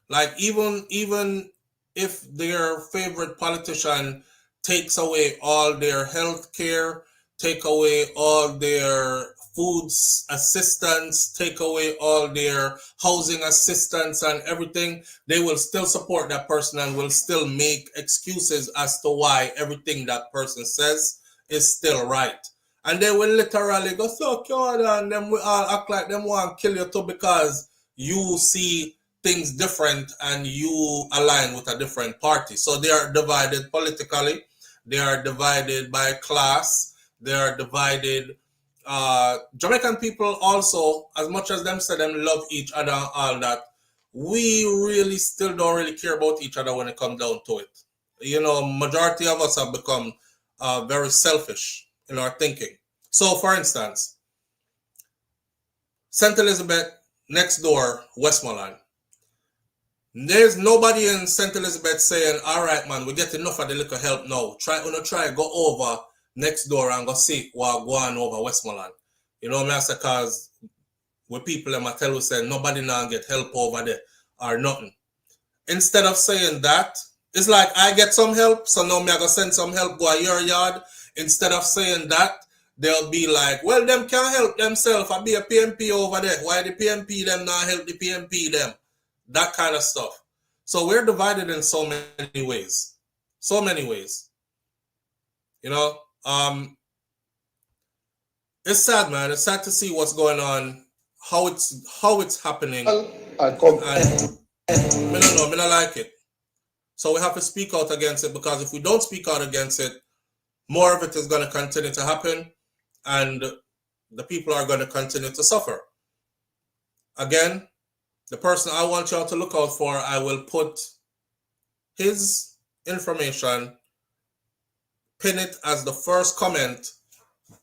Like even if their favorite politician takes away all their health care, take away all their food assistance, take away all their housing assistance and everything, they will still support that person and will still make excuses as to why everything that person says is still right. And they will literally go, so and them will all act like them want to kill you too because you see things different and you align with a different party. So they are divided politically, they are divided by class, they are divided. Jamaican people also, as much as them say them love each other and all that, we really still don't really care about each other when it comes down to it. You know, majority of us have become very selfish in our thinking. So for instance, St. Elizabeth, next door, Westmoreland. There's nobody in St. Elizabeth saying, all right, man, we get enough of the little help now. Try go over next door and go see what go on over Westmoreland. You know what I say? Because with people, I tell you, say, nobody now get help over there or nothing. Instead of saying that, it's like I get some help, so now me I go send some help go to your yard. Instead of saying that, they'll be like, well, them can't help themselves. I be a PMP over there. Why the PMP them not help the PMP them? That kind of stuff. So we're divided in so many ways. So many ways. You know, it's sad, man. It's sad to see what's going on, how it's happening. I don't like it. So we have to speak out against it, because if we don't speak out against it, more of it is going to continue to happen and the people are going to continue to suffer. Again, the person I want y'all to look out for, I will put his information, pin it as the first comment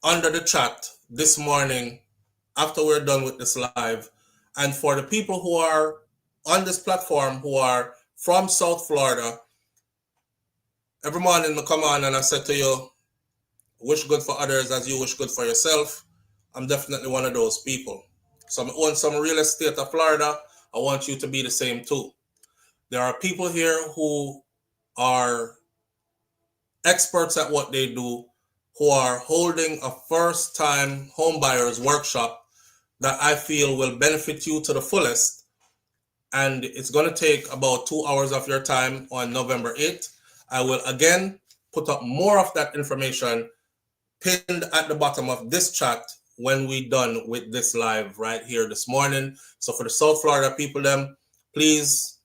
under the chat this morning after we're done with this live. And for the people who are on this platform who are from South Florida, every morning I come on and I say to you, wish good for others as you wish good for yourself. I'm definitely one of those people. So I own some real estate of Florida. I want you to be the same too. There are people here who are experts at what they do, who are holding a first-time homebuyers workshop that I feel will benefit you to the fullest. And it's going to take about 2 hours of your time on November 8th. I will again put up more of that information pinned at the bottom of this chat when we're done with this live right here this morning. So for the South Florida people, them, please,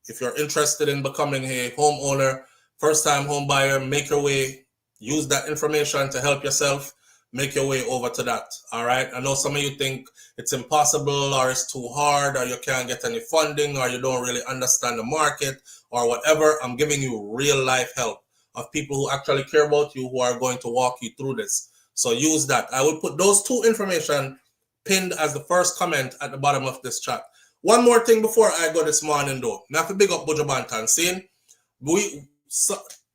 if you're interested in becoming a homeowner, first-time home buyer, make your way, use that information to help yourself, make your way over to that. All right. I know some of you think it's impossible or it's too hard or you can't get any funding or you don't really understand the market or whatever. I'm giving you real life help of people who actually care about you, who are going to walk you through this. So use that. I will put those two information pinned as the first comment at the bottom of this chat. One more thing before I go this morning though. I have to big up Buju Banton. Seeing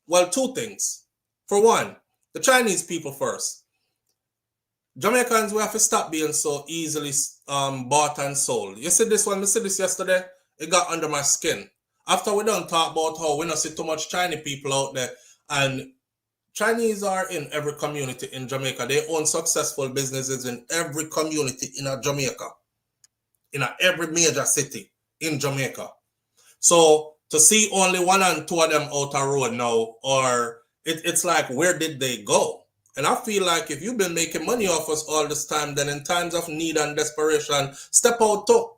well, two things. For one, the Chinese people first. Jamaicans, we have to stop being so easily bought and sold. You see this one, I said this yesterday, it got under my skin. After we done talk about how we don't see too much Chinese people out there, and Chinese are in every community in Jamaica. They own successful businesses in every community in Jamaica, in every major city in Jamaica. So to see only one and two of them out a road now, or it's like, where did they go? And I feel like if you've been making money off us all this time, then in times of need and desperation, step out too.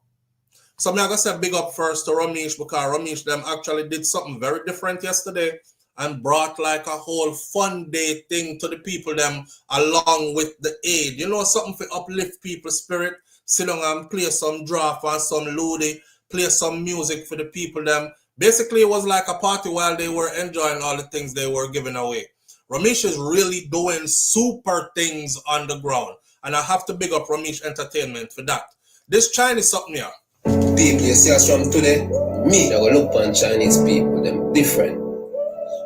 So I'm going to say big up first to Ramesh, because Ramesh them actually did something very different yesterday and brought like a whole fun day thing to the people them along with the aide. You know, something to uplift people's spirit. Sit down and play some draft and some loody, play some music for the people them, Basically, it was like a party while they were enjoying all the things they were giving away. Ramesh is really doing super things on the ground. And I have to big up Ramesh Entertainment for that. This Chinese something here. People, you see us from today, me, I will look on Chinese people, them different.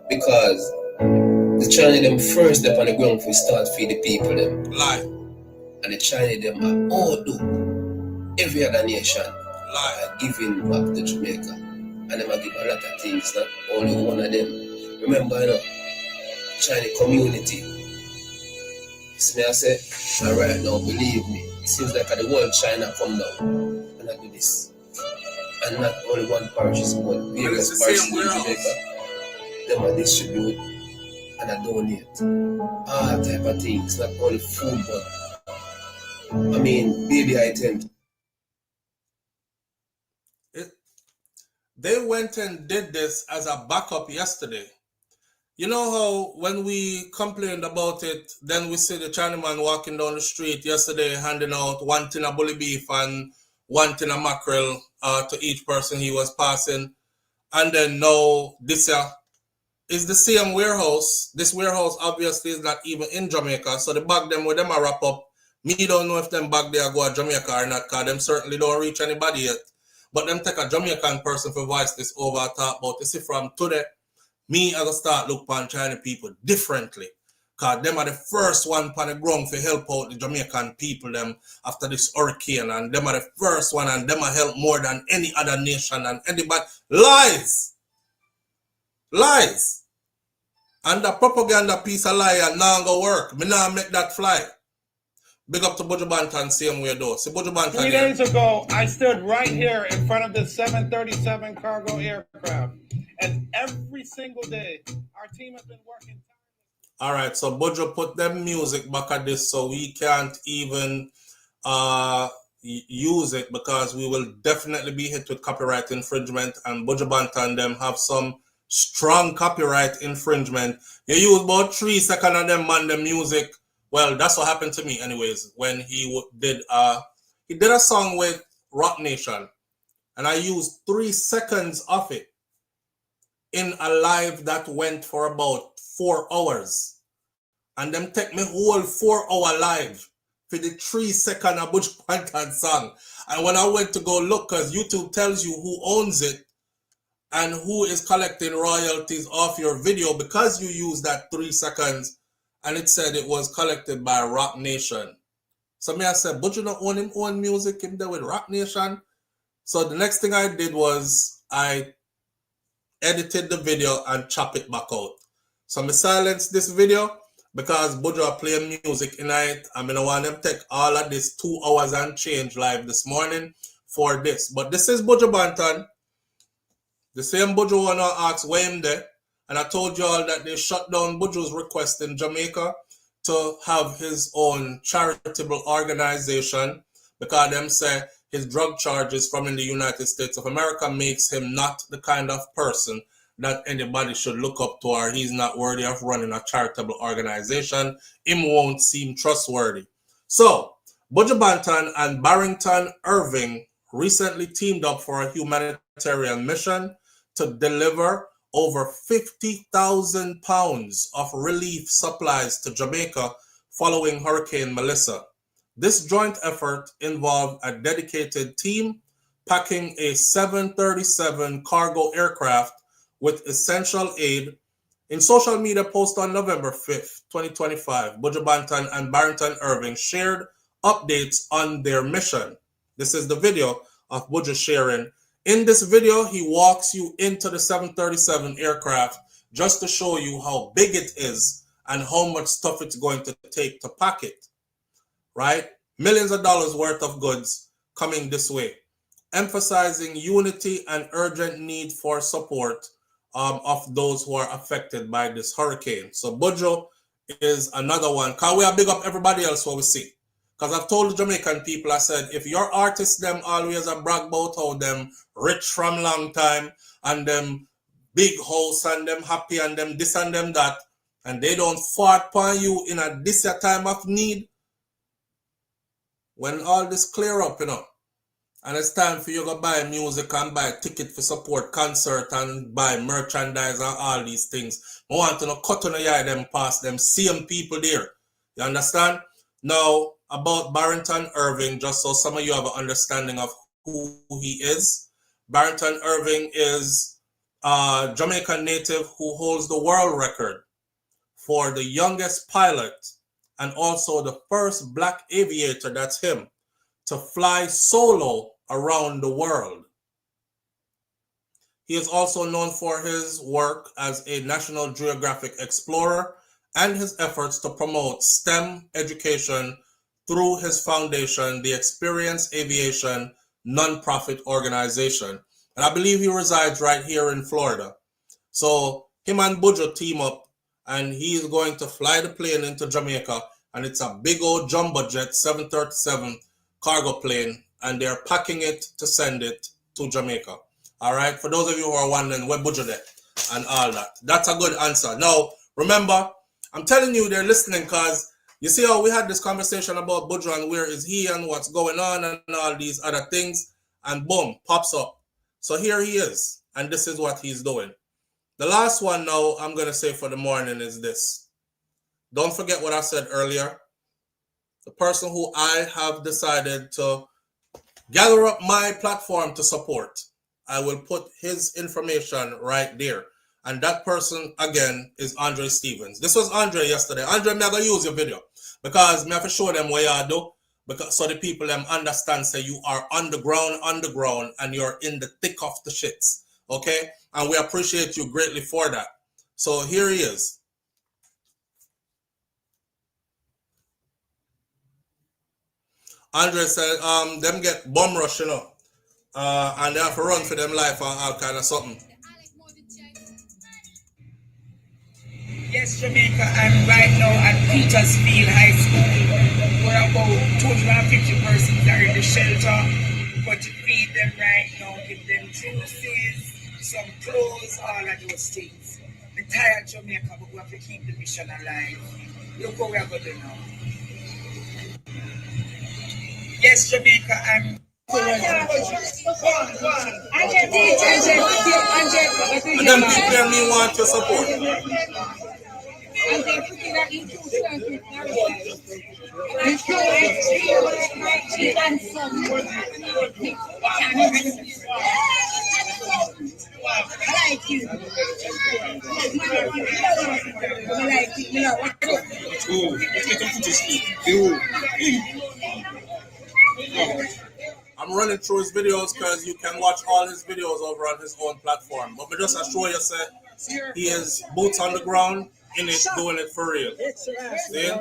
Because the Chinese them first step on the ground for start feed the people them. Lie. And the Chinese them are all do every other nation. Lie. Giving back to Jamaica. And them are give a lot of things, not only one of them. Remember, you know, Chinese community. See me, I say, and right now, believe me, it seems like the whole China come down and I do this. And not only one parish, but various parishes in Jamaica. Them I distribute and I donate. All type of things, not only food, but I mean, baby items. They went and did this as a backup yesterday. You know how when we complained about it, then we see the Chinaman walking down the street yesterday handing out one tin of bully beef and one tin of mackerel to each person he was passing. And then now this is the same warehouse. This warehouse obviously is not even in Jamaica. So the bag them with them a wrap up. Me don't know if them bag there go to Jamaica or not, because them certainly don't reach anybody yet. But them take a Jamaican person for voice this over talk about. You see, from today, me I go start look upon Chinese people differently. Because them are the first one on the ground to help out the Jamaican people them after this hurricane. And them are the first one, and them are help more than any other nation and anybody. Lies! Lies! And the propaganda piece of lie now go work. Me now make that fly. Big up to Buju Banton, same way though. See Buju Banton 3 days ago, I stood right here in front of the 737 cargo aircraft. And every single day, our team has been working. All right, so Buju put them music back at this, so we can't even use it because we will definitely be hit with copyright infringement. And Buju Banton them have some strong copyright infringement. You use about 3 seconds of them man the music. Well, that's what happened to me anyways when he did a song with Rock Nation, and I used 3 seconds of it in a live that went for about 4 hours, and them take me whole 4-hour live for the 3-second of Buju Banton song. And when I went to go look, because YouTube tells you who owns it and who is collecting royalties off your video because you use that 3 seconds. And it said it was collected by Rock Nation. So me I said, Buju not own him own music in there with Rock Nation. So the next thing I did was I edited the video and chop it back out. So me silenced this video because Buju are playing music in it. I mean I want them take all of this 2 hours and change live this morning for this. But this is Buju Banton. The same Buju wanna ask where him there. And I told you all that they shut down Buju's request in Jamaica to have his own charitable organization because them say his drug charges from in the United States of America makes him not the kind of person that anybody should look up to, or he's not worthy of running a charitable organization. Him won't seem trustworthy. So, Buju Banton and Barrington Irving recently teamed up for a humanitarian mission to deliver over 50,000 pounds of relief supplies to Jamaica following Hurricane Melissa. This joint effort involved a dedicated team packing a 737 cargo aircraft with essential aid. In social media post on November 5th, 2025, Buju Banton and Barrington Irving shared updates on their mission. This is the video of Buju sharing. In this video, he walks you into the 737 aircraft just to show you how big it is and how much stuff it's going to take to pack it, right? Millions of dollars worth of goods coming this way, emphasizing unity and urgent need for support of those who are affected by this hurricane. So Buju is another one. Can we big up everybody else what we see? Because I've told the Jamaican people, I said, if your artists them always a brag about how them rich from long time and them big house and them happy and them this and them that, and they don't fart upon you in a this time of need, when all this clear up, you know, And it's time for you to buy music and buy ticket for support concert and buy merchandise and all these things. I want to know cut on the yard them past them same people there. You understand? Now, about Barrington Irving, just so some of you have an understanding of who he is. Barrington Irving is a Jamaican native who holds the world record for the youngest pilot and also the first black aviator, that's him, to fly solo around the world. He is also known for his work as a National Geographic explorer and his efforts to promote STEM education through his foundation, the Experience Aviation nonprofit organization. And I believe he resides right here in Florida. So him and Bujo team up, and he is going to fly the plane into Jamaica, and it's a big old jumbo jet 737 cargo plane, and they're packing it to send it to Jamaica. All right, for those of you who are wondering where Bujo there and all that, that's a good answer. Now, remember, I'm telling you they're listening because you see how we had this conversation about Bujo and where is he and what's going on and all these other things, and boom, pops up. So here he is, and this is what he's doing. The last one now I'm going to say for the morning is this. Don't forget what I said earlier. The person who I have decided to gather up my platform to support, I will put his information right there. And that person, again, is Andre Stevens. This was Andre yesterday. Andre, I'm going to use your video because I have to show them what you do, because so the people them understand, say you are underground, and you're in the thick of the shits. Okay? And we appreciate you greatly for that. So here he is. Andre said, them get bomb rush, you know. And they have to run for them life and all kind of something. Yes, Jamaica, I'm right now at Petersfield High School, where about 250 persons are in the shelter, but to feed them right now, give them juices, some clothes, all of those things. I'm tired of Jamaica, but we have to keep the mission alive. Look what we are going to do now. Yes, Jamaica, I'm... And then people me want your support. I'm running through his videos because you can watch all his videos over on his own platform. But we just assure you, say, he is boots on the ground, in it, doing it for real. See?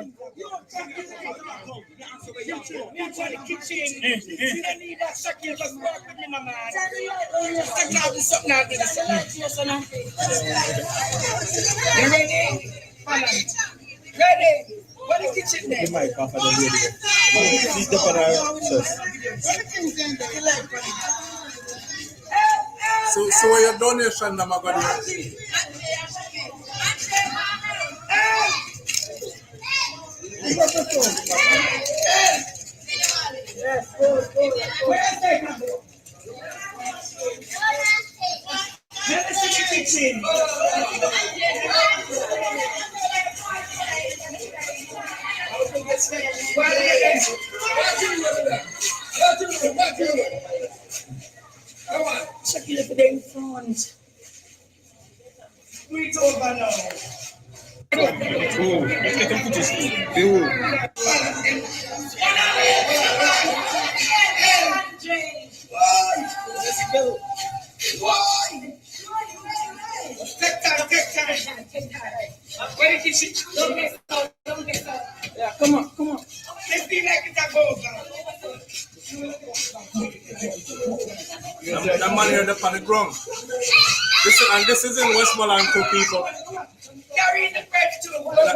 Ready? What is kitchen there? The mic off of the radio. Please step on our So where your donation them are going to check it up in front. We talk about now. Let's go. Take time. Where did she? Don't get so. Yeah, come on. Let's be like it goes now. That man here up on the ground. This is in Westmoreland too, people.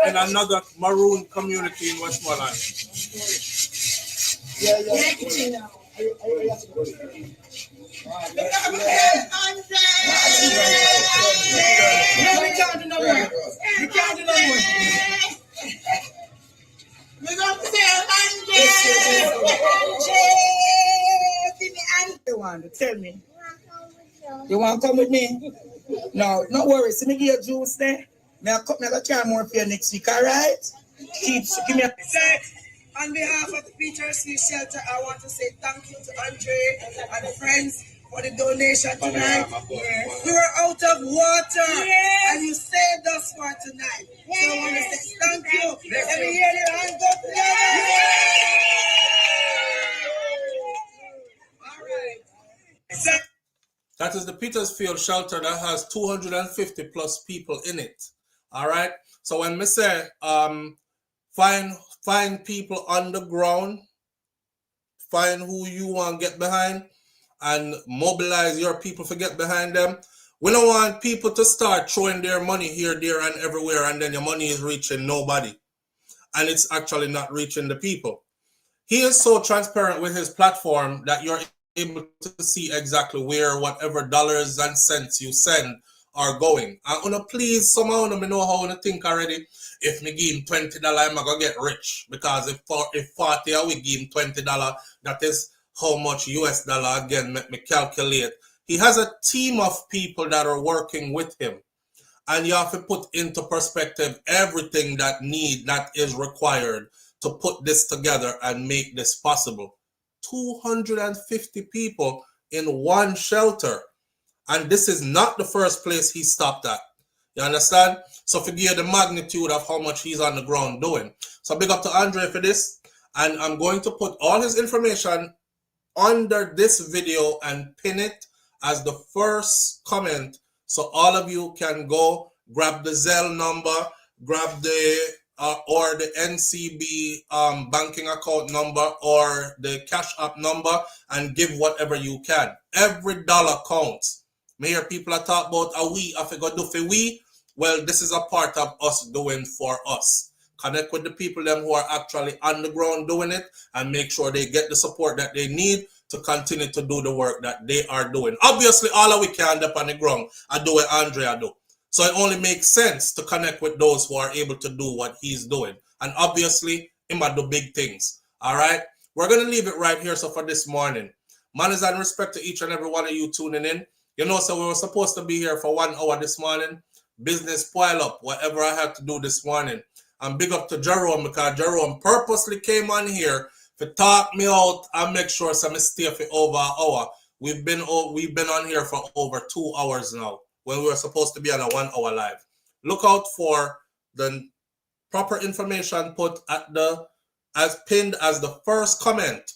In another maroon community in Westmoreland. We're going to say 100. want? Tell me. You want to come with me? No, no worries. See me give you juice there. I'll carry more for you next week, all right? Give me a... On behalf of the Peter Smith Shelter, I want to say thank you to Andre and friends for the donation tonight. Yes. We were out of water, yes, and you saved us for tonight. Yes. So I want to say thank you. Let me hear your hands up together. Yes. All right. That is the Petersfield shelter that has 250 plus people in it. All right. So when we say find people on the ground, find who you want to get behind, and mobilize your people to get behind them. We don't want people to start throwing their money here, there, and everywhere, and then your money is reaching nobody, and it's actually not reaching the people. He is so transparent with his platform that you're able to see exactly where whatever dollars and cents you send are going. And please, somehow me know how to think already. If me give him $20, I'm gonna get rich, because if 40 we give him $20, that is how much US dollar. Again, let me calculate. He has a team of people that are working with him, and you have to put into perspective everything that is required to put this together and make this possible. 250 people in one shelter, and this is not the first place he stopped at. You understand? So forget the magnitude of how much he's on the ground doing. So big up to Andre for this, and I'm going to put all his information under this video and pin it as the first comment, so all of you can go grab the Zelle number, grab the or the NCB banking account number or the Cash App number, and give whatever you can. Every dollar counts. Me hear people are talk about I forgot do for we. Well, this is a part of us doing for us. Connect with the people them who are actually on the ground doing it, and make sure they get the support that they need to continue to do the work that they are doing. Obviously, all of we can up on the ground and do what Andrea do. So it only makes sense to connect with those who are able to do what he's doing. And obviously, he might do big things. All right? We're going to leave it right here. So for this morning, manners and respect to each and every one of you tuning in. You know, so we were supposed to be here for 1 hour this morning. Business pile up, whatever I had to do this morning. And big up to Jerome, because Jerome purposely came on here to talk me out and make sure some stay for over an hour. We've been on here for over 2 hours now, when we were supposed to be on a 1 hour live. Look out for the proper information put at as pinned as the first comment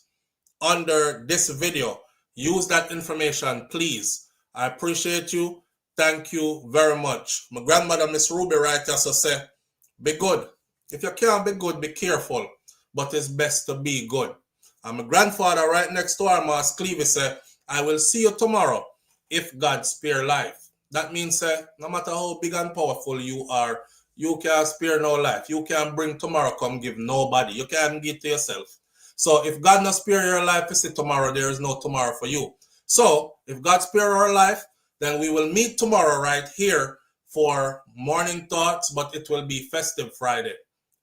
under this video. Use that information, please. I appreciate you. Thank you very much. My grandmother, Miss Ruby, right here, so say, be good. If you can't be good, be careful. But it's best to be good. And my grandfather right next door, Mas Clevey, say, I will see you tomorrow if God spare life. That means no matter how big and powerful you are, you can't spare no life. You can't bring tomorrow, come give nobody. You can't give to yourself. So if God not spare your life, you see tomorrow, there is no tomorrow for you. So if God spare our life, then we will meet tomorrow right here for morning thoughts, but it will be festive Friday.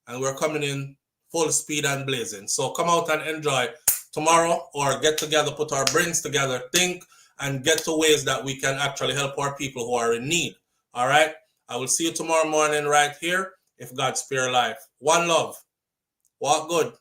And we're coming in full speed and blazing. So come out and enjoy tomorrow, or get together, put our brains together, think, and get to ways that we can actually help our people who are in need. All right? I will see you tomorrow morning right here, if God spare life. One love. Walk good.